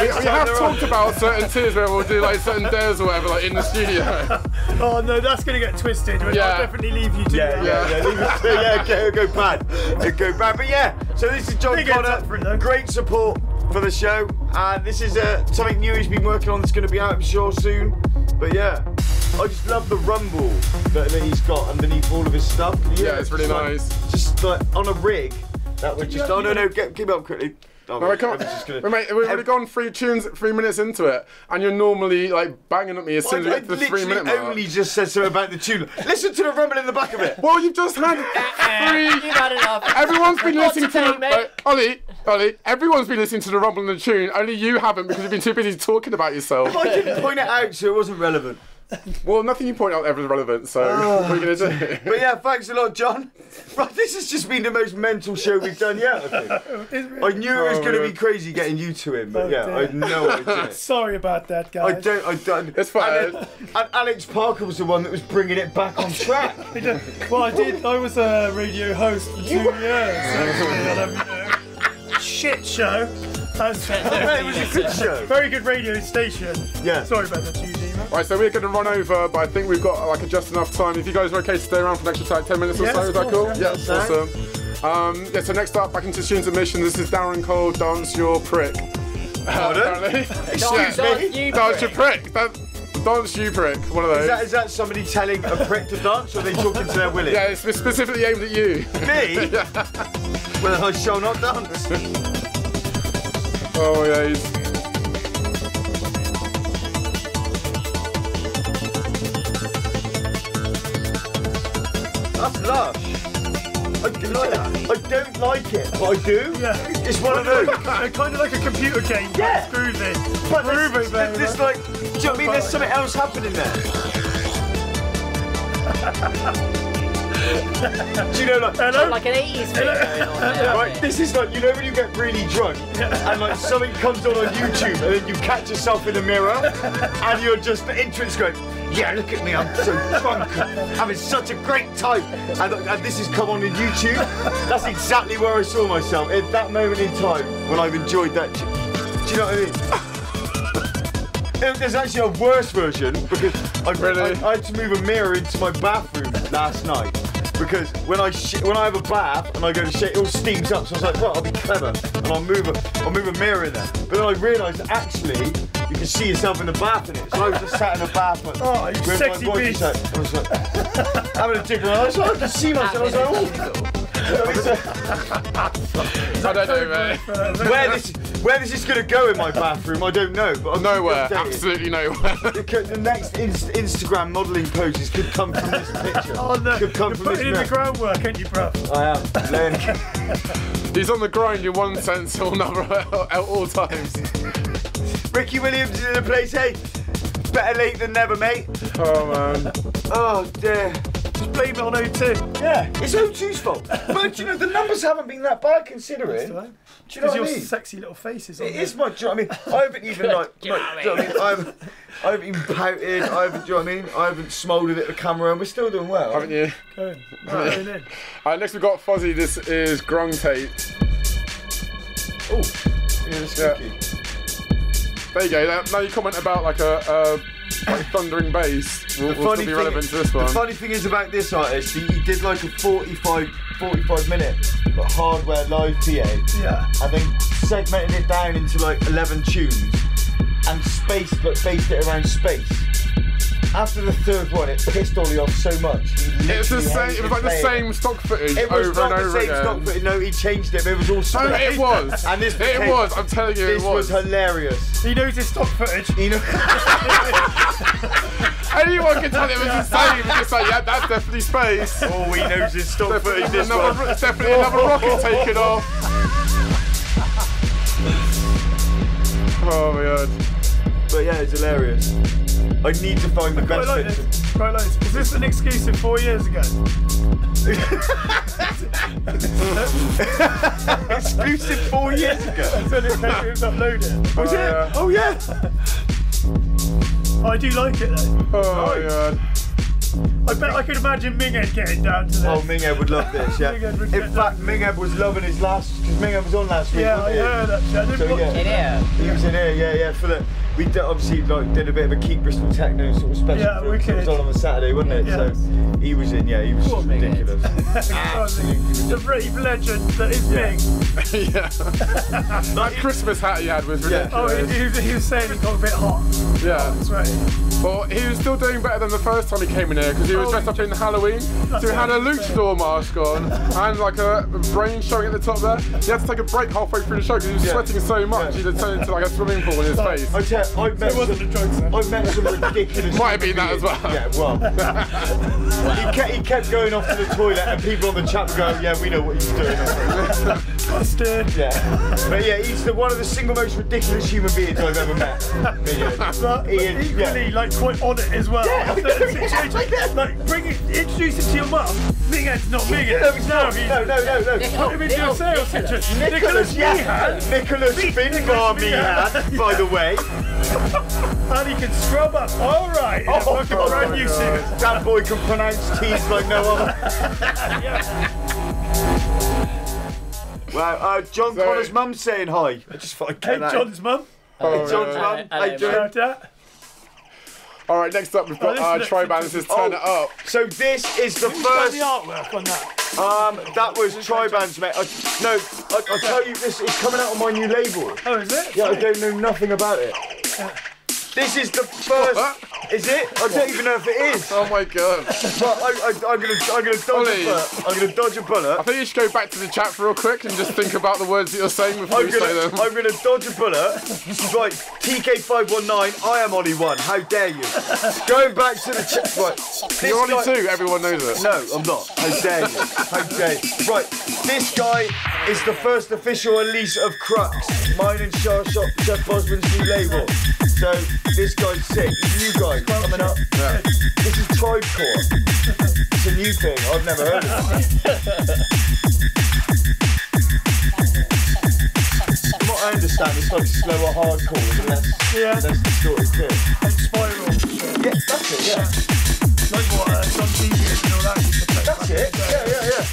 We have talked about certain tiers where we'll do like certain dares or whatever, like in the studio. Oh no, that's gonna get twisted. I'll definitely leave you to that. Go bad. It'll go bad. But yeah, so this is John Connor. Great support for the show. And this is something new he's been working on that's going to be out, I'm sure, soon. But yeah, I just love the rumble that he's got underneath all of his stuff. Yeah, it's really nice. Just like on a rig that would just. Oh no, keep it up quickly. Oh, no, I can't. Mate, we've already gone 3 minutes into it, and you're normally like banging at me as soon as we get to the 3-minute mark. I only just said something about the tune. Listen to the rumble in the back of it. Well, you've just had 3. You've had enough. Everyone's been listening to the Ollie. Everyone's been listening to the rumble in the tune. Only you haven't because you've been too busy talking about yourself. I didn't point it out, so it wasn't relevant. Well, nothing you point out ever is relevant, so what are you going to do? But yeah, thanks a lot, John. Right, this has just been the most mental show we've done yet, I think. I knew it was going to be crazy getting you to him, but I had no idea. Sorry about that, guys. I don't. It's fine. And Alex Parker was the one that was bringing it back on track. Well, I was a radio host for 2 years. Shit show. It was a good show. Very good radio station. Yeah. Sorry about that, Eugene. Right, so we're going to run over, but I think we've got like just enough time. If you guys are okay to stay around for an extra 10 minutes or so, is that cool? Yeah, that's awesome. So next up, back into tunes and missions. This is Darren Cole, Dance Your Prick. Excuse me? Dance Your Prick. Dance You Prick, one of those. Is that somebody telling a prick to dance, or are they talking to their willy? Yeah, it's specifically aimed at you. Me? Well, I shall not dance. Oh yeah, That's lush. I don't like it, but I do. Yeah. It's one of those. They're kind of like a computer game. Yeah. Screw this. But baby. there's like, do you know what I mean? There's something else happening there. Do you know, like an 80s thing going on there. Right, this is like, you know when you get really drunk and like something comes on YouTube and then you catch yourself in the mirror and you're just, the entrance going, yeah, look at me, I'm so drunk, having such a great time. And this has come on YouTube. That's exactly where I saw myself at that moment in time when I've enjoyed that. Do you know what I mean? There's actually a worse version because I had to move a mirror into my bathroom last night. Because when I have a bath and I go to shake, it all steams up. So I was like, right, I'll be clever and I'll move a mirror in there. But then I realised that actually you can see yourself in the bath in it. So I was just sat in the bath like, you sexy bitch. I was like, having a dig around. I was like, I can see myself. I was like, I don't know, mate. Where this is going to go in my bathroom, I don't know. But nowhere, absolutely nowhere. The next Instagram modelling poses could come from this picture. Oh no, could come you're from putting in the groundwork, ain't you, bro? I am. He's on the grind in one sense or another at all times. Ricky Williams is in the place, hey. Better late than never, mate. Oh man. Oh dear. Just blame it on O2. Yeah, it's O2's fault. But you know, the numbers haven't been that bad considering. Do you know what I mean? Your sexy little faces on it is my, do you know what I mean? I haven't even like, do you know what I mean? I haven't even pouted, I haven't, do you know what I mean? I haven't smouldered at the camera and we're still doing well. Haven't you? Going in. Alright, next we've got Fuzzy, this is Grung Tape. Oh, yeah, that's cookie. There you go, now you comment about like a like thundering bass will still be relevant to this one. The funny thing is about this artist, he did like a 45 minute like hardware live PA. Yeah. And then segmented it down into like 11 tunes and based it around space. After the third one, it pissed Ollie off so much. It was like the same stock footage over and over again. It was not the same stock footage. No, he changed it. But it was all split. No, it was. And this it was. I'm telling you, this it was. was hilarious. He knows his stock footage. He knows. Anyone can tell it was the same. It's just like, yeah, that's definitely space. All he knows is stock footage. It's definitely another rocket taken off. Oh my god. But yeah, it's hilarious. I need to find the best picture. Quite like this. Is this an exclusive 4 years ago? Exclusive 4 years ago? That's when it was uploaded. Was it? Yeah. Oh yeah. I do like it though. Oh my god. I bet I could imagine Minghead getting down to this. Oh, Minghead would love this, yeah. In fact, Minghead was loving his last, because Minghead was on last week, yeah, wasn't he? I heard that shit. I didn't watch it. He was in here, yeah, for the... We obviously did a bit of a Keep Bristol Techno sort of special. Yeah, it was on a Saturday, wasn't it? Yeah. So he was in, he was just ridiculous. The brave legend that is Ming. Yeah. That Christmas hat he had was ridiculous. Oh, he was saying he got a bit hot. Yeah. That's right. Well, he was still doing better than the first time he came in here because he was dressed up in Halloween. So he had a luchador mask on and like a brain showing at the top there. He had to take a break halfway through the show because he was sweating so much he had turned into like a swimming pool in his face. I've met some ridiculous... Might have been that as well. Yeah, well. he kept going off to the toilet and people on the chat go, yeah, we know what he's doing. Busted. Yeah. But yeah, he's one of the single most ridiculous human beings I've ever met. But equally, like, quite on it as well. Yeah, like, introduce it to your mum. Minghead's not Minghead. No. Put him into a sales situation. Nicholas Finbar Meehan, by the way. And he can scrub up. All right. Fucking brand new suit. That boy can pronounce T's like no other. Wow, John Connor's mum's saying hi. I just thought I'd get that. John's mum. Hey, John's mum. How you doing? All right, next up we've got Tribaan. This is Turn It Up. So this is the first. The artwork on that. That was Tribaan's, mate. I'll tell you, this is coming out on my new label. Oh, is it? Yeah, I don't know nothing about it. This is the first. Is it? I don't even know if it is. Oh my god. But I'm gonna dodge a bullet. I'm gonna dodge a bullet. I think you should go back to the chat real quick and just think about the words that you're saying before you say them. I'm gonna dodge a bullet. Right, TK519, I am Ollie 1. How dare you? Going back to the chat. Right. You're Ollie 2, everyone knows it. No, I'm not. How dare you? How dare you? Right, this guy is the first official release of CRUX, mine and Chef Bosman's new label. So this guy's sick. He's a new guy coming up. Yeah. This is Tribecore. It's a new thing. I've never heard of it. From what I understand, it's like slower hardcore with less distorted too. Like Spiral. Yeah, that's it. Yeah. Like what John TV and all that. That's it. Yeah.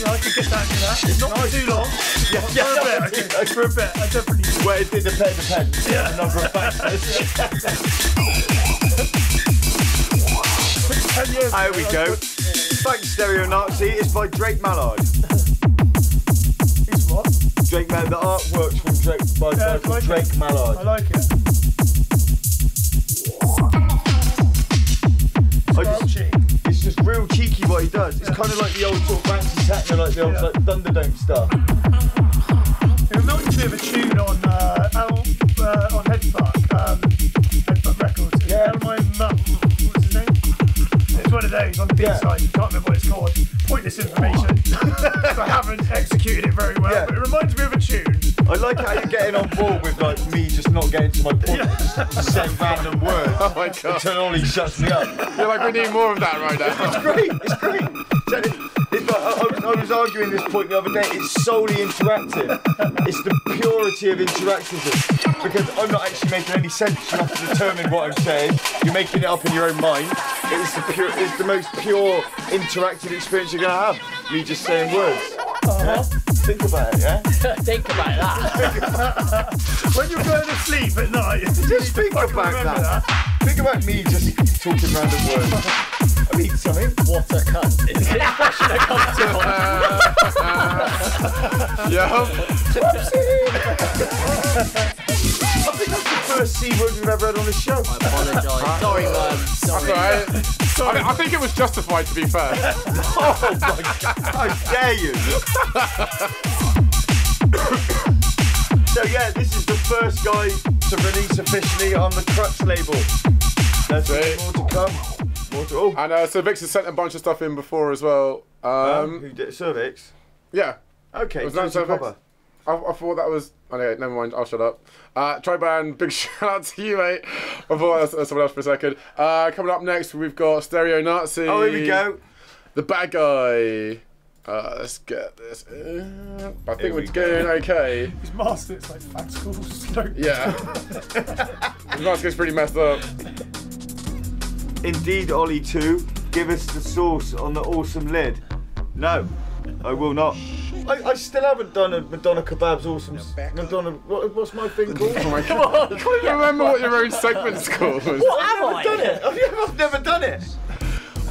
I could get down to that. It's not too long. For a bit, I definitely do. Well, it depends. Yeah. The number of factors. 10 years There we go. Thanks, Stereo Nazi. It's by Drake Mallard. It's what? Drake Mallard. The artwork's from Drake Mallard. I like it. It's just real cheeky what he does. It's kind of like the old sort of fancy techno, like the old like Thunderdome stuff. It reminds me of a tune on Headfuck Records. Yeah. My Mum, what's his name? It's one of those on the B-side. You can't remember what it's called. Pointless information. I haven't executed it very well, but it reminds me of a tune. I like how you're getting on board with like me just not getting to my point, just saying random words. Oh my god. Until Ollie shuts me up. You're like, we need more of that right now. It's great. I was arguing this point the other day. It's solely interactive. It's the purity of interactivism. Because I'm not actually making any sense. You have to determine what I'm saying. You're making it up in your own mind. It's the most pure interactive experience you're gonna have. Me just saying words. Yeah? Think about it, yeah? Think about that. When you're going to sleep at night, Just think about that. Think about me just talking random words. I mean something. What a cunt. It's an impression of cunt. Yeah. I think that's the first C word we've ever had on the show. I apologise. Sorry, man. Sorry. That's all right. I think it was justified, to be fair. Oh my god, how dare you! So yeah, this is the first guy to release officially on the CRUX label. There's more to come. And so Vix has sent a bunch of stuff in before as well. Who did it? Cervix? Yeah. Okay, Was that Cervix? I thought that was... Oh, no, never mind. I'll shut up. Tribaan, big shout out to you, mate. I thought that was someone else for a second. Coming up next, we've got Stereo Nazi. Oh, here we go. The bad guy. Let's get this in. I think we're doing okay. his master, it's like fanatical slope. Yeah. His master's pretty messed up. Indeed, Ollie 2, give us the sauce on the awesome lid. No, I will not. I still haven't done a Madonna Kebab's awesome. Madonna, what's my thing called? Oh my god. I can't even remember what your own segment's called. What I've never done it. I've never done it.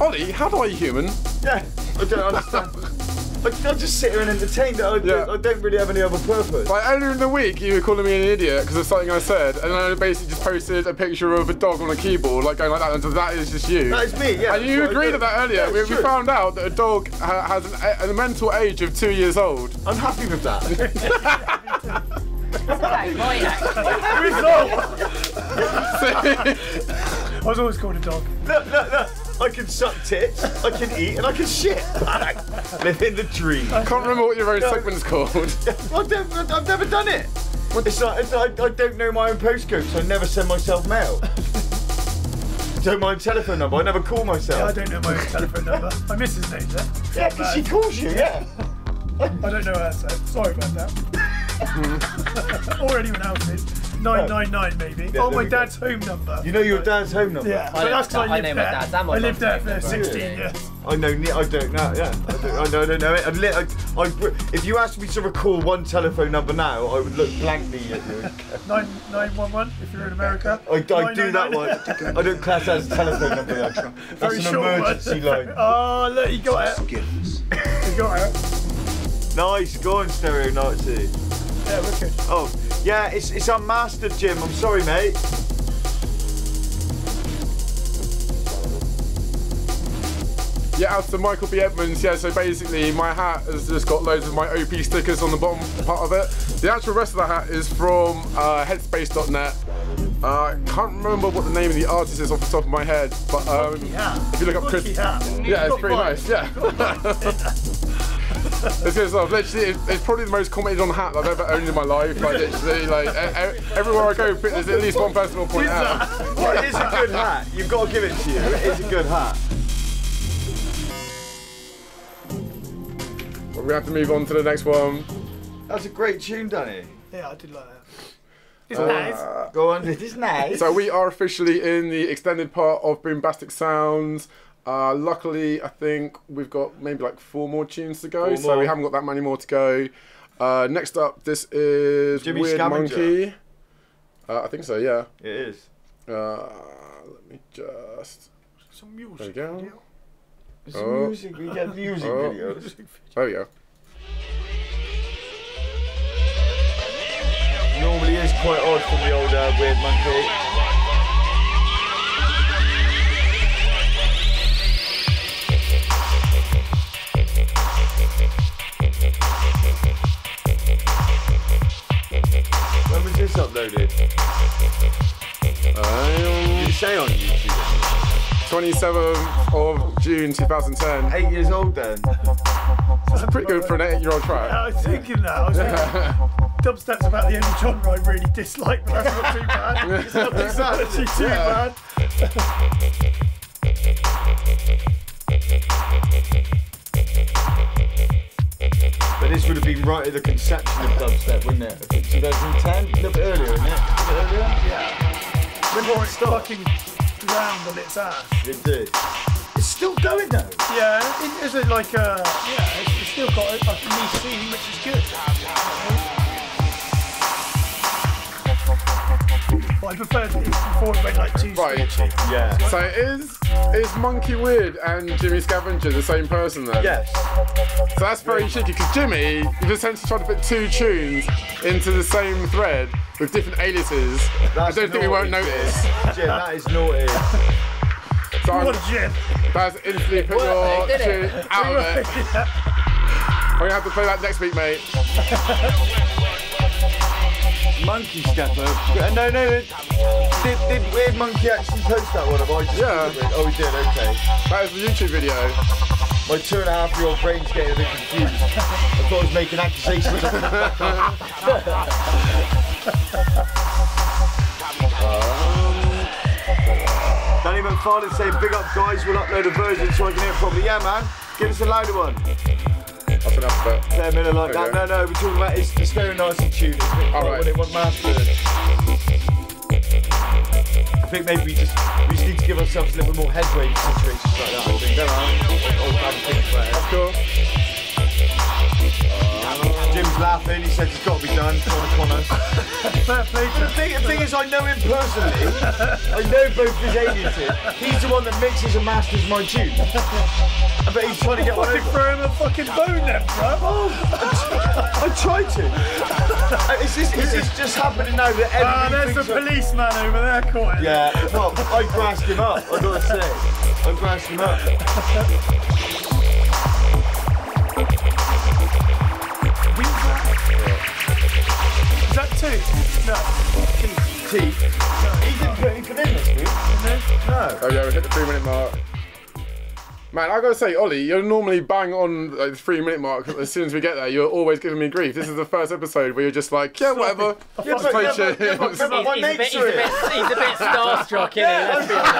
Ollie, how do I human? Yeah, I don't understand. I just sit here and entertain. I don't really have any other purpose. Like earlier in the week, you were calling me an idiot because of something I said, and I basically just posted a picture of a dog on a keyboard, like going like that, and so that is just you. That is me, yeah. And you agreed with that earlier. Yeah, we found out that a dog has a mental age of 2 years old. I'm happy with that. I was always called a dog. Look. I can suck tits, I can eat, and I can shit. Live in the dream. I can't remember what your own segment's called. I've never done it. It's like I don't know my own postcode, so I never send myself mail. Don't mind telephone number. I never call myself. Yeah, I don't know my own telephone number. My missus knows it. Yeah, because she calls you. Yeah. I don't know her, so sorry about that. Or anyone else's. 999 maybe. Yeah, my dad's home number. You know your dad's home number? Yeah, but that's because I lived there. I lived there for 16 years. I don't know. Yeah, I don't know it. If you asked me to recall one telephone number now, I would look blankly at you. 911 if you're in America. I do that one. I don't class that as a telephone number. That's Very an emergency line. Oh, look, you got it. You got it. Nice, go on, Stereo Nazi. Yeah, wicked. Oh, yeah, it's unmastered, Jim. I'm sorry, mate. Yeah, out to Michael B. Edmonds. Yeah, so basically my hat has just got loads of my OP stickers on the bottom part of it. The actual rest of the hat is from headspace.net. I can't remember what the name of the artist is off the top of my head, but if you look up Chris, yeah, it's pretty nice. Yeah. It's good stuff. Literally, it's probably the most commented on hat I've ever owned in my life. Like literally, like everywhere I go, there's at least one person will point out. Well, it is a good hat. You've got to give it to you. It is a good hat. We're gonna have to move on to the next one. That's a great tune, Danny. Yeah, I did like that. It's nice. Go on, it is nice. So we are officially in the extended part of Boombastic Sounds. Luckily, I think we've got maybe like 4 more tunes to go, so we haven't got that many more to go. Next up, this is Jimmy Weird Scavenger. Monkey. I think so, yeah. It is. Let me just... Some music. There we go. Video. Some music, we get music videos. There we go. Normally is quite odd from the old Weird Monkey. When was this uploaded? Did it say on YouTube? 27th of June 2010. 8 years old then. That's pretty good for an 8-year-old track. Yeah, I was thinking that. I was thinking, dubstep's about the only genre I really dislike, but that's not too bad. It's not exactly too bad. But this would have been right at the conception of dubstep, wouldn't it? 2010? A little bit earlier, isn't it? A bit earlier? Yeah. Before it's fucking ground on its ass. It did. It's still going though. Yeah, it's like it's still got a niche scene, which is good. But I preferred it before it went like too sketchy. Yeah. So is Monkey Weird and Jimmy Scavenger the same person then? Yes. So that's very cheeky because Jimmy, you've essentially tried to put 2 tunes into the same thread with different aliases. I don't think we won't notice. Jim, that is naughty. So Jim. That's instantly put your tune out of it. I'm gonna have to play that next week, mate. munkySteppa. No. Did Weird Monkey actually post that one? Have I just Oh, he did, okay. That is the YouTube video. My 2.5-year-old brain's getting a bit confused. I thought I was making accusations. Danny McFarlane saying, big up guys, we'll upload a version so I can hear it properly. Yeah, man, give us a louder one. That's enough of it. 10 minutes like that. No, we're talking about it's the stereo nicely tuned. Alright. When it went mastered. I think maybe we just need to give ourselves a little bit more headway in situations like that. I think. Don't know. I'll think about it. That's cool. Jim's laughing, he says it's got to be done. The thing is, I know him personally. I know both his aliases. He's the one that mixes and masters my tune. I bet he's trying to get one over. Throw him a fucking bone then, bro. I tried to. Is this just happening now that everybody there's a policeman over there caught him. Yeah, well, I grassed him up, I've got to say. I grassed him up. Is that 2? No. T. No. He didn't put anything in this week. No. Oh yeah, we hit the 3-minute mark. Man, I gotta say, Ollie, you're normally bang on like, the 3-minute mark. As soon as we get there, you're always giving me grief. This is the first episode where you're just like, yeah, whatever. Just play shit. He's a bit starstruck, isn't he? Let's be honest.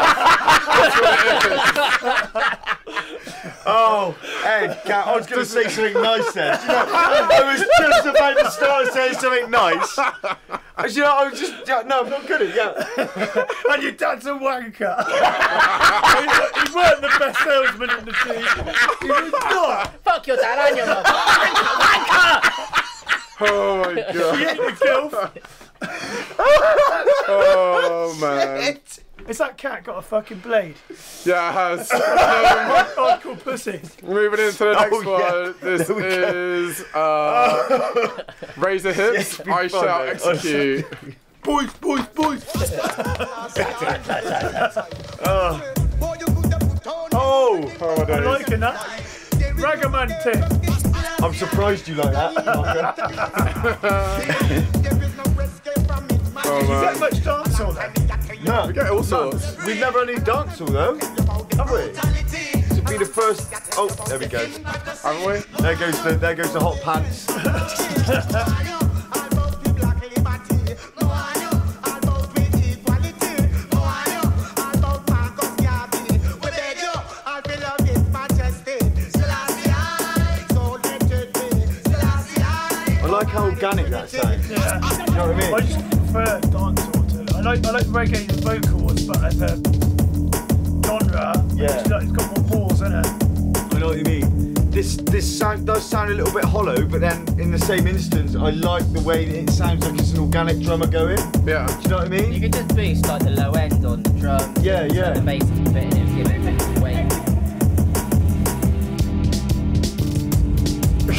Oh, Ed, I was going to say something nice then. You know, I was just about to start saying something nice. You know, I was just, no, I'm not good at it, And your dad's a wanker. He weren't the best salesman in the team. He was not. Fuck your dad and your mum. Wanker! Oh my god. He ate the gilf. Oh man. Has that cat got a fucking blade? Yeah, it has. Hardcore pussy. Moving into the next one. This is RAZERHIPZ. I shall execute. Boys. Oh, Oh, my days. I'm liking that. Ragaman tip. I'm surprised you like that. Oh, You man. get much dancehall then? No, We get all sorts. we've never had any dancehall though, have we? This would be the first. Oh, there we go. Haven't we? There goes the hot pants. I like how organic that sounds. Yeah. You know what I mean? I just prefer dancehall to it. I like reggae vocals, but as a genre, Yeah. it's got more balls in it. I know what you mean. This sound does sound a little bit hollow, but then in the same instance, I like the way that it sounds like it's an organic drummer going. Yeah. Do you know what I mean? You can just boost like the low end on the drum. Yeah, yeah. The bass is a bit in it, give it a bit of weight.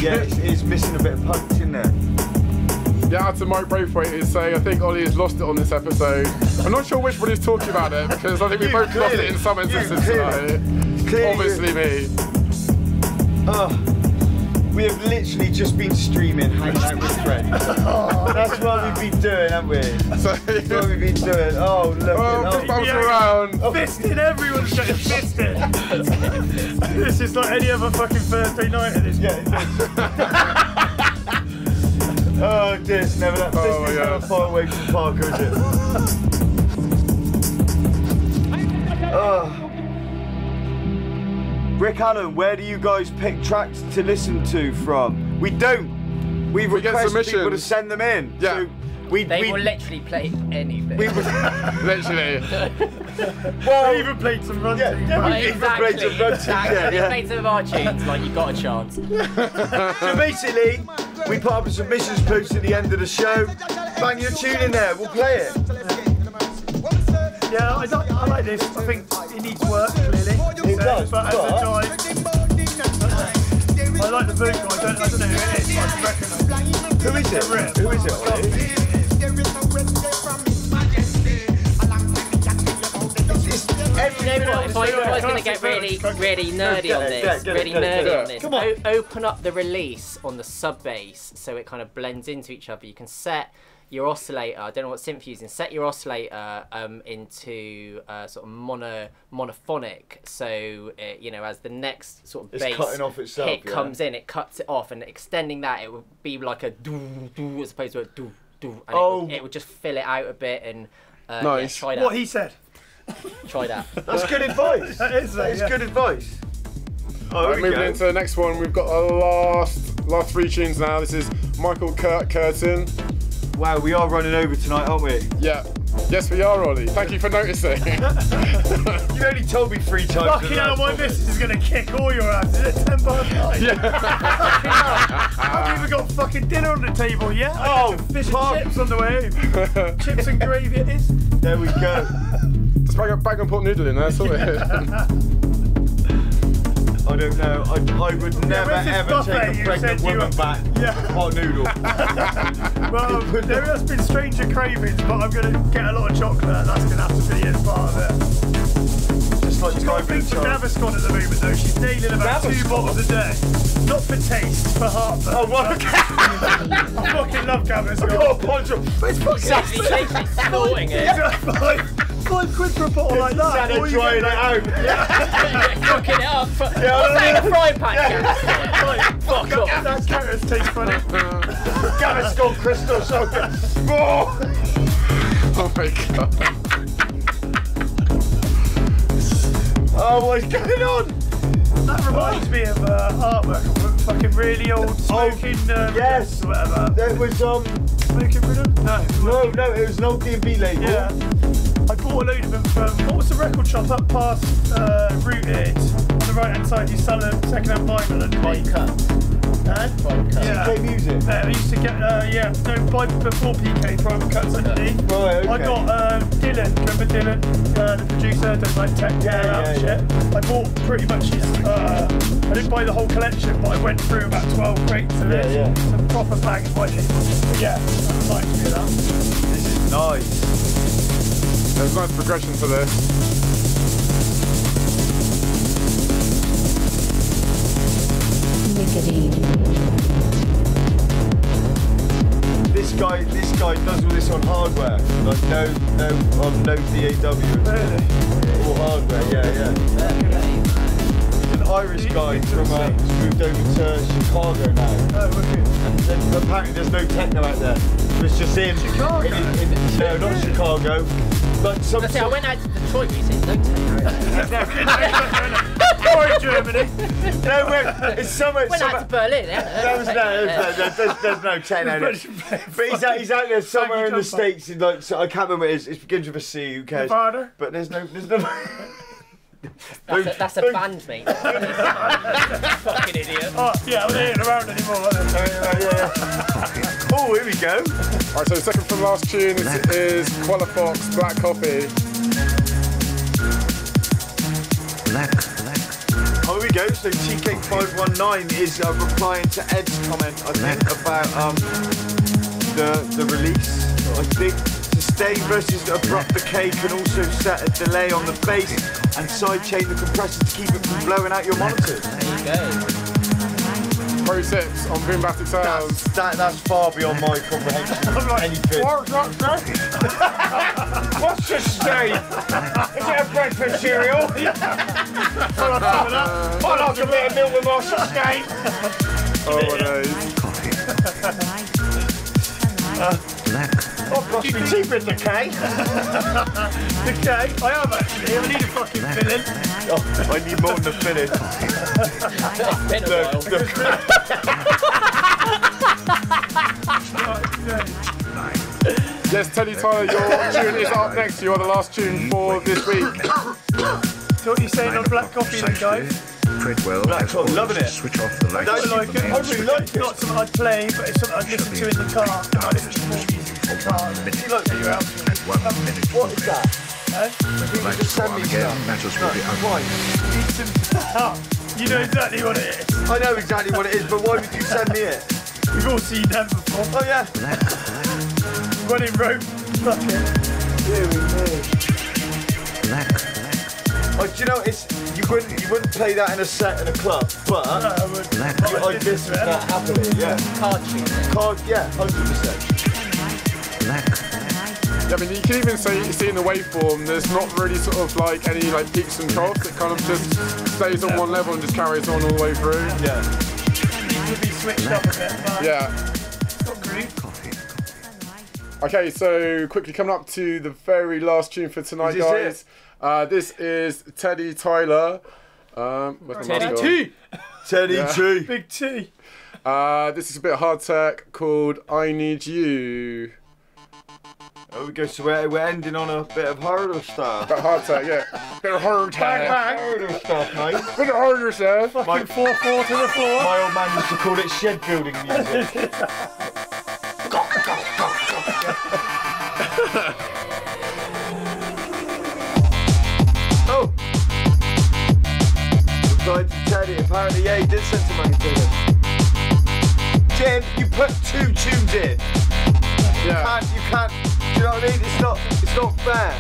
Yeah, it's missing a bit of punch in there. Yeah, out to Mike Braithwaite who's saying, I think Ollie has lost it on this episode. I'm not sure which one he's talking about it, because I think we both lost it in some instances tonight. Obviously me. We have literally just been streaming, hanging out with friends. That's what we've been doing, haven't we? So, That's what we've been doing. Oh, look just bounce around. Fisting, everyone's getting fisted. This is like any other fucking Thursday night at this point. Oh, dear, it's never that. Oh, This is yeah. never far away from Parker, is it? Rick Allen, where do you guys pick tracks to listen to from? We don't. We get request people to submissions. send them in. Yeah. So we will literally play anything. Literally. Well, I even played some runs. Yeah, Right, we even played some runs. exactly. Yeah. Played some of our tunes, like you got a chance. So basically, we put up a submissions post at the end of the show. Bang your tune in there, we'll play it. Yeah, I like this. I think it needs work, clearly. It does, But as a jive, I like the vocal. I don't know who it is, but I can recognise it. Who is it? Who is it, Ollie? If I was going to get really nerdy on this, Come on. Open up the release on the sub bass so it kind of blends into each other. You can set your oscillator, I don't know what synth you're using, set your oscillator into sort of monophonic, so you know, as the next sort of It's bass cutting off itself, hit yeah. comes in, it cuts it off, and extending that, it would be like a doo doo as opposed to a doo doo, and it would just fill it out a bit, and Nice. yeah, try that. What he said. Try that. That's good advice. That is good advice. Oh, Right, moving into the next one, we've got our last three tunes now. This is Michael Curtin. Wow, we are running over tonight, aren't we? Yeah. Yes, we are, Ollie. Thank you for noticing. You only told me 3 times. Fucking hell, my missus is going to kick all your asses at 10 past 9. Yeah. I've even got fucking dinner on the table, yeah? Oh, fish and chips on the way home. Chips and gravy it is. There we go. Just bag and pot noodle in there, sort it. I don't know. I would never where's this ever buffet take a you pregnant said you woman were- back Yeah. hot noodle. Well, there has been stranger cravings, but I'm going to get a lot of chocolate, and that's going to have to be as part of it. Just like She's got a driving big a child. Gaviscon at the moment, though. She's nailing about 2 bottles a day. Not for taste, for heartburn. Oh, what? I fucking love Gaviscon. Oh, Poncho. It's fucking Exactly, literally snorting it. £5 for a bottle like that. Santa All you drying it get- out. Cooking it up. What's I that in a frying pan? Yeah. Right, Fuck off. that carrots taste funny. Gaviscon Crystal Soda. Oh my god. Oh, what's going on? That reminds me of artwork of fucking really old smoking yes. or whatever. There was Smoking rhythm? No. no, it was an old D&B label. Yeah. I bought a load of them from, what was the record shop up past Rooted? On the right hand side, you sell a second hand vinyl underneath. Yeah. PK Music. I used to get, before PK, private cuts underneath. Right, okay. I got Dylan, remember Dylan? The producer, does like tech and shit. I bought pretty much his, I didn't buy the whole collection, but I went through about 12 crates of it. Yeah. Some proper bag of white label. But yeah, I'd like to do that. This is nice. There's nice progression for this. This guy does all this on hardware. Like no DAW. Really? All hardware, yeah. He's an Irish guy from who's moved over to Chicago now. Oh, wicked. And apparently there's no techno out there. It's just him. Chicago? No, not Chicago. Like some. I went out to Detroit recently. No techno. Or in Germany. No, it's somewhere. Went out to Berlin. There's no techno. But he's out there somewhere in the States. In like, so I can't remember what it is. It begins with a C. Who cares? Nevada? But there's no. That's a band, mate. Fucking idiot. Oh, yeah, they ain't around anymore, are they? Yeah. Oh, here we go. Alright, so second from last tune, this is QUALAFOX, Black Coffee. Oh, here we go. So TK519 is replying to Ed's comment, I think, about the release. I think to stay versus abrupt decay can also set a delay on the bass and sidechain the compressor to keep it from blowing out your monitors. There you go. Pro tips on Boombastic sounds. That's far beyond my comprehension of anything. What's that say? What's the state? Is it a breakfast cereal? I like a bit of milk with my sustain. Oh, nice. Oh, must be cheaper than decay. Decay? I am actually. I need a fucking filling. Oh, I need more than a filling. It's been a while. Yes, Teddy Tyler, your tune is up next. You are the last tune for this week. So what are you saying on Black Coffee then, guys? Black Coffee, loving it. Switch off the lights. I like it. I really like it. It's not something I'd play, but it's something I'd listen to in the car. I listen to more music in the car. You like you out? What is that? You just send me stuff. Why? You know exactly what it is. I know exactly what it is, but why would you send me it? We've all seen them before. Oh yeah. Running rope. Fuck it. Oh, do you know you wouldn't play that in a set in a club, but I would. I'd listen to that happily. Yeah. Card tune. Yeah, 100%. Yeah, I mean, you can even see in the waveform, there's not really sort of like any like peaks and troughs. It kind of just stays on one level and just carries on all the way through. Yeah. It could be switched up a bit, but yeah. It's got groove. Okay, so quickly coming up to the very last tune for tonight, guys. This is Teddy Tyler. Teddy T. Teddy T. Big T. This is a bit of hard tech called I Need You. There we go, so we're ending on a bit of harder stuff. Bit of hard tech, yeah. Bit of hard tech. Harder stuff, mate. Bit of harder stuff. Fucking 4-4 to the floor. My old man used to call it shed building music. Oh! Replied to Teddy, apparently, yeah, he did send some money to him. Jim, you put 2 tunes in. Yeah. You can't, do you know what I mean? It's not fair.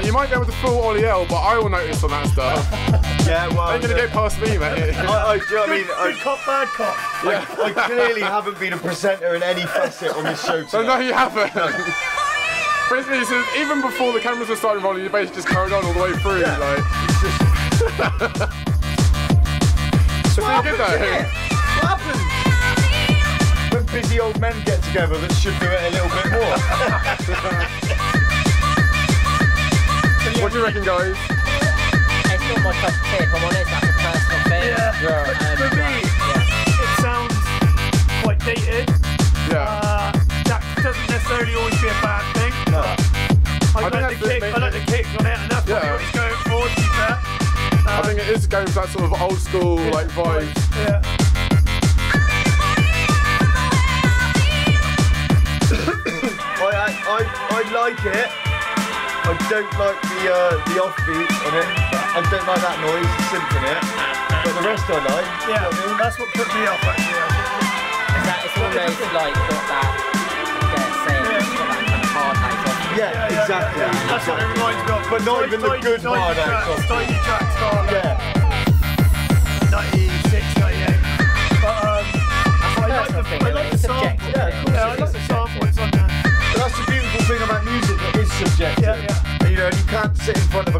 You might go with the full Ollie L, but I will notice on that stuff. Yeah, well. Ain't gonna get past me, mate. Do you know what I mean? Good cop, bad cop. Yeah. I clearly haven't been a presenter in any facet on this show So tonight. no, you haven't. Basically, so even before the cameras were starting rolling, you basically just carried on all the way through. Yeah. Like. It's pretty good though. What happens? When busy old men get together that should do it a little bit more. What do you reckon, guys? It's not my cup of tea, if I'm honest. That's a personal thing. Yeah. For me, it sounds quite dated. Yeah. That doesn't necessarily always be a bad thing. No. I like the kick on it, and that's probably what he's going for, to be fair. I think it is going for that sort of old school like vibe. Yeah. I like it. I don't like the offbeat on it. I don't like that noise, the synth in it. But the rest I like. Yeah, you know what I mean? That's what put me off actually. It's almost like got that, it's got that kind of hard night off. Yeah, exactly. That's what it reminds me of. But not even the good hard nights off. Tiny track style. Yeah. 96, 98.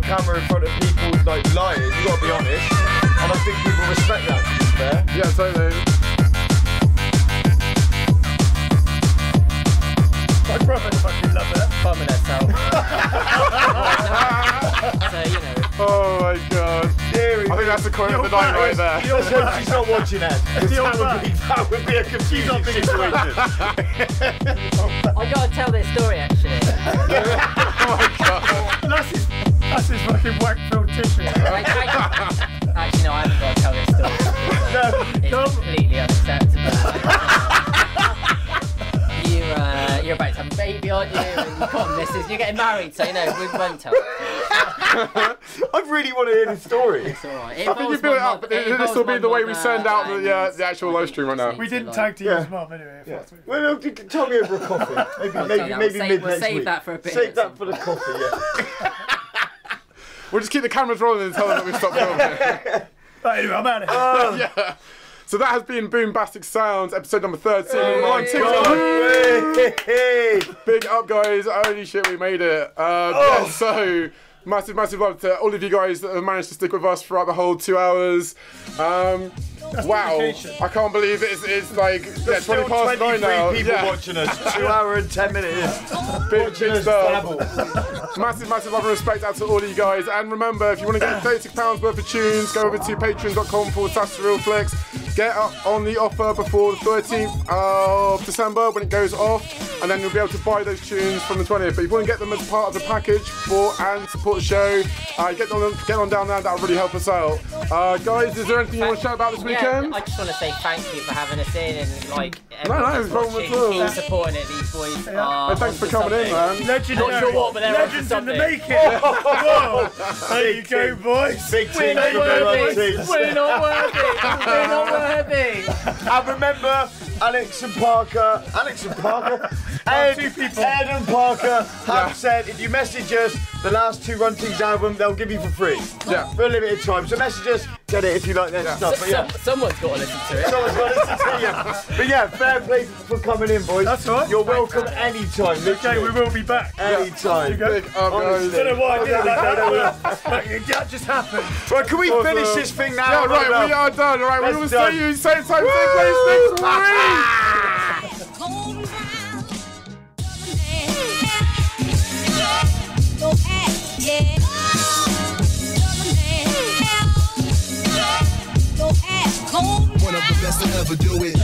camera in front of people like lying. You gotta be honest, and I think people respect that. To be fair. Yeah, totally. My brother fucking love it. Bumming herself. So, you know. Oh my god. I think that's the quote of the night right there. Let's hope she's not watching it. That would be a confusing situation. I gotta tell this story actually. Oh my god. That's his fucking whack-filled tissue. Actually, no, I haven't got to tell this story. It's completely unacceptable. You're about to have a baby, aren't you? And you've got a missus, you're getting married, so you know, we won't tell. I really want to hear the story. It's alright. I think you build it up. This will be the way we send out the actual live stream right now. We didn't tag team his mum anyway. Yeah. Well, you can tell me over a coffee. Maybe mid we'll next save week. that for a bit. Save that for the coffee, yeah. We'll just keep the cameras rolling and tell them that we've stopped filming. Right, anyway, I'm out of here. Yeah. So that has been Boombastic Sounds, episode number 13. Oh my god! Big up, guys. Holy shit, we made it. Yeah, so massive love to all of you guys that have managed to stick with us throughout the whole 2 hours. Wow, I can't believe it's like 20 past 9 now. People watching us. 2 hours and 10 minutes. Big stuff. Massive love and respect out to all of you guys. And remember, if you want to get £36 worth of tunes, go over to patreon.com/surrealflix. Get up on the offer before the 13th of December when it goes off, and then you'll be able to buy those tunes from the 20th. But if you want to get them as part of the package and support the show, get on down there. That'll really help us out. Guys, is there anything you want to shout about this weekend? I just want to say thank you for having us in and like no problem at all. keep supporting it. These boys are thanks for coming in, man. Legendary. Not sure what, but they're Legends in the making. Whoa. There you go, boys. Big team. We're not worthy. We're not worthy. And remember, Alex and Parker, Ed and Parker have said if you message us the last 2 Run TINGZ album, they'll give you for free. Yeah. For a limited time. So message us, get it if you like their stuff. But yeah. Someone's got to listen to it. Someone's got to listen to you. But yeah, fair play for coming in, boys. That's all right. You're welcome anytime. Okay, we will be back. Anytime. Big up, guys. I don't know why I did that just happened. Right, can we finish this thing now? Yeah, right, we are done. All right, we will see you same time, same place next week. One of the best to ever do it.